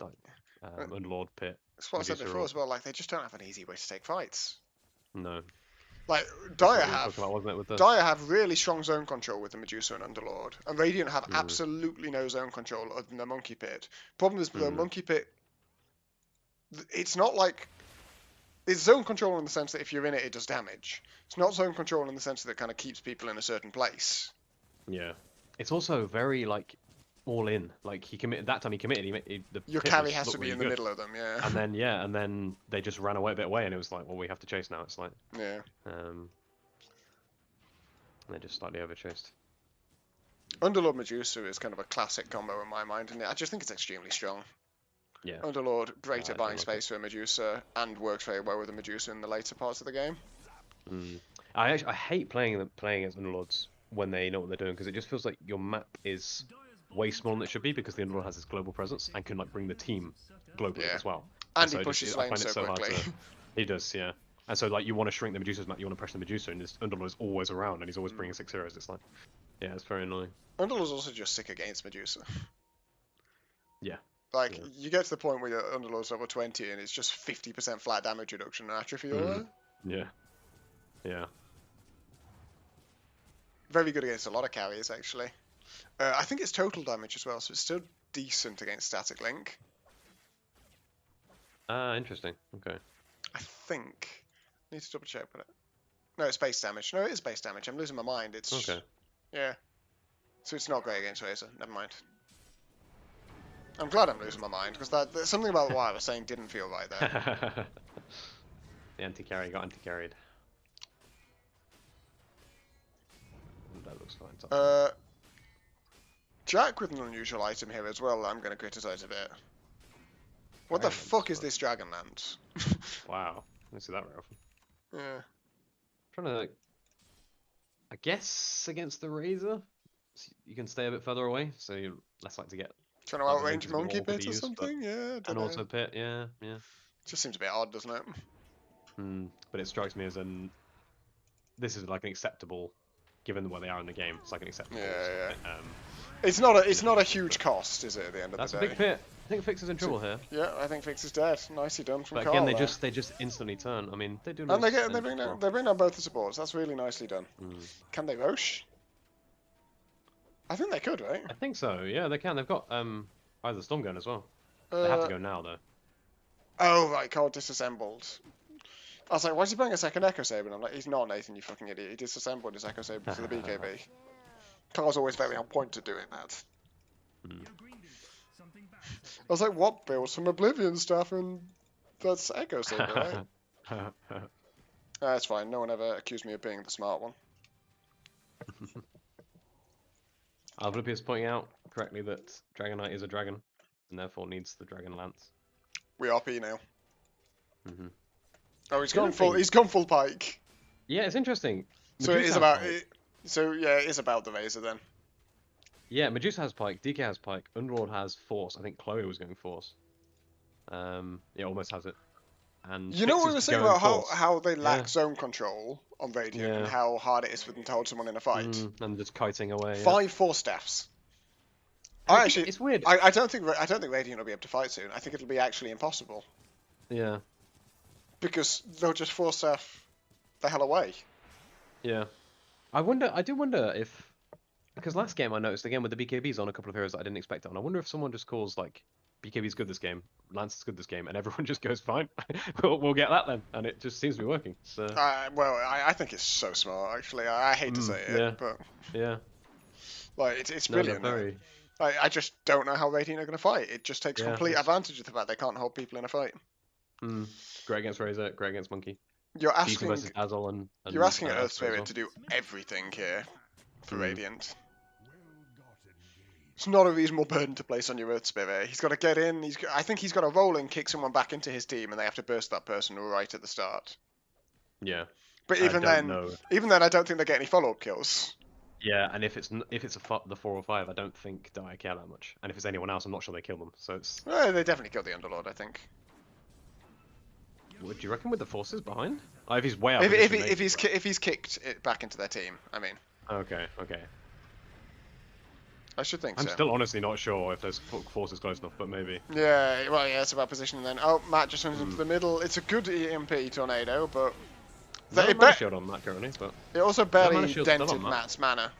Underlord pit. That's what I said Medusa before ult. as well. Like they just don't have an easy way to take fights. No. Like That's Dire what we were have talking about, wasn't it, with the... Dire have really strong zone control with the Medusa and Underlord, and Radiant have absolutely no zone control other than the Monkey Pit. Problem is the Monkey Pit. It's not like it's zone control in the sense that if you're in it, it does damage. It's not zone control in the sense that it kind of keeps people in a certain place. Yeah. It's also very, like, all in. Like, he committed... That time he committed, the Your pit carry was- has to looked be really in the good. middle of them, yeah. And then they just ran away a bit away, and it was like, well, we have to chase now. It's like... Yeah. They just slightly overchased. Underlord Medusa is kind of a classic combo in my mind, and I just think it's extremely strong. Yeah. Underlord, great I at do buying like space for a Medusa, and works very well with a Medusa in the later parts of the game. I hate playing as Underlords when they know what they're doing, because it just feels like your map is way smaller than it should be, because the Underlord has this global presence and can like bring the team globally Yeah. as well. And so he it just- pushes I lanes find it so hard quickly. He does, yeah. And so like you want to shrink the Medusa's map, you want to pressure the Medusa, and this Underlord is always around, and he's always bringing 6 heroes. It's like, yeah, it's very annoying. Underlord's also just sick against Medusa. Yeah. Like, Yeah. you get to the point where your Underlord's level 20 and it's just 50% flat damage reduction and atrophy aura. Yeah. Yeah. Very good against a lot of carriers, actually. I think it's total damage as well, so it's still decent against static link. Interesting. Okay. I think. Need to double check, but no, it's base damage. No, it is base damage. I'm losing my mind. It's Okay. Yeah. So it's not great against Razor. Never mind. I'm glad I'm losing my mind because there's something about what I was saying didn't feel right there. The anti-carry got anti-carried. That looks fine. Top. Jack with an unusual item here as well. I'm going to criticize a bit. What the Dragonlance, fuck is what? this Dragonlance? Wow. I don't see that very often. Yeah. Trying to, like, I guess against the Razor, you can stay a bit further away, so you're less likely to get. Trying to Other outrange ranges of Monkey all could Pit be or used, but- something? Yeah, I don't And know. also pit, yeah, yeah. Just seems a bit odd, doesn't it? But it strikes me as this is like an acceptable, given where they are in the game. It's like an acceptable. Yeah, yeah. It's not a huge cost, is it? At the end of That's the a day. big pit. I think Fix is in trouble here. Yeah, I think Fix is dead. Nicely done from But Carl again, there. they just instantly turn. I mean, they do. And they nice bring damage down both the supports. That's really nicely done. as well. Can they Roche? I think they could, right? I think so. Yeah, they can. They've got Oh, the storm going as well. They have to go now though. Oh, right, Cole disassembled. I was like, why is he buying a second Echo Saber? And I'm like, he's not, Nathan, you fucking idiot. He disassembled his Echo Saber to the BKB. Carl's always very on point to doing that. Hmm. I was like, what build? Some Oblivion stuff, and that's Echo Saber, right? That's fine. No one ever accused me of being the smart one. Oblivious pointing out correctly that Dragon Knight is a dragon, and therefore needs the Dragon Lance. We RP now. Hmm. Oh, he's The other gone full. thing- He's gone full pike. Yeah, it's interesting. So it Medusa is has about. Pike. So yeah, it is about the Razor then. Yeah, Medusa has Pike, DK has Pike, Underlord has Force. I think Chloe was going Force. Yeah, almost has it. And You know Fix what we is were saying going about Force. how they lack Yeah. zone control on Radiant and Yeah. how hard it is for them to hold someone in a fight. And just kiting away. Yeah. 5 Force staffs. And I actually, it's weird. I don't think Radiant will be able to fight soon. I think it'll be actually impossible Yeah, because they'll just force staff the hell away. yeah. I do wonder if, because last game I noticed again with the BKBs on a couple of heroes that I didn't expect on. I wonder if someone just calls like BKB's good this game, Lance is good this game, and everyone just goes fine. we'll get that then, and it just seems to be working. So Well, I think it's so smart actually. I hate to say it, yeah. but yeah, like it's no, brilliant. very. I just don't know how Radiant are going to fight. It just takes Yeah, complete it's- advantage of the fact they can't hold people in a fight. Great against Razor, great against Monkey. You're Decent asking, versus Dazzle and you're asking Earth Earth Spirit Spirit as to do everything here for Mm. Radiant. It's not a reasonable burden to place on your Earth Spirit. He's got to get in. I think he's got to roll and kick someone back into his team, and they have to burst that person right at the start. well. Yeah. But I even don't know. I don't think they get any follow-up kills. Yeah, and if it's the 4 or 5, I don't think that I care that much. And if it's anyone else, I'm not sure they kill them. So it's. They definitely kill the Underlord, I think. Would you reckon with the forces behind? Oh, if he's way up. If he's kicked it back into their team, I mean, Okay. I should think I'm so. still honestly not sure if there's forces close enough, but maybe. Yeah, well, yeah, it's about positioning then. Oh, Matt just runs Hmm. into the middle. It's a good EMP tornado, but No it, mana shield on that currently, but it also mana barely shield's still dented on that. Matt's mana.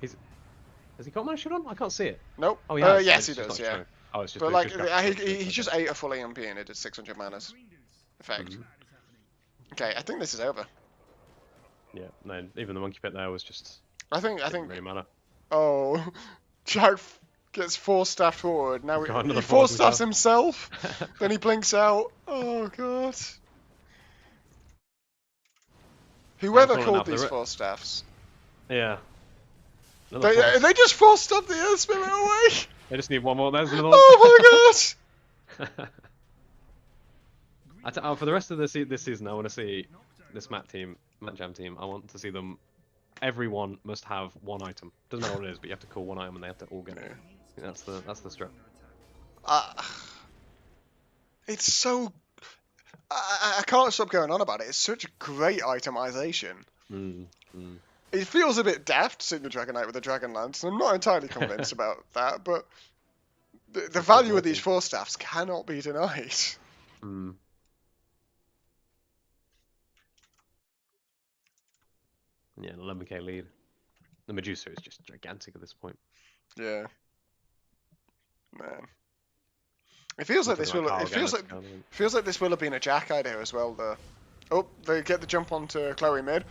has he got mana shield on? I can't see it. Nope. Oh, he has. Yes, he it's just does, not yeah. showing. Oh, it's just. But it's like, just graphics, he okay. just ate a full EMP and it did 600 manas. Effect. Mhm. Okay, I think this is over. Yeah, no, even the monkey pit there was just. I think. Didn't really matter. Oh, Jack gets force staffed forward. Now Got he another force force staffs himself. Then he blinks out. Oh god. Whoever falling called out for the these ri- force staffs, Yeah. Another force. they just force staffed the Earth Spirit away. They just need one more. There's another one. Oh my god. For the rest of this season, I want to see this MatJam team. I want to see them. Everyone must have one item. Doesn't matter what it is, but you have to call one item, and they have to all get it. I think that's the strat. It's so. I can't stop going on about it. It's such great itemization. It feels a bit daft seeing the Dragon Knight with the Dragon Lance, and I'm not entirely convinced about that, but the value of these force staffs cannot be denied. Yeah, an 11k lead. The Medusa is just gigantic at this point. Yeah. Man. It feels like this will. Carl It feels like this will have been a Jack idea as well, though. Oh, they get the jump onto Chloe mid.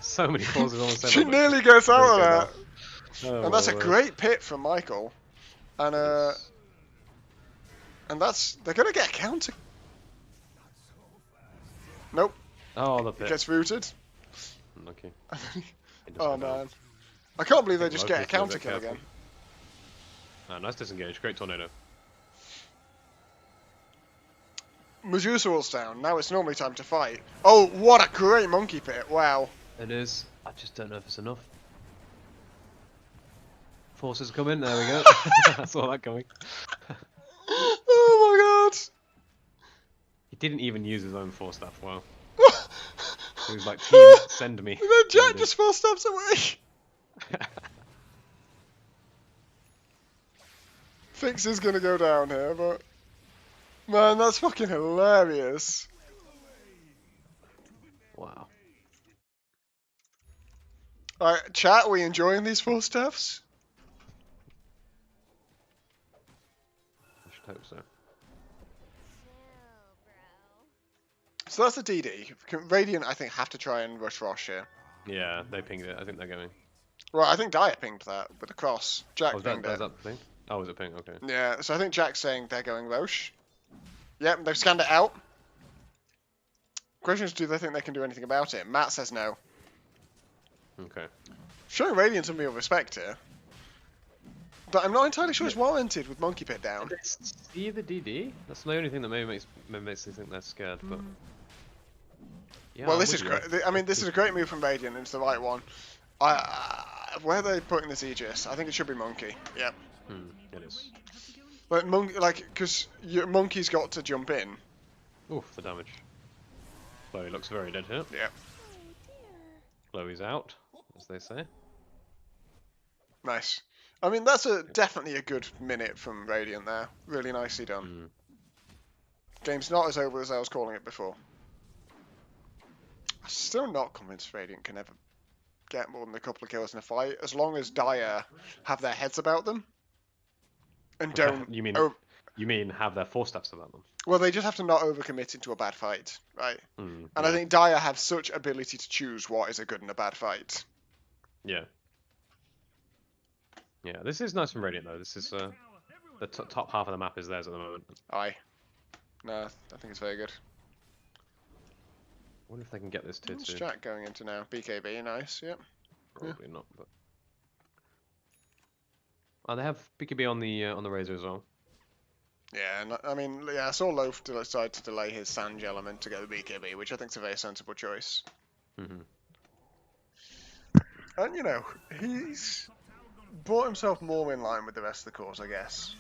So many forces on the same She level. nearly gets out of Very that, good. Oh, and that's a well, great pit from Michael. And yes. and they're gonna get a counter. Nope, Oh, the it pit. gets rooted. Unlucky. Oh man, I can't believe they just get a Locals are a counter bit kill careful. again. Nice disengage. Great tornado. Medusa all's down. Now it's normally time to fight. Oh, what a great monkey pit! Wow. It is. I just don't know if it's enough. Forces come in. There we go. I saw that coming. Oh my god. He didn't even use his own force staff. Wow. He was like, "Team, send me." And then Jack just 4 steps away. Fix is gonna go down here, but man, that's fucking hilarious. Wow. Alright, chat, are we enjoying these 4 steps? hope so. So that's the DD. Radiant, I think, have to try and rush Rosh here. Yeah, they pinged it. I think they're going. Well, I think Dyer pinged that with a cross. Jack Oh, was pinged that it. the thing? Oh, was it ping? Okay. Yeah, so I think Jack's saying they're going Rosh. Yep, they've scanned it out. Question is, do they think they can do anything about it? Matt says no. Okay. Showing Radiant some real respect here. But I'm not entirely sure it's warranted with Monkey Pit down. See the DD? That's the only thing that maybe makes me think they're scared. But yeah, Well, I'm this with is you. great. I mean, this is a great move from Radiant, and it's the right one. Where are they putting this Aegis? I think it should be Monkey. Yep. It is. Because Monkey's got to jump in. Oof, the damage. Chloe looks very dead here. Yep. Chloe's out, as they say. Nice. I mean, that's definitely a good minute from Radiant there. Really nicely done. Game's not as over as I was calling it before. I'm still not convinced Radiant can ever get more than a couple of kills in a fight, as long as Dyer have their heads about them. And don't... You mean have their force steps about them? Well, they just have to not overcommit into a bad fight, right? And I Yeah. think Dyer have such ability to choose what is a good and a bad fight. Yeah. Yeah, this is nice from Radiant though. This is the top half of the map is theirs at the moment. Aye. No, I think it's very good. I wonder if they can get this tier What's 2. Jack going into now? BKB, nice, yep. Probably not, but they have BKB on the Razor as well. Yeah, and I mean, yeah, I saw Loaf decide to delay his Sanj element to go with BKB, which I think is a very sensible choice. Mhm. And, you know, he's brought himself more in line with the rest of the course, I guess.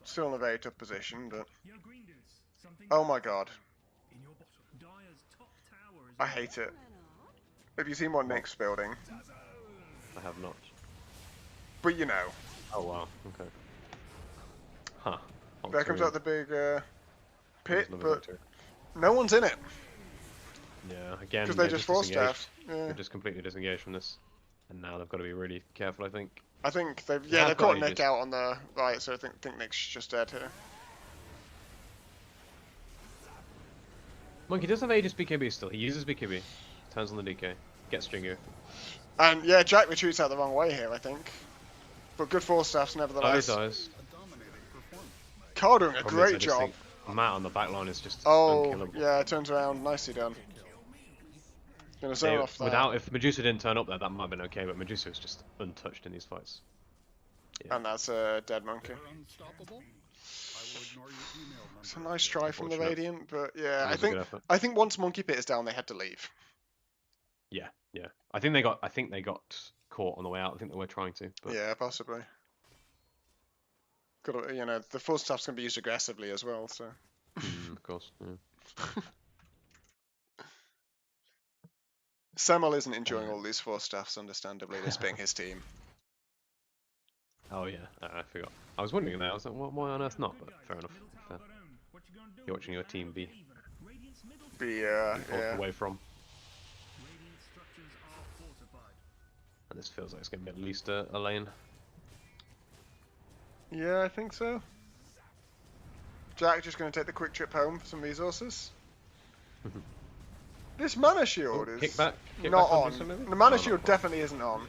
Still in a very tough position, but... Oh my god. I hate it. Have you seen what Nick's building? I have not. But you know. Oh wow. Okay. Huh. There comes out the big pit, Another but victory. no one's in it. Yeah, again, Because they they're just force disengaged. staff. Yeah. They're just completely disengaged from this, and now they've got to be really careful. I think. I think they've They have they've got caught Aegis. Nick out on the right, so I think Nick's just dead here. Monkey does have Aegis BKB still. He uses BKB, turns on the DK, gets Stringer. And yeah, Jack retreats out the wrong way here, I think. But good force staffs Oh, he nevertheless. dies. A dominating performance. Carl doing a Problem is, I great just job. think Matt on the back line is just Oh, unkillable. yeah, turns around, nicely done. Gonna zone off that. Without, if Medusa didn't turn up there, that might have been okay. But Medusa was just untouched in these fights. Yeah. And that's a dead monkey. They're unstoppable. I will ignore your email number. It's a nice try from the Unfortunate. Radiant, but yeah, It was a good effort. I think once Monkey Pit is down, they had to leave. Yeah, yeah. I think they got caught on the way out. I think they were trying to. But Yeah, possibly. Got you know, the full staff's gonna be used aggressively as well, so. of course. Yeah. Samuel isn't enjoying all these four staffs, understandably, this being his team. Oh yeah, I forgot. I was wondering that. I was like, why on earth not? But fair enough. Fair. You're watching your team be Yeah. away from. And this feels like it's going to be at least a lane. Yeah, I think so. Jack just gonna take the quick trip home for some resources. This mana shield is Kickback not on. Medusa, maybe? The mana No, shield not definitely isn't on.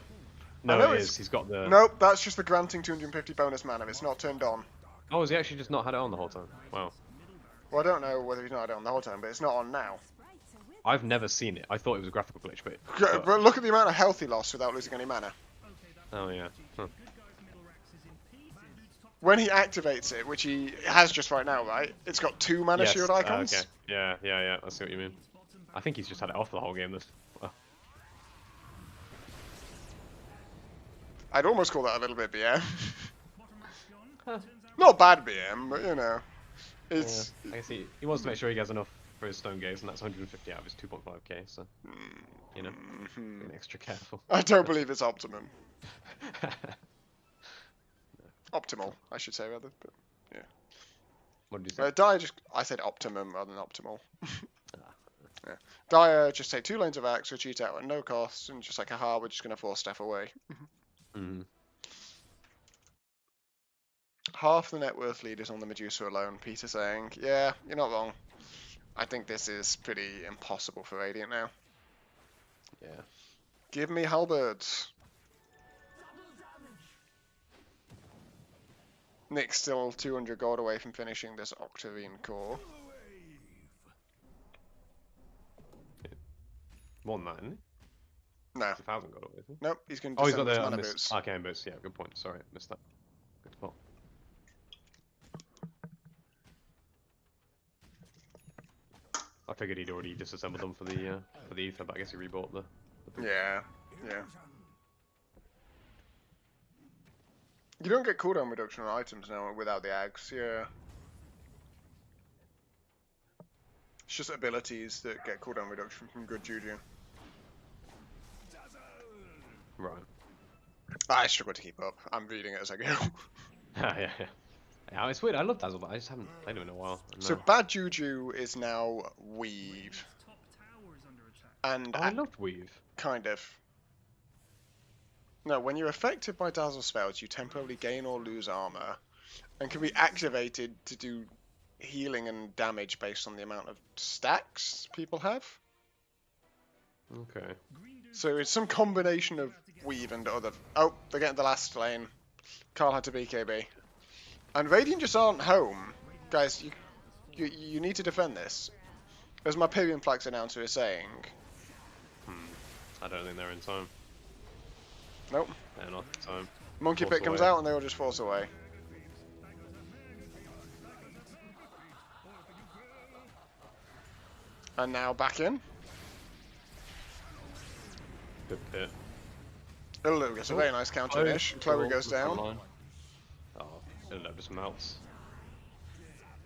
No, know it it's- is. He's got the. Nope, that's just the granting 250 bonus mana. It's not turned on. Oh, has he actually just not had it on the whole time? Wow. Well, I don't know whether he's not had it on the whole time, but it's not on now. I've never seen it. I thought it was a graphical glitch, but. But look at the amount of health he lost without losing any mana. Oh yeah. Huh. When he activates it, which he has just right now, right? It's got 2 mana Yes, shield icons. Okay. Yeah. I see what you mean. I think he's just had it off the whole game. This. I'd almost call that a little bit BM. Not bad BM, but you know, it's I guess he wants to make sure he gets enough for his stone gaze, and that's 150 out of his 2.5k. So, you know, being extra careful. I don't believe it's optimum. Optimal, I should say rather. But yeah. What did you say? I said optimum rather than optimal. Yeah. Dyer just take 2 lanes of axe, retreat out at no cost, and just like, haha, we're just gonna force staff away. half the net worth lead is on the Medusa alone. Peter saying, yeah, you're not wrong. I think this is pretty impossible for Radiant now. Yeah. Give me halberds. Nick's still 200 gold away from finishing this Octarine core. More than that, isn't he? No, It's 1,000 got away, isn't he? nope, he's going to Oh, he's descend got his the mana miss. boots. Arcane boots. Yeah, good point. Sorry, missed that. Good spot. I figured he'd already disassembled them for the ether, but I guess he rebought the boots. Yeah, yeah. You don't get cooldown reduction on items now without the ags, yeah. It's just abilities that get cooldown reduction from good juju. Right. I struggle to keep up. I'm reading it as I go. Yeah. Yeah, it's weird. I love Dazzle, but I just haven't played him in a while. So No. bad juju is now weave, Top tower is under attack. and Oh, I loved Weave. kind of. No, when you're affected by dazzle spells, you temporarily gain or lose armor, and can be activated to do healing and damage based on the amount of stacks people have. Okay. So it's some combination of weave and other. Oh, they're getting the last lane. Carl had to BKB, and Radiant just aren't home, guys. You need to defend this, as my Pyrian Flags announcer is saying. I don't think they're in time. Nope. They're not in time. Monkey Force Pit comes away. out and they all just force away. And now back in. Good pit. Illu gets a very nice counter finish. Chloe goes down. Oh, Illo just melts.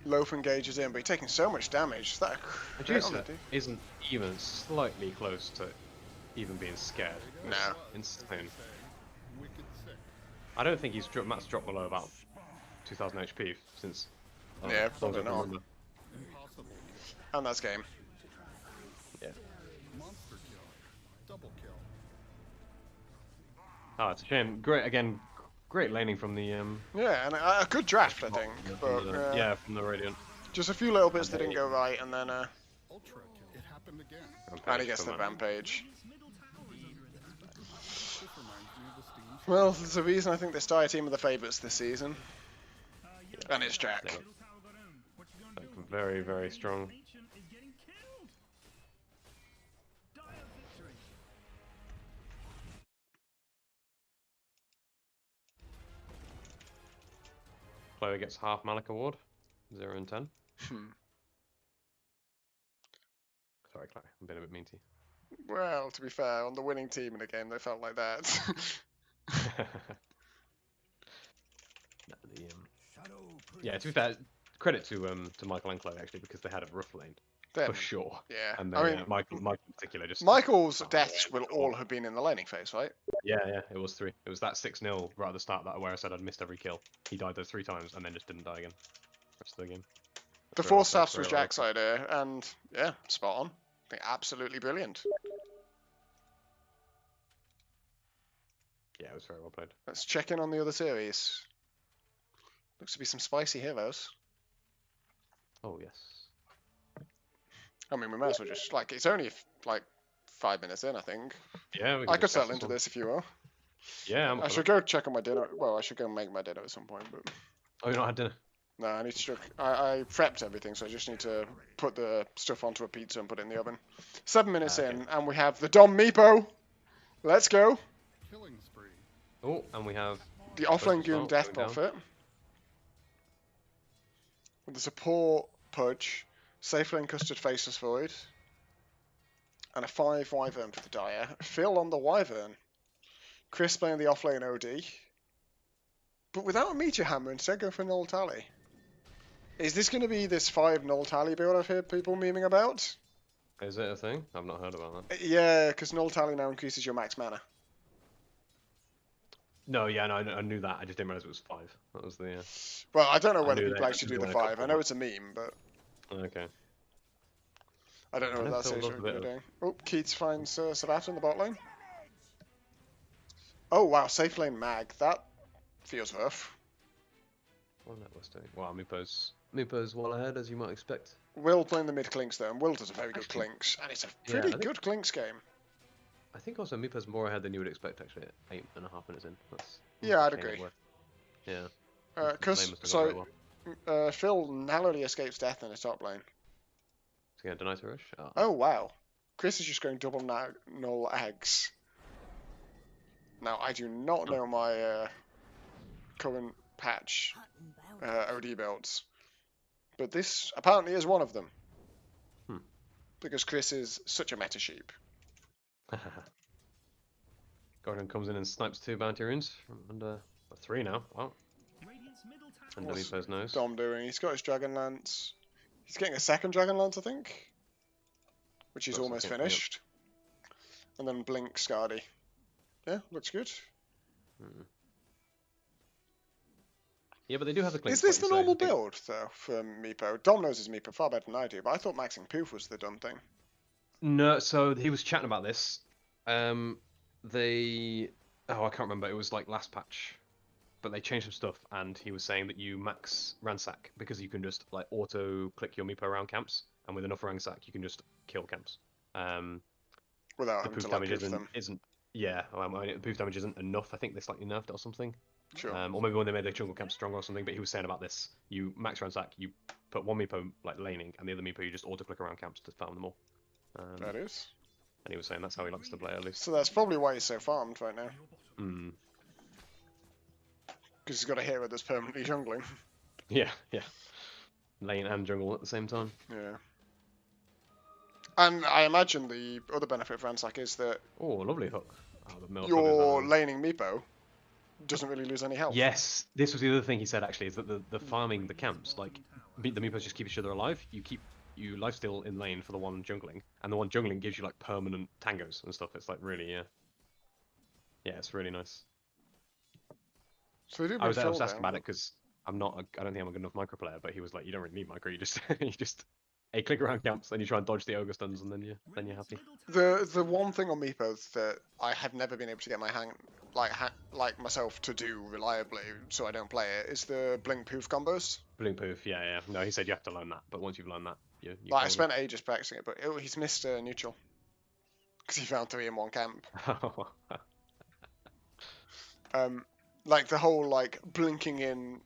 Loaf engages in, but he's taking so much damage. That Medusa isn't even slightly close to even being scared. No. Insane. Wicked sick. I don't think Matt's dropped below about 2,000 HP since. Yeah, as long as probably I can not. remember. Impossible. And that's game. Yeah. Monster kill. Double kill. Oh, it's a shame. Great laning from the Yeah, and a good draft, I think. But yeah, from the Radiant. just a few little bits that didn't go right, and then Ultra kill. It happened again. and he gets the rampage. This reminds me of the Steam. Well, there's a reason I think this dire team are the favourites this season. And it's Jack. Yeah. Like, very, very strong. Ancient is getting killed. Dire victory. Player gets half Malik award. 0 and 10. Hmm. Sorry, Clay. I'm being a bit mean to you. Well, to be fair, on the winning team in a game, they felt like that. No, yeah, to be fair, credit to Michael and Chloe actually, because they had a rough lane Them, for sure. yeah. And then I mean, Michael in particular just Michael's Oh, deaths yeah, will sure. all have been in the laning phase, right? Yeah, it was 3. It was that 6-0 right at the start that where I said I'd missed every kill. He died those 3 times and then just didn't die again. Rest of the game. The That's very four well played, staffs very was well Jack's idea, and yeah, spot on. I think absolutely brilliant. Yeah, it was very well played. Let's check in on the other series. Looks to be some spicy heroes. Oh yes. I mean, we might as well just, like, it's only like 5 minutes in, I think. Yeah, we I can could discuss settle into one. this if you are. Yeah, I'm I should go check on my dinner. Well, I should go make my dinner at some point, but Oh, you not had dinner? no, I need to check. I prepped everything, so I just need to put the stuff onto a pizza and put it in the oven. 7 minutes Okay. in, and we have the Dom Meepo. Let's go. Killing spree. Oh, and we have The offlane as goon well, Death going down. Prophet. With the support Pudge, safe lane Custard Faceless Void, and a 5 Wyvern for the Dire. Phil on the Wyvern. Chris playing the offlane OD. But without a Meteor Hammer, instead go for Null Tally. Is this going to be this 5 Null Tally build I've heard people memeing about? Is it a thing? I've not heard about that. Yeah, because Null Tally now increases your max mana. No, yeah, no, I knew that. I just didn't realize it was 5. That was the. Well, I don't know I whether knew people they actually do were the doing a 5. I couple know of- it's a meme, but Okay. I don't know I what know that Phil says does what a we're bit of- doing. Oh, Keats finds Sabat in the bot lane. Oh wow, safe lane mag. That feels rough. What that was doing? Well, Meepo's well ahead, as you might expect. Will playing the mid clinks though, and Will does a very good Actually, clinks, and it's a yeah, pretty I think- good clinks game. I think also Meepo's more ahead than you would expect, actually, at 8.5 minutes in. That's Yeah, I'd saying it agree. worth. Yeah. Because Lane must have gone very well. Phil narrowly escapes death in the top lane. Is he going to deny to rush? Oh wow, Chris is just going double null eggs. Now I do not know my current patch OD builds, but this apparently is one of them. Hmm. Because Chris is such a meta sheep. Gordon comes in and snipes 2 bounty runes from under 3 now. Wow. Radiant's middle tower. Under What's Meepo's nose. Dom doing? He's got his Dragon Lance. He's getting a second Dragon Lance, I think, which is Looks like almost it, yep. finished. And then Blink Scardy. Yeah, looks good. Yeah, but they do have the clinks. Is this like the you say. normal I think- build, though, for Meepo? Dom knows his Meepo far better than I do, but I thought maxing Poof was the dumb thing. No, so he was chatting about this. They... Oh, I can't remember. It was like last patch. But they changed some stuff, and he was saying that you max ransack, because you can just like auto-click your Meepo around camps, and with enough ransack you can just kill camps. Without The having poof to like damage poof them. isn't... Yeah, I mean, the poof damage isn't enough. I think they slightly nerfed it or something. Sure. Or maybe when they made the jungle camp stronger or something, but he was saying about this. You max ransack, you put one Meepo like laning, and the other Meepo you just auto-click around camps to farm them all. That is. And he was saying that's how he likes to play at least. So that's probably why he's so farmed right now. Hmm. Because he's got a hero that's permanently jungling. Yeah, yeah. Lane and jungle at the same time. Yeah. And I imagine the other benefit of Ransack is that Oh, lovely hook. Oh, the mill your laning Meepo doesn't really lose any health. Yes, this was the other thing he said actually, is that the farming the camps, like the Meepos just keep each other alive. You lifesteal in lane for the one jungling, and the one jungling gives you like permanent tangos and stuff. It's like really yeah, it's really nice. So they do I was Phil asking down. about it because I don't think I'm a good enough micro player, but he was like, you don't really need micro. You just you click around camps, then you try and dodge the ogre stuns, and then you're happy. The one thing on Meepos that I have never been able to get my like myself to do reliably, so I don't play it, is the Blink Poof combos. Blink poof, yeah. No, he said you have to learn that, but once you've learned that, you Like I golden. spent ages practicing it, but he's missed neutral because he found 3 in one camp. Like the whole like blinking in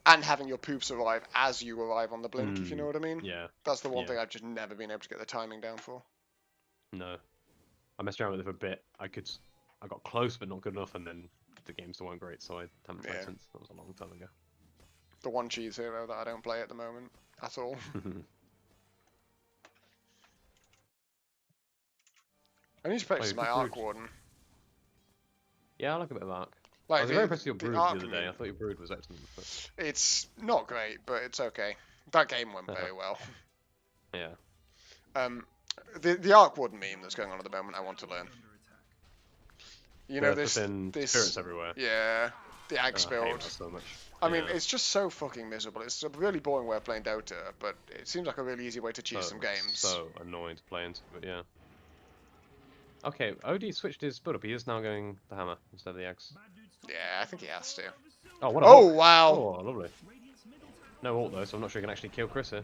and having your poof survive as you arrive on the blink, if you know what I mean. Yeah. That's the one Yeah. thing I've just never been able to get the timing down for. No. I messed around with it for a bit. I got close, but not good enough, and then the games still weren't great, so I haven't played Yeah. since. That was a long time ago. The one cheese hero that I don't play at the moment at all. I need to practice you've my got Arc Brood. Warden. Yeah, I like a bit of Arc. I Like was very impressed with your the Brood the Arc other day. I meme, thought your Brood was excellent. But it's not great, but it's okay. That game went very well. yeah. The Arc Warden meme that's going on at the moment, I want to learn. You know this spirits everywhere. Yeah, the Ag I hate build. that so much. I mean, Yeah. it's just so fucking miserable. It's a really boring way of playing Dota, but it seems like a really easy way to cheat some games. So annoying to play into, but yeah. Okay, OD switched his build up. He is now going the hammer instead of the axe. Yeah, I think he has to. Oh, what a Oh, hook. wow. Oh, lovely. No ult though, so I'm not sure he can actually kill Chris here.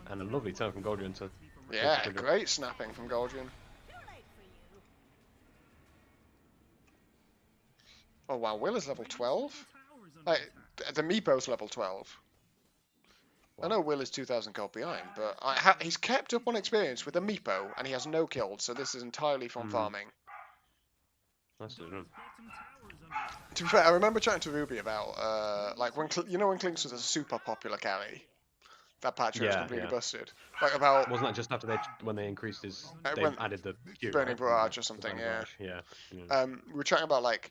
And a lovely turn from Goldrian to... Yeah, Good job. great snapping from Goldrian. Oh, wow, Will is level 12? Like, the Meepo's level 12. I know Will is 2,000 gold behind, but he's kept up on experience with a Meepo, and he has no kills, so this is entirely from farming. Nicely done. To be fair, I remember chatting to Ruby about, like, when when Clinks was a super popular carry? That patch was Yeah, completely yeah. busted. Like, about Wasn't that just after when they increased his... They when- added the... Q, Burning right? Barrage or The something, Burning yeah. Barrage, yeah. we were chatting about, like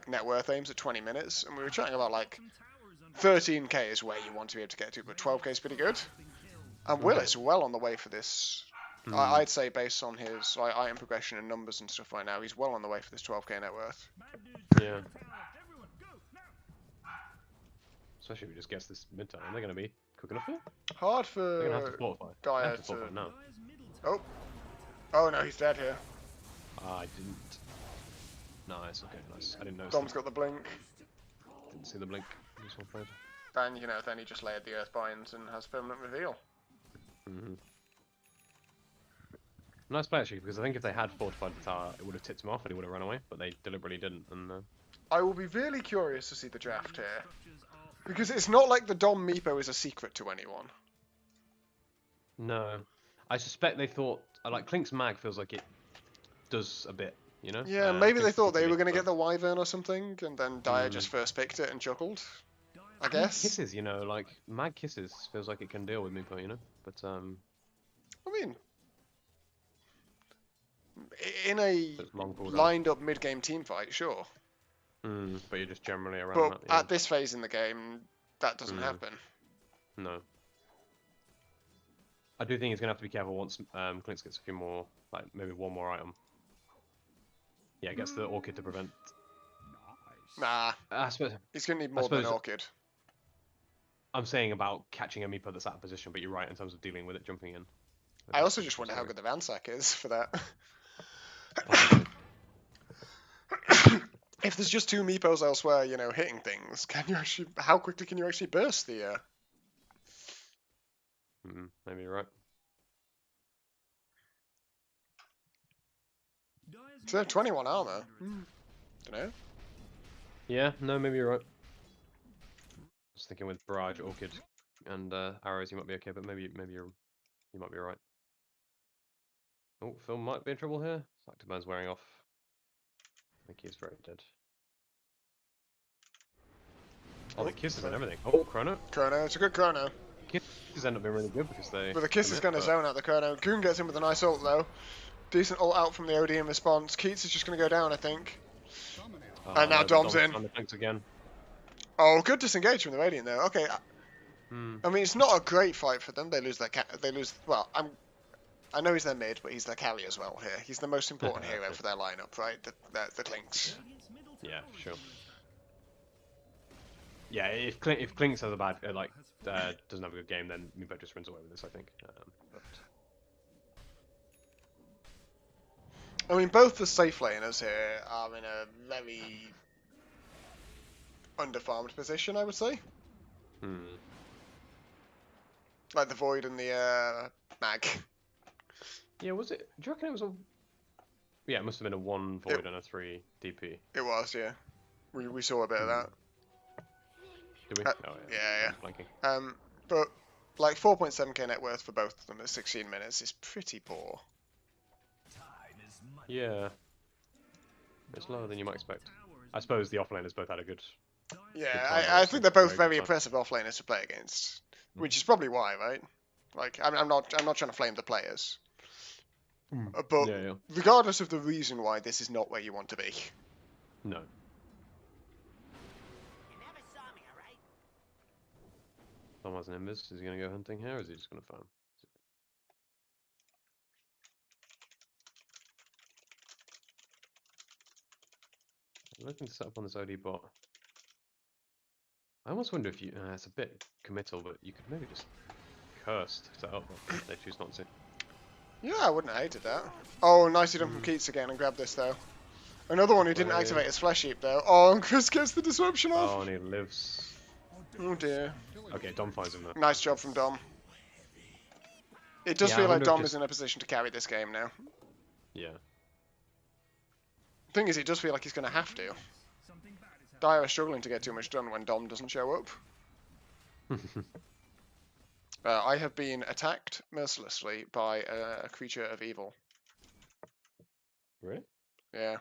net worth aims at 20 minutes, and we were chatting about, like, 13k is where you want to be able to get to, but 12k is pretty good. And Will is well on the way for this. I'd say based on his item progression and numbers and stuff right now, he's well on the way for this 12k net worth. Yeah. Especially if we just guess this mid turn. Are they going to be quick enough here? Hard They're going to have to for fortify. They Gaia have to fortify to... now. Oh no, he's dead here. I didn't... Nice, okay, nice. I didn't notice. Dom's got the blink. Didn't see the blink. This one played. Then, you know, then he just layered the Earthbinds and has permanent reveal. Mm-hmm. Nice play actually, because I think if they had fortified the tower, it would have tipped him off and he would have run away, but they deliberately didn't. And I will be really curious to see the draft here. Because it's not like the Dom Meepo is a secret to anyone. no, I suspect they thought like Klink's mag feels like it does a bit, you know. Yeah, maybe they Klink's thought they particularly, were going to but get the Wyvern or something, and then Dyer just first picked it and chuckled. I guess. Kisses, you know, like mag kisses feels like it can deal with Meepo, you know. But I mean, in a it's long cooldown. lined up mid-game team fight, sure. But you're just generally around But that. Yeah. at this phase in the game, that doesn't happen. No. I do think he's gonna have to be careful once Clint gets a few more, like maybe one more item. Yeah, gets the Orchid to prevent. Nah, I suppose he's going to need more than suppose- Orchid. I'm saying about catching a Meepo that's out of position, but you're right in terms of dealing with it jumping in. I also just wonder how good the Ransack is for that. Possibly. If there's just two Meepos elsewhere, you know, hitting things, can you actually? How quickly can you actually burst the? Maybe you're right. So 21 armor. Dunno. Yeah, no, maybe you're right. I was thinking with Barrage, Orchid, and arrows, you might be okay, but maybe you might be right. Oh, Phil might be in trouble here. Activeman's wearing off. I think he's very dead. Oh, the kisses and everything. Oh, Chrono. Chrono, it's a good Chrono. Kisses end up being really good because they. But the Kiss is commit, going to but- zone out the Chrono. Goon gets in with a nice ult though. Decent ult out from the OD in response. Keats is just going to go down, I think. Dominator. And now no, Dom's in. on the flanks again. Oh, good disengage from the Radiant though. Okay. Hmm. I mean, it's not a great fight for them. They lose their well, I know he's their mid, but he's their carry as well here. He's the most important hero for their lineup, right? The Clinks. Yeah, sure. Yeah, if Klinks has a bad doesn't have a good game, then Meepo just runs away with this, I think. But I mean, both the safe laners here are in a very underfarmed position, I would say. Like the Void and the Mag. yeah, was it? Do you reckon it was a? Yeah, it must have been a 1 Void and a 3 DP. It was, yeah. We saw a bit of that. Did we? Oh yeah. Blanking. But like 4.7k net worth for both of them at 16 minutes is pretty poor. Yeah. It's lower than you might expect. I suppose the offlaners both had a good. Yeah, I think they're both Very very good impressive offlaners to play against, which is probably why, right? Like, I'm not trying to flame the players, but Yeah. regardless of the reason why, this is not where you want to be. No. Tom has an invis. Is he going to go hunting here, or is he just going to farm? I'm looking to set up on this OD bot. I almost wonder if you. It's a bit committal, but you could maybe just curse to set up, but they choose not to. Yeah, I wouldn't have hated that. Oh, nicely done from Keats again and grab this though. Another one who didn't activate his flesh heap though. Oh, and Chris gets the disruption off. Oh, and he lives. Oh dear. Okay, Dom finds him there. Nice job from Dom. It does Yeah, I feel like wonder if Dom just- is in a position to carry this game now. Yeah. Thing is, it does feel like he's going to have to. Dyer is struggling to get too much done when Dom doesn't show up. I have been attacked mercilessly by a creature of evil. Really? Yeah.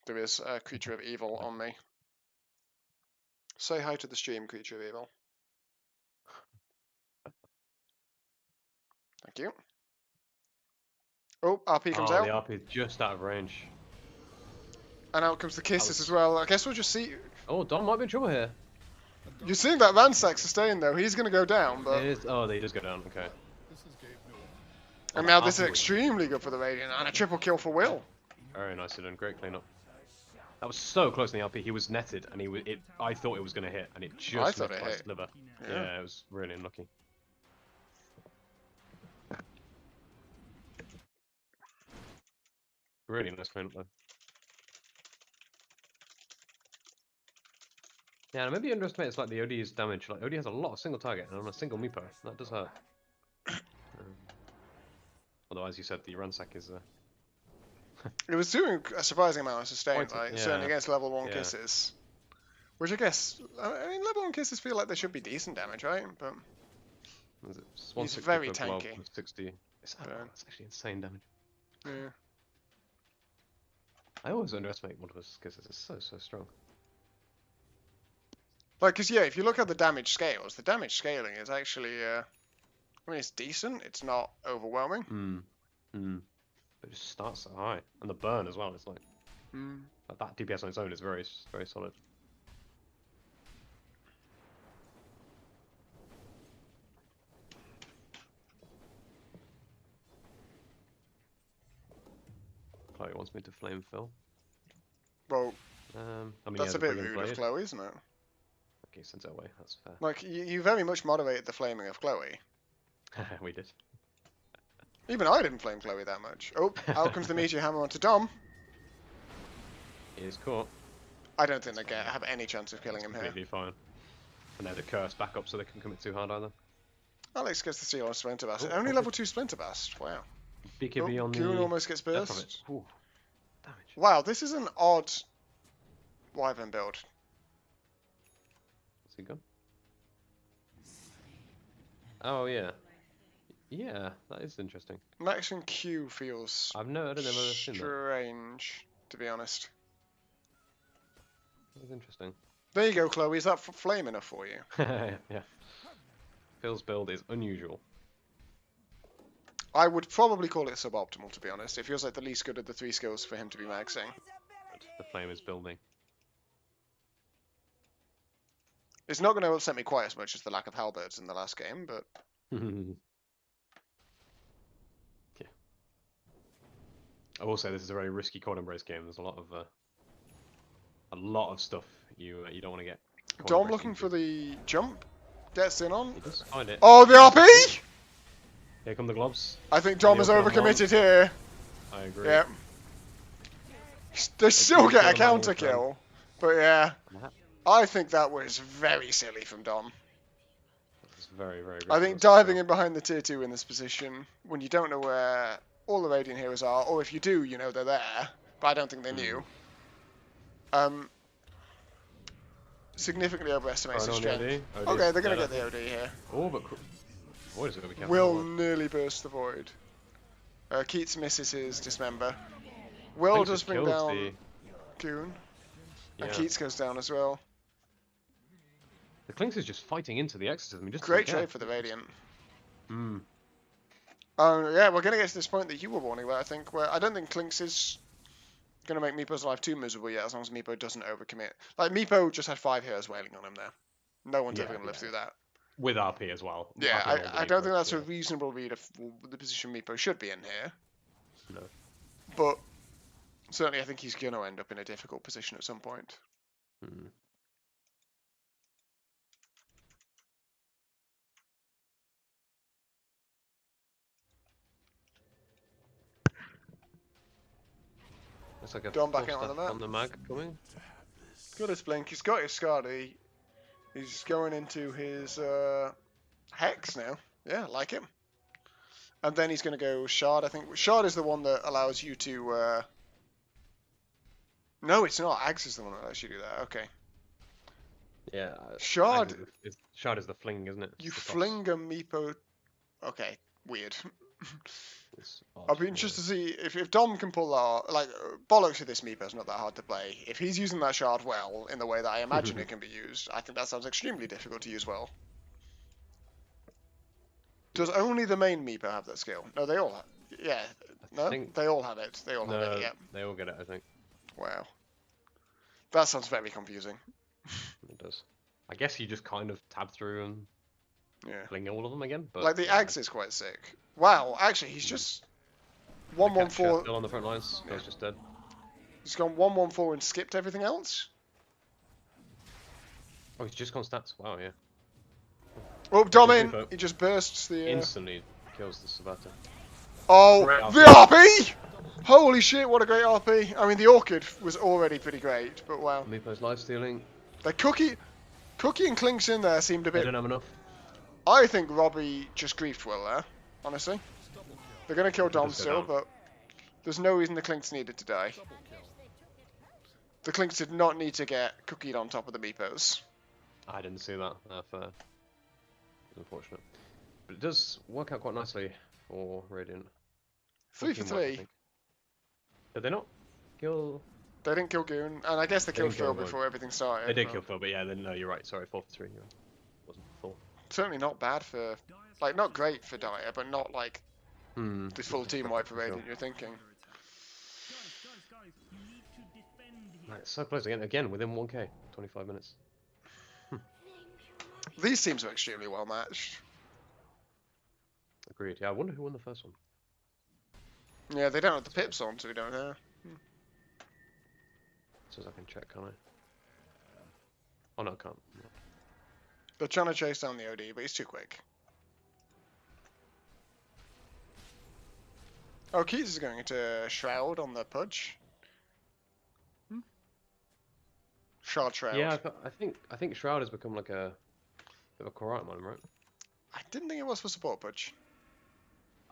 There is a creature of evil on me. Say hi to the stream, creature of evil. Thank you. Oh, RP comes Oh, out. the RP is just out of range. And out comes the kisses as well. I guess we'll just see. Oh, Dom might be in trouble here. You're seeing that Ransack sustain though. He's going to go down, but. It is. Oh, they just go down. Okay. This is Gabe Newell. And now this is Afterwards. extremely good for the Radiant, and a triple kill for Will. Very nicely done. Great cleanup. That was so close in the RP. He was netted, and I thought it was going to hit, and it just thought missed it by a hit. sliver. Yeah. Yeah, it was really unlucky. Really nice cleanup though. Yeah, and maybe you underestimate it's like the OD's damage. Like OD has a lot of single target and on a single meepo. That does hurt. Although, as you said, the ransack is. It was doing a surprising amount of sustain, Pointed, like yeah. certainly against level 1 Yeah. kisses. Which I guess, I mean, level 1 kisses feel like they should be decent damage, right? But Is it He's 160 very for blob tanky. with 60? It's, Yeah. that's actually insane damage. yeah. I always underestimate one of his kisses. It's so strong. Like, because, yeah, if you look at the damage scales, the damage scaling is actually, I mean, it's decent. It's not overwhelming. It just starts so high, and the burn as well. It's like that DPS on its own is very solid. Chloe wants me to flame fill. Well, I mean, that's yeah, a bit the Brilliant rude of Blade. Chloe, isn't it? Okay, sent it away. That's fair. Like, you very much moderated the flaming of Chloe. We did. Even I didn't flame Chloe that much. Oh, out comes the meteor hammer onto Dom. He is caught. I don't think they have any chance of killing him here. Completely fine. And they're the curse back up so they can commit too hard either. Alex gets to see on Splinter Blast. Oh, Only oh, level 2 Splinter Blast. Wow. BKB Oh, on Kuhn the almost gets death of burst. it. Ooh, damage. Wow, this is an odd Wyvern build. Is he gone? Oh yeah. Yeah, that is interesting. Max and Q feels I've never seen that. strange, to be honest. That is interesting. There you go, Chloe. Is that flame enough for you? Yeah. Phil's build is unusual. I would probably call it suboptimal, to be honest. It feels like the least good of the 3 skills for him to be maxing. But the flame is building. It's not going to upset me quite as much as the lack of halberds in the last game, but Yeah. I will say this is a very risky court embrace game. There's a lot of stuff you don't want to get. court Dom embraced looking into. for the jump. Gets in on. He does find it. Oh, the RP! Here come the globs. I think Dom is You'll kill them overcommitted here. I agree. Yeah. They still do get a kill them all counter the time. kill. But yeah, That I think that was very silly from Dom. is very risky. I think diving in behind the tier 2 in this position, when you don't know where all the Radiant heroes are, or if you do, you know they're there, but I don't think they knew, significantly overestimates his strength. Okay, they're going to get the OD here. Oh, but what is it? We can't Will forward. nearly burst the void. Keats misses his dismember. Will Clinks does just bring kills down the- Goon. Yeah. And Keats goes down as well. The Clinks is just fighting into the exorcism. He just Great doesn't care. trade for the Radiant. Hmm. Yeah, we're going to get to this point that you were warning about, I think, where I don't think Clinks is going to make Meepo's life too miserable yet, as long as Meepo doesn't overcommit. Like, Meepo just had 5 heroes wailing on him there. No one's ever Yeah, going to live yeah. through that. With RP as well. Yeah, RP will I be, don't but, think that's yeah. a reasonable read of the position Meepo should be in here. No. But certainly I think he's going to end up in a difficult position at some point. Hmm. Looks like a Dom back full out on the staff map. on the mag coming. Got his blink, he's got his Scardy. He's going into his Hex now. Yeah, like him. And then he's going to go Shard, I think. Shard is the one that allows you to... No, it's not. Axe is the one that lets you do that. Okay. Yeah. Shard... Shard is the fling, isn't it? You It's the fling a Meepo... Okay, weird. It's odd, I'll be interested to see if Dom can pull that. Like, bollocks with this Meepo's not that hard to play. If he's using that shard well, in the way that I imagine it can be used, I think that sounds extremely difficult to use well. Does only the main Meepo have that skill? No, they all have. Yeah. No? think- They all have it. They all No, have it, yeah. they all get it, I think. Wow. That sounds very confusing. It does. I guess you just kind of tab through and Yeah. fling all of them again. But Like, the Axe is quite sick. Wow, actually, he's just... 114... Still on the front lines. Guy's just dead. He's gone 114 and skipped everything else? Oh, he's just gone stats. Wow, yeah. Oh, Dom Good in! info. He just bursts the... Instantly kills the Sabata. Oh, Great the RP! Holy shit, what a great RP. I mean, the Orchid was already pretty great, but wow. Meepo's life stealing. The Cookie... Cookie and Clinks in there seemed a They bit. don't have enough. I think Robbie just griefed Will there. Honestly, they're gonna kill Dom does go still, down. but there's no reason the Clinks needed to die. The Clinks did not need to get cookied on top of the Meepos. I didn't see that. Fair. It's unfortunate. But it does work out quite nicely for Radiant. 3 for Teamwork, I 3. think. Did they not kill? They didn't kill Goon, and I guess they killed didn't kill Phil Goon. before everything started. They did but kill Phil, but yeah, no, you're right. Sorry, 4 for 3. Wasn't 4. Certainly not bad for, like, not great for Dyer, but not like Hmm. the full team wipe for Radiant. You're thinking. Guys, you need to defend here. Right, it's so close again within 1k, 25 minutes. These teams are extremely well matched. Agreed. Yeah, I wonder who won the first one. Yeah, they don't have the pips on, so we don't know. So I can check, can't I? Oh no, I can't. No. They're trying to chase down the OD, but he's too quick. Oh, Keats is going into Shroud on the Pudge. Shard Shroud. Yeah, I think Shroud has become like a bit of a core item on him, right? I didn't think it was for support Pudge.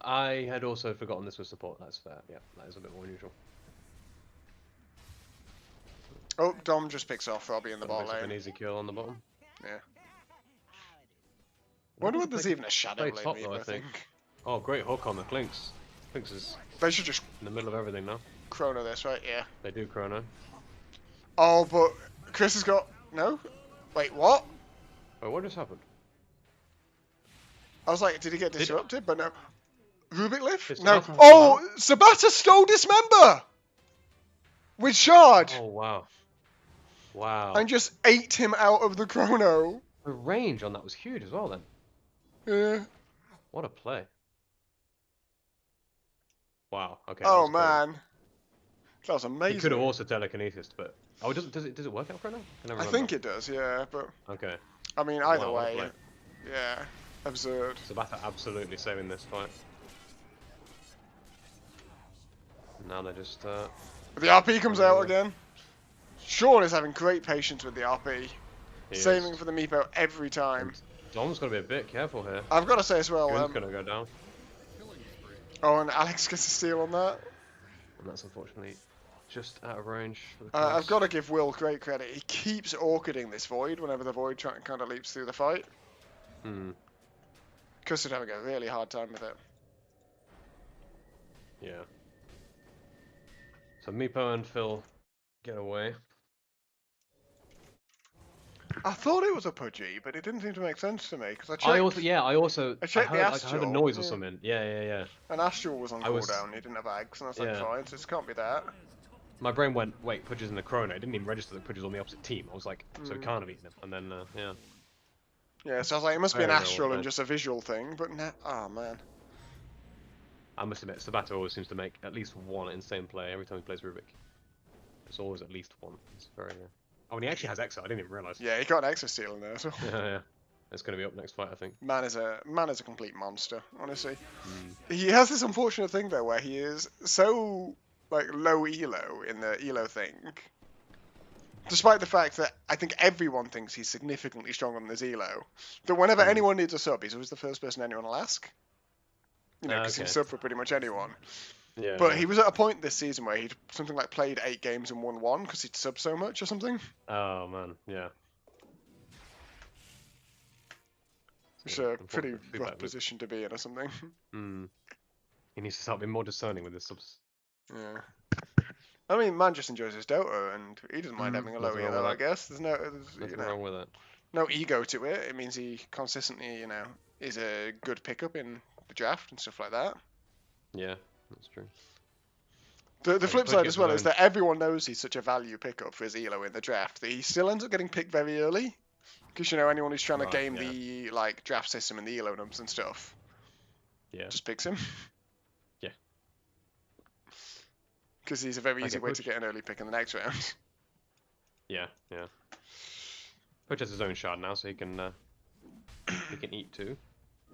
I had also forgotten this was support. That's fair. Yeah, that is a bit more unusual. Oh, Dom just picks off Robbie in the bot Picks up an lane. easy kill on the bottom. Yeah. Wonder what there's Play- even a shadow play lane top, Reaper, though, I think. Oh, great hook on the Clinks. Clinks is They should just in the middle of everything now. chrono this, right? Yeah. They do chrono. Oh, but Chris has got... No? Wait, what? Wait, what just happened? I was like, did he get disrupted? But no. Rubik lift? It's No. Sabata. Oh, Sabata stole Dismember! With Shard! Oh wow. Wow. And just ate him out of the chrono. The range on that was huge as well then. Yeah. What a play. Wow. Okay. Oh, that was crazy. man. That was amazing. He could have also telekinesis, but oh, does it work out for now? I think it does, yeah, but Okay. I mean, either Wow, what a way, play. yeah, absurd. Sabata absolutely saving this fight. Now they're just The RP comes out again. Sean is having great patience with the RP, he saving is. for the Meepo every time. And Dom's got to be a bit careful here. I've got to say as well, Goon's gonna go down, oh, and Alex gets a steal on that. and that's unfortunately just out of range for the I've Clinks. got to give Will great credit. He keeps orchiding this Void whenever the Void kind of leaps through the fight. Hmm. Cuss is having a really hard time with it. Yeah. So Meepo and Phil get away. I thought it was a Pudgy, but it didn't seem to make sense to me because I checked. I also I checked the heard, I heard a Astral, noise or yeah. something. Yeah. And Astral was on I was- cooldown. He didn't have Ags, and I was like, Yeah. fine, so this can't be that. My brain went, wait, Pudge is in the chrono. It didn't even register that Pudge was on the opposite team. I was like, so he Mm. can't have eaten him. And then, yeah. Yeah, so I was like, it must be I an don't know Astral what and that- just a visual thing, but nah. Oh man. I must admit, Sabata always seems to make at least one insane play every time he plays Rubik. There's always at least one. It's very. Oh, and he actually has Exo. I didn't even realize. Yeah, he got an Exo steal in there. So Yeah. It's going to be up next fight, I think. man is a complete monster. Honestly, Mm. he has this unfortunate thing though, where he is so like low elo in the elo thing. Despite the fact that I think everyone thinks he's significantly stronger than his elo, that whenever anyone needs a sub, he's always the first person anyone will ask. You know, because he Okay. can sub for pretty much anyone. Yeah. But he was at a point this season where he'd something like played 8 games and won 1 because he'd sub so much or something. Oh, man. Yeah. It's Yeah, a pretty unfortunate feedback rough loop. position to be in or something. Mm. He needs to start being more discerning with his subs. Yeah. I mean, man just enjoys his Dota and he doesn't mind Mm, having a low nothing wrong elo, with I that. guess. There's Nothing you know, wrong with it. no ego to it. It means he consistently, you know, is a good pickup in the draft and stuff like that. Yeah, that's true. The he flip could side get as well is blown. that everyone knows he's such a value pickup for his elo in the draft that he still ends up getting picked very early. Because, you know, anyone who's trying Right, to game yeah. the, like, draft system and the elo nums and stuff Yeah. just picks him. Yeah. Because he's a very I easy get way to pushed. get an early pick in the next round. Yeah. Pudge has his own shard now, so he can eat too.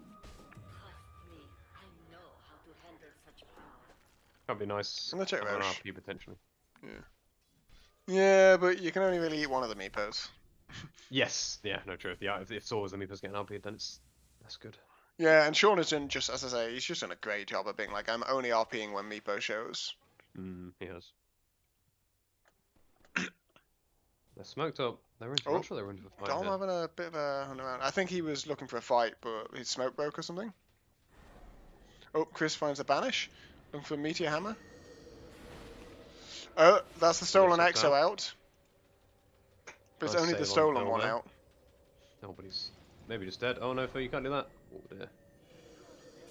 Trust me, I know how to handle such power. That'd be nice. I'm gonna check on an Roche. RP potentially. Yeah, but you can only really eat one of the Meepos. Yes, yeah, no, true. Yeah, if Saw was the Meepo's getting RP'd, then that's good. Yeah, and Sean has done just as I say, he's just done a great job of being like, I'm only RPing when Meepo shows. He has. They're smoked up. They're in. I'm Oh, not sure they were into a fight Dom here. having a bit of a hunt around. I think he was looking for a fight, but his smoke broke or something. Oh, Chris finds a banish. Looking for a meteor hammer. Oh, that's the stolen Yes, that's Exo out. But it's Nice only the save on stolen Phil one there. out. Nobody's maybe just dead. Oh no, Phil, you can't do that. Oh dear.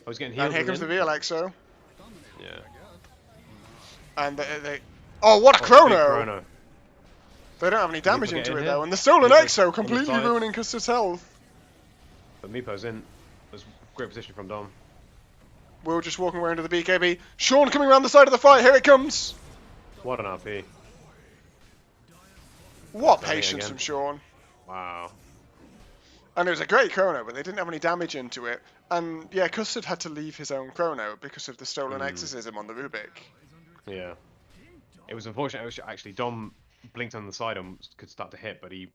Oh, he's getting And healed. here comes the real Exo. Dominated, Yeah. I guess. And they oh, what a Oh, chrono! big chrono. They don't have any damage get into in it here. though, and the stolen Meepo's Exo on the completely side. ruining Custard's health. But Meepo's in. There's great position from Dom. Will just walking away into the BKB. Sean coming around the side of the fight. Here it comes. What an RP. What Sorry, patience again. from Sean. Wow. And it was a great chrono, but they didn't have any damage into it. And yeah, Custard had to leave his own chrono because of the stolen exorcism on the Rubik. Yeah. It was unfortunate. It was actually Dom blinked on the side and could start to hit, but he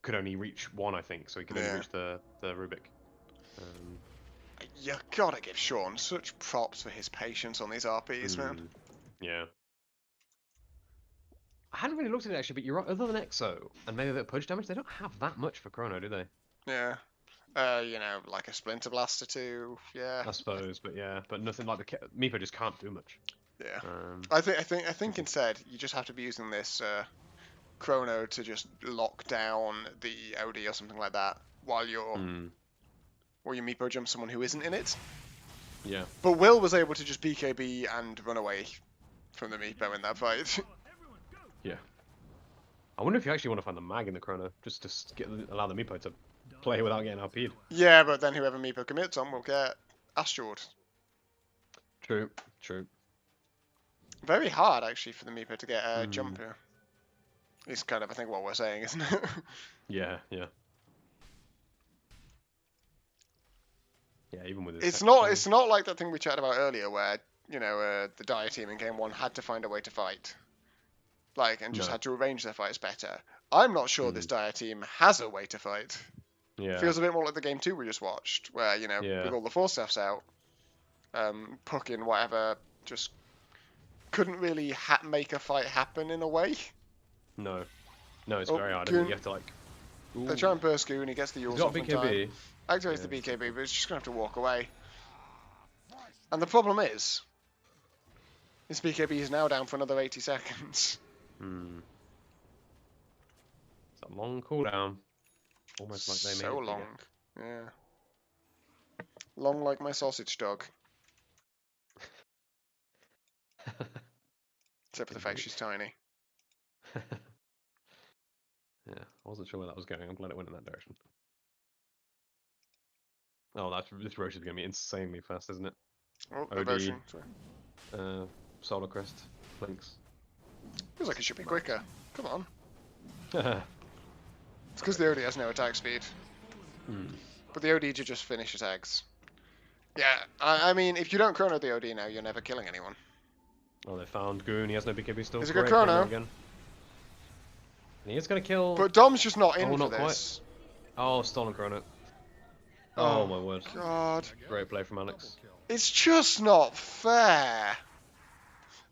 could only reach one, I think, so he could only Yeah. reach the Rubik. You gotta give Sean such props for his patience on these RPs, man. Yeah. I hadn't really looked at it actually, but you're right. Other than Exo and maybe a bit of punch damage, they don't have that much for Chrono, do they? Yeah. You know, like a Splinter Blast or two. Yeah. I suppose, but yeah, but nothing like Meepo just can't do much. Yeah. Um, I think instead you just have to be using this chrono to just lock down the OD or something like that while you're or you Meepo jump someone who isn't in it. yeah. But Will was able to just BKB and run away from the Meepo in that fight. Yeah. I wonder if you actually want to find the mag in the Chrono, just to allow the Meepo to play without getting RP'd. Yeah, but then whoever Meepo commits on will get Astroed. True, true. Very hard actually for the Meepo to get a jump here. It's kind of I think what we're saying, isn't it? Yeah, yeah. Yeah, even with It's not like that thing we chatted about earlier where, you know, the Dire team in game 1 had to find a way to fight. Like, and just No. had to arrange their fights better. I'm not sure this Dire team has a way to fight. Yeah. Feels a bit more like the game 2 we just watched, where, you know, Yeah. with all the Force stuffs out, Puck and whatever just couldn't really make a fight happen in a way. No. No, it's Oh, very hard. Goon. You have to like. They try and burst Goon, he gets the He's Yules got off in BKB. time. Activates the BKB, but it's just going to have to walk away. And the problem is, this BKB is now down for another 80 seconds. It's a long cooldown. Almost like they made So it long. bigger. Yeah. Long like my sausage dog. Except for the fact she's tiny. Yeah, I wasn't sure where that was going. I'm glad it went in that direction. Oh, this Roche is going to be insanely fast, isn't it? Oh, OD. devotion. Sorry. Solar Crest, Blinks. Feels like it should be quicker. Come on. It's because the OD has no attack speed. But the OD just finish attacks. Yeah, I mean, if you don't chrono the OD now, you're never killing anyone. Oh, they found Goon. He has no BKB still. It's a good Great, chrono. Again. And he is going to kill. But Dom's just not in Oh, for not quite. this. Oh, stolen chrono. Oh, Oh my word. God. Great play from Alex. It's just not fair.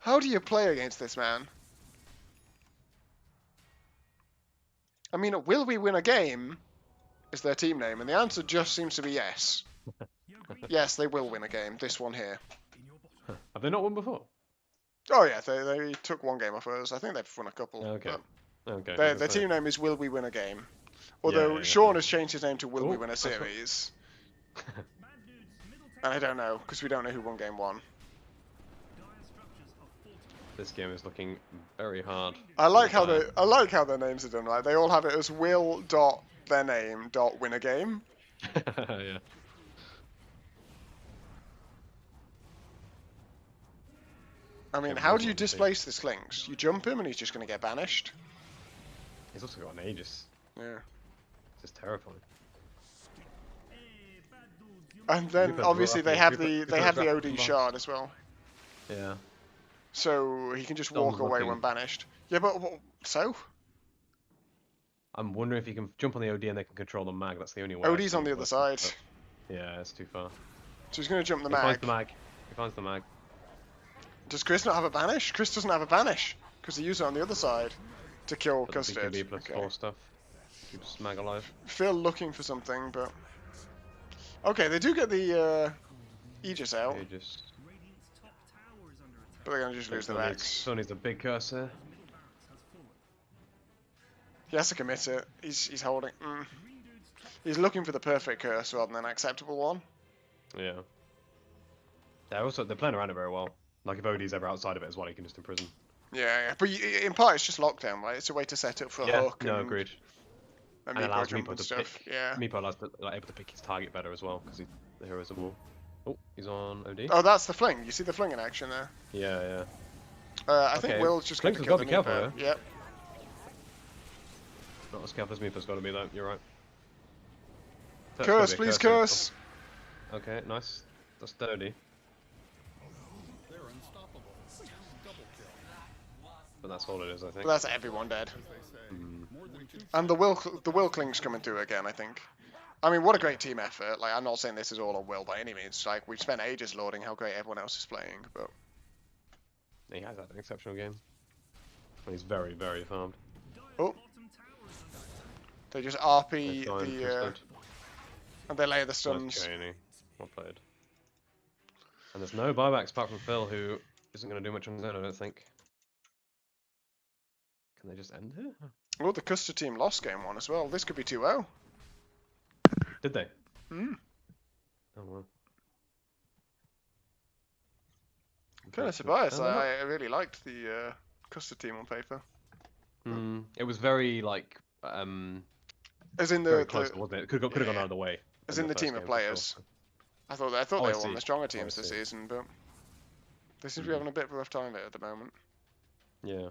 How do you play against this man? I mean, will we win a game? Is their team name, and the answer just seems to be yes. Yes, they will win a game. This one here. Have they not won before? Oh yeah, they took one game off us. I think they've won a couple. Okay. but Okay. Their team name is Will We Win a Game. Although yeah, Sean has changed his name to Will We Oh, Win a that's right. Series. And I don't know, because we don't know who won game 1. This game is looking very hard. I like how their names are done. Right, they all have it as Will dot their name dot win a game. Yeah. I mean, how do you displace this Lynx? You jump him and he's just going to get banished. He's also got an Aegis. Yeah. It's just terrifying. And then Rupert obviously they Rapid- have the Rupert they have the Rapid OD from shard as well, Yeah. so he can just Dom's walk away looking. when banished. Yeah, but so I'm wondering if you can jump on the OD and they can control the mag. That's the only way. I OD's see on the it other working, side. but yeah, it's too far. So he's going to jump the He finds mag. the mag. He finds the mag. Does Chris not have a banish? Chris doesn't have a banish because he used it on the other side to kill But the Custard. BKB plus Okay. 4 stuff keeps mag alive. Phil looking for something, but okay, they do get the Aegis out, He just Radiant's top tower is under attack. but they're going to just lose the Vex. Still needs a big curse here. Middle barracks has fallen. He has to commit it. He's holding. Green Dude's top He's looking for the perfect curse rather than an acceptable one. Yeah. They're playing around it very well. Like if OD's ever outside of it as well, he can just imprison. Yeah. But in part, it's just lockdown, right? It's a way to set up for a Yeah, hook no, and, agreed. and And Meepo allows jump Meepo and to stuff. pick. Yeah. Meepo allows able to pick his target better as well because the heroes are more. Oh, he's on OD. Oh, that's the fling. You see the fling in action there. Yeah, yeah. I think Okay, Will's just going to Flink's kill got the to be careful Meepo. Yep. Not as careful as Meepo's got to be though. You're right. Curse, please, curse. Okay, nice. That's dirty. They're unstoppable. Double kill. But that's all it is, I think. But that's everyone dead. As they say, more than two And the Will Clink's coming through again, I think. I mean, what a great team effort. Like, I'm not saying this is all on Will by any means. Like, we've spent ages lauding how great everyone else is playing, but He has had an exceptional game. And he's very, very farmed. Oh. bottom tower is under attack. they just RP Nice going, the Twisted. and they lay the Nice stuns. Cheney. Well played. And there's no buybacks apart from Phil, who isn't going to do much on his own, I don't think. Can they just end here? Oh, the Custer team lost game 1 as well. This could be 2-0. Did they? Hmm. Oh well. Kind of surprised. I really liked the Custer team on paper. It was very like As in very the, close, wasn't it? It could have gone either way. as in in the first team of game, for sure. players. I thought Oh, they I were one of see. the stronger Oh, I teams this see. season, but they seem to be having a bit of a rough time of it at the moment. Yeah.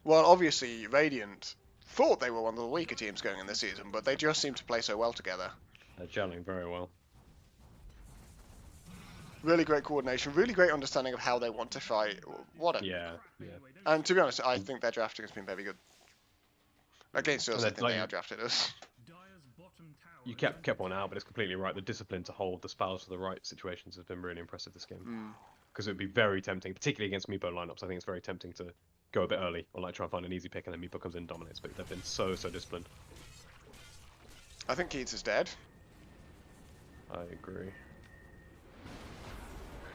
Well, obviously, Radiant thought they were one of the weaker teams going in this season, but they just seem to play so well together. They're gelling very well. Really great coordination, really great understanding of how they want to fight. What a... Yeah, yeah. And to be honest, I think their drafting has been very good. Against us, And I they're think they like- outdrafted us. Dire's bottom tower You is kept one out, but it's completely right. The discipline to hold the spells for the right situations has been really impressive this game. Because it would be very tempting, particularly against Meepo lineups. I think it's very tempting to go a bit early or like try and find an easy pick, and then Meepo comes in and dominates. But they've been so disciplined. I think Keats is dead. I agree.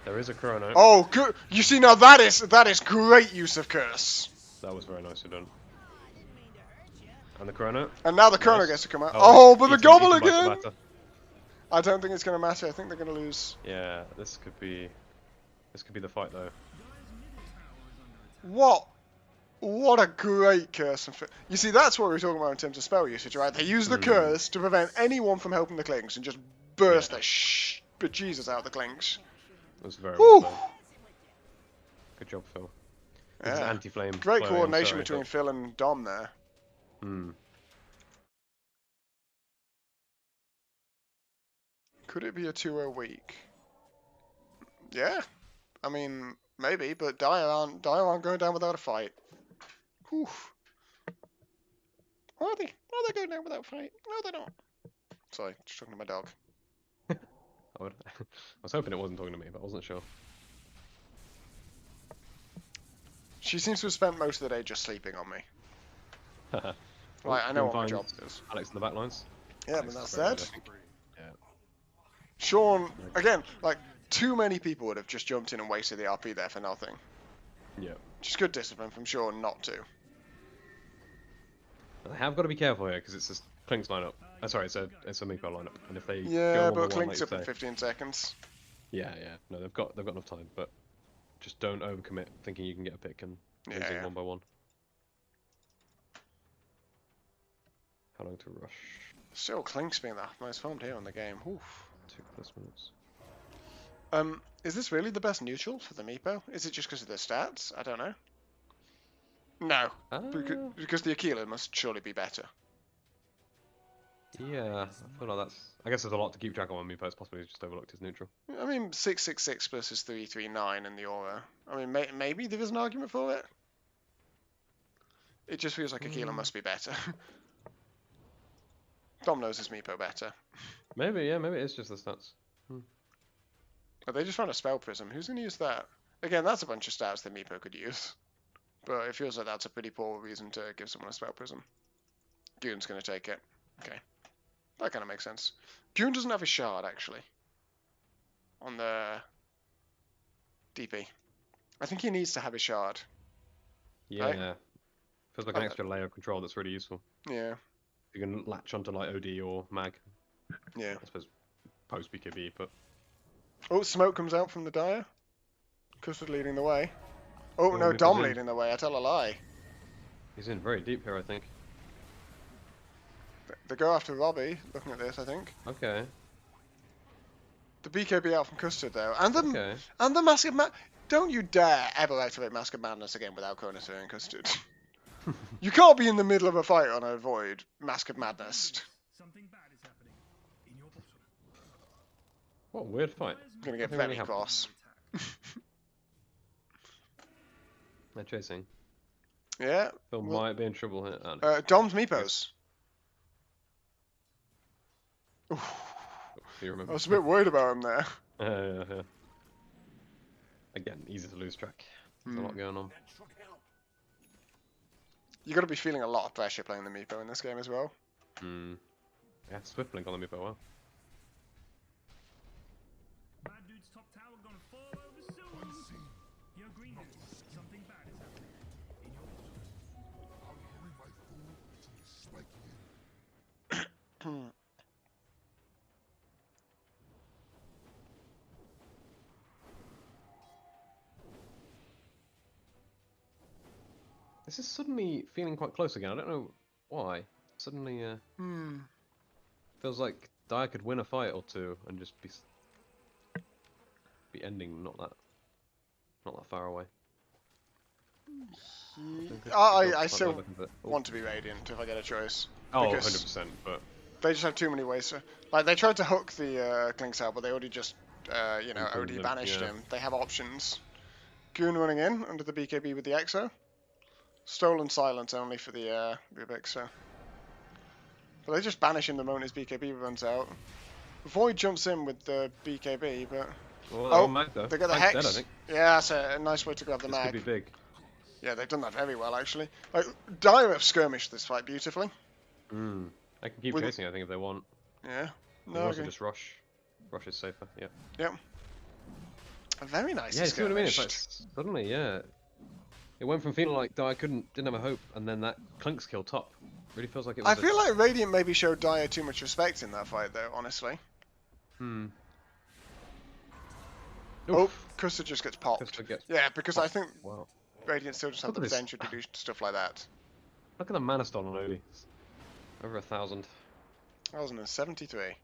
There is a chrono. Oh, good. You see, now that is great use of curse. That was very nicely done. And the chrono. And now the Chrono Nice. gets to come out. Oh, but the Gobble Eaten by again! Tabata. I don't think it's going to matter. I think they're going to lose. Yeah, this could be the fight though. What? What a great curse. You see, that's what we were talking about in terms of spell usage, right? They use the curse to prevent anyone from helping the Clinks and just burst Yeah. the bejesus out of the Clinks. It was very Whew. well done. Good job, Phil. This is Yeah. anti-flame. Great flowing, coordination sorry, between Phil and Dom there. Hmm. Could it be a 2-0 week? Yeah. I mean, maybe, but Dire aren't going down without a fight. Whew. Are they? Are they going down without a fight? No, they're not. Sorry, just talking to my dog. I was hoping it wasn't talking to me, but I wasn't sure. She seems to have spent most of the day just sleeping on me. Oh, Right, I know Quinn what my job finds is. Alex in the back lines. Yeah, but Alex that's is very said. good, I think. Yeah. Sean, again, like, too many people would have just jumped in and wasted the RP there for nothing. Yeah. Just good discipline from Sean not to. But they have got to be careful here because it's a Clinks lineup. Sorry, it's a Meepo lineup, and if they Yeah, go but 1v1, Clink's like up you in say- 15 seconds. Yeah, no, they've got enough time, but just don't overcommit thinking you can get a pick and Yeah, losing yeah. one by one. How long to rush? Still, Clink's being the most formed here in the game. Oof. 2+ minutes. Is this really the best neutral for the Meepo? Is it just because of the stats? I don't know. No, because the Aquila must surely be better. Yeah, I feel like that's. I guess there's a lot to keep track of on Meepo's possibly just overlooked his neutral. I mean, 666 versus 339 in the Aura. I mean, maybe there is an argument for it. It just feels like Aquila must be better. Dom knows his Meepo better. Maybe, yeah, maybe it's just the stats. But they just found a Spell Prism. Who's going to use that? Again, that's a bunch of stats that Meepo could use. But it feels like that's a pretty poor reason to give someone a Spell Prism. Goon's going to take it. Okay. That kind of makes sense. Goon doesn't have a shard, actually. On the DP. I think he needs to have a shard. Yeah, Right? feels like an Okay. extra layer of control that's really useful. Yeah. You can latch onto like OD or Mag. Yeah. I suppose post BKB, but Oh, smoke comes out from the Dire. Custard leading the way. Oh, Oh, no, Meepo's Dom in. leading the way. I tell a lie. he's in very deep here, I think. They go after Robbie, looking at this, I think. Okay, The BKB out from Custard, though. And the Mask of Don't you dare ever activate Mask of Madness again without Chronosphere and Custard. You can't be in the middle of a fight and avoid Mask of Madness. Something bad is happening. In your bottom. What a weird fight. Gonna get Nothing very really happened. cross. They're chasing. Yeah. Phil Well, might be in trouble here. Oh, no. Dom's Meepos. Do you I remember? was a bit worried about him there. Yeah. Again, easy to lose track. There's a lot going on. You got to be feeling a lot of pressure playing the Meepo in this game as well. Yeah, Swift Link on the Meepo, well. Bad dude's top tower gonna fall over soon. Your green dudes. Something bad is happening. In your bottom. This is suddenly feeling quite close again. I don't know why. Suddenly, feels like Dire could win a fight or two and just be ending not that far away. I still want to be Radiant if I get a choice. Oh, because 100%. But they just have too many ways to... Like, they tried to hook the Klinks out, but they already just, Improved OD them, banished yeah. him. They have options. Goon running in under the BKB with the Exo. Stolen Silence only for the Exo. But they just banish him the moment his BKB runs out. Void jumps in with the BKB, but... well, Oh, Mag, though. they got the Mag's Hex. dead, I think. Yeah, that's a nice way to grab the This Mag. could be big. Yeah, they've done that very well, actually. Like, Dire have skirmished this fight beautifully. They can keep With- chasing, I think, if they want. Yeah. They No, can also okay. just rush. Rush is safer, yeah. Yep. A very nice Yeah, you see what I mean? It's like, skirmished. suddenly, yeah. It went from feeling like Dire didn't have a hope, and then that Clinks kill top. Really feels like it was I feel like Radiant maybe showed Dire too much respect in that fight, though, honestly. Oh, Custard just gets popped. Custard gets Yeah, because I think Wow. Radiant still just have Look the at this. potential to do stuff like that. Look at the mana stone on Odie. Over 1,000. 1073.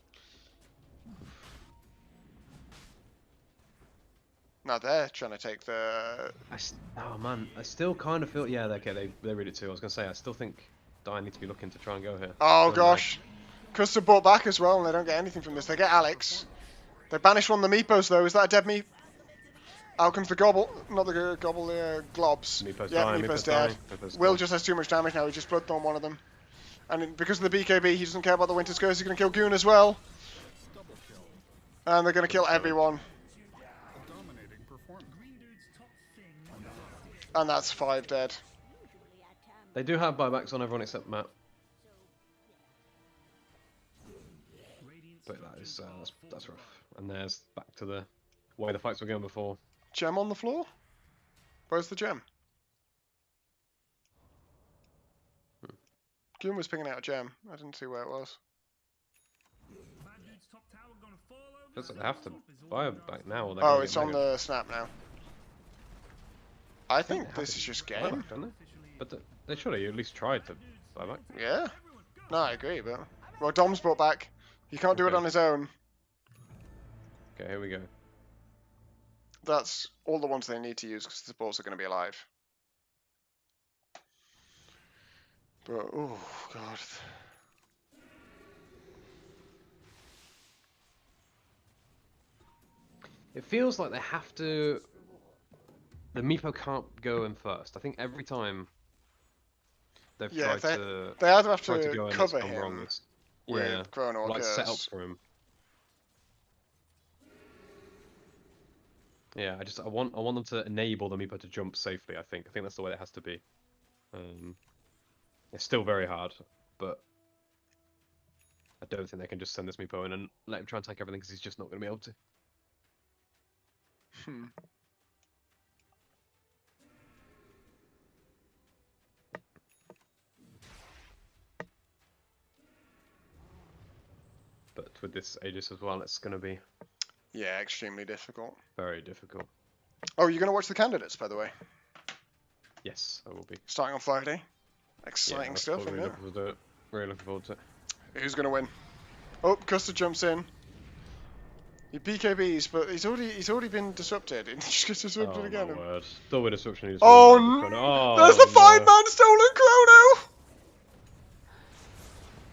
Now they're trying to take the... Oh man, I still kind of feel. Yeah, okay, they read it too. I was gonna say, I still think Dire need to be looking to try and go here. Oh Go gosh. Custard brought back as well, and they don't get anything from this. They get Alex. They banish one of the Meepos, though. Is that a dead Meep? Out comes the Gobble. Not the Gobble, the Globs. Meepo's Yeah, dying, Meepo's Meepo's dead. dying, Meepo's Will gone. just has too much damage now. He just bloodthorn one of them. And because of the BKB, he doesn't care about the Winter's Curse. He's going to kill Goon as well. Double kill. And they're going to kill everyone. A dominating performance. Green dude's top thing. And that's 5 dead. They do have buybacks on everyone except Matt, Radiant's but that is that's rough. And there's back to the way the fights were going before. Gem on the floor? Where's the gem? Goon was picking out a gem. I didn't see where it was. bad dude's top tower gonna fall over. Feels like they have to buy a back now. Or they're Oh, gonna it's get on mega. the snap now. I think have this to is just buy game. back, don't they? But they should have at least tried to buy back. Yeah. No, I agree, but... Well, Dom's brought back. He can't do it Okay. on his own. Okay, here we go. That's all the ones they need to use because the supports are going to be alive. But, oh, God. It feels like they have to. The Meepo can't go in first. I think every time they've Yeah, tried to they either have tried to to go and it's cover gone wrong. him It's, with yeah, Chrono or like set up Curse. for him. Yeah, I want them to enable the Meepo to jump safely. I think that's the way it has to be. It's still very hard, but I don't think they can just send this Meepo in and let him try and take everything because he's just not going to be able to. Hmm. But with this Aegis as well, it's going to be Yeah, extremely difficult. very difficult. Oh, you're going to watch the candidates, by the way? Yes, I will be. Starting on Friday. Yeah, Exciting that's stuff, really isn't it? looking forward to it. Really looking forward to it. Who's going to win? Oh, Custer jumps in. He BKBs, but he's already been disrupted. He just gets disrupted Oh again. my word! Double disruption. Is Oh, really bad for Chrono. there's the Oh, no. 5-man stolen Chrono!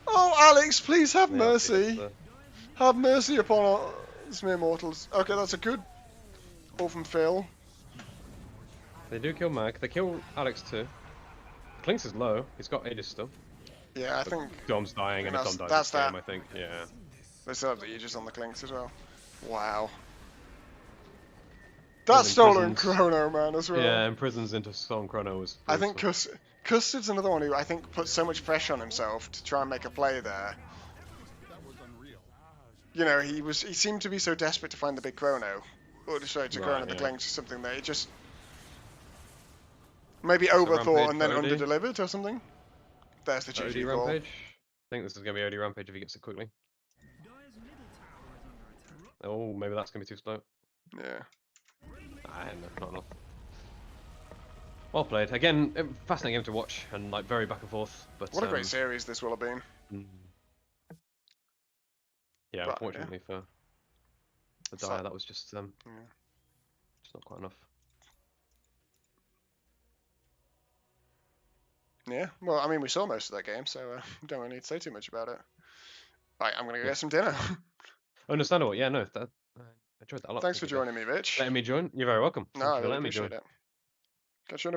Oh, Alex, please have Yeah, mercy. that's, Have mercy upon us mere mortals. Okay, that's a good all from Phil. They do kill Mag. They kill Alex too. Clinks is low. He's got Aegis still. Yeah, I think Dom's dying, and if Dom dies, that's it's game, that. I think. Yeah. they still have the Aegis on the Clinks as well. Wow. Those That's stolen imprisons. Chrono, man, as well. Yeah, imprisons into Storm Chrono was. I think brutal. Custard's another one who I think puts so much pressure on himself to try and make a play there. That was unreal. You know, he seemed to be so desperate to find the big Chrono. Or sorry, to Chrono the yeah. Clinks or something that he just maybe That's a overthought rampage and then for OD. under-delivered or something. There's the OD GG call. Rampage. I think this is going to be OD Rampage if he gets it quickly. Dire's middle tower is under attack. Oh, maybe that's going to be too slow. Yeah. Not enough. Well played. Again, fascinating game to watch and like very back and forth. But What a great series this will have been. mm. Yeah, But, unfortunately for So- Dire, that was just Yeah. not quite enough. Yeah, well, I mean, we saw most of that game, so don't really need to say too much about it. Right, I'm gonna go Yeah. get some dinner. Understandable. Yeah, no, I enjoyed that a lot. Thanks for Thank you joining me, Rich. letting me join. You're very welcome. No, Thank I you for really letting me join. appreciate it. Catch you in a bit.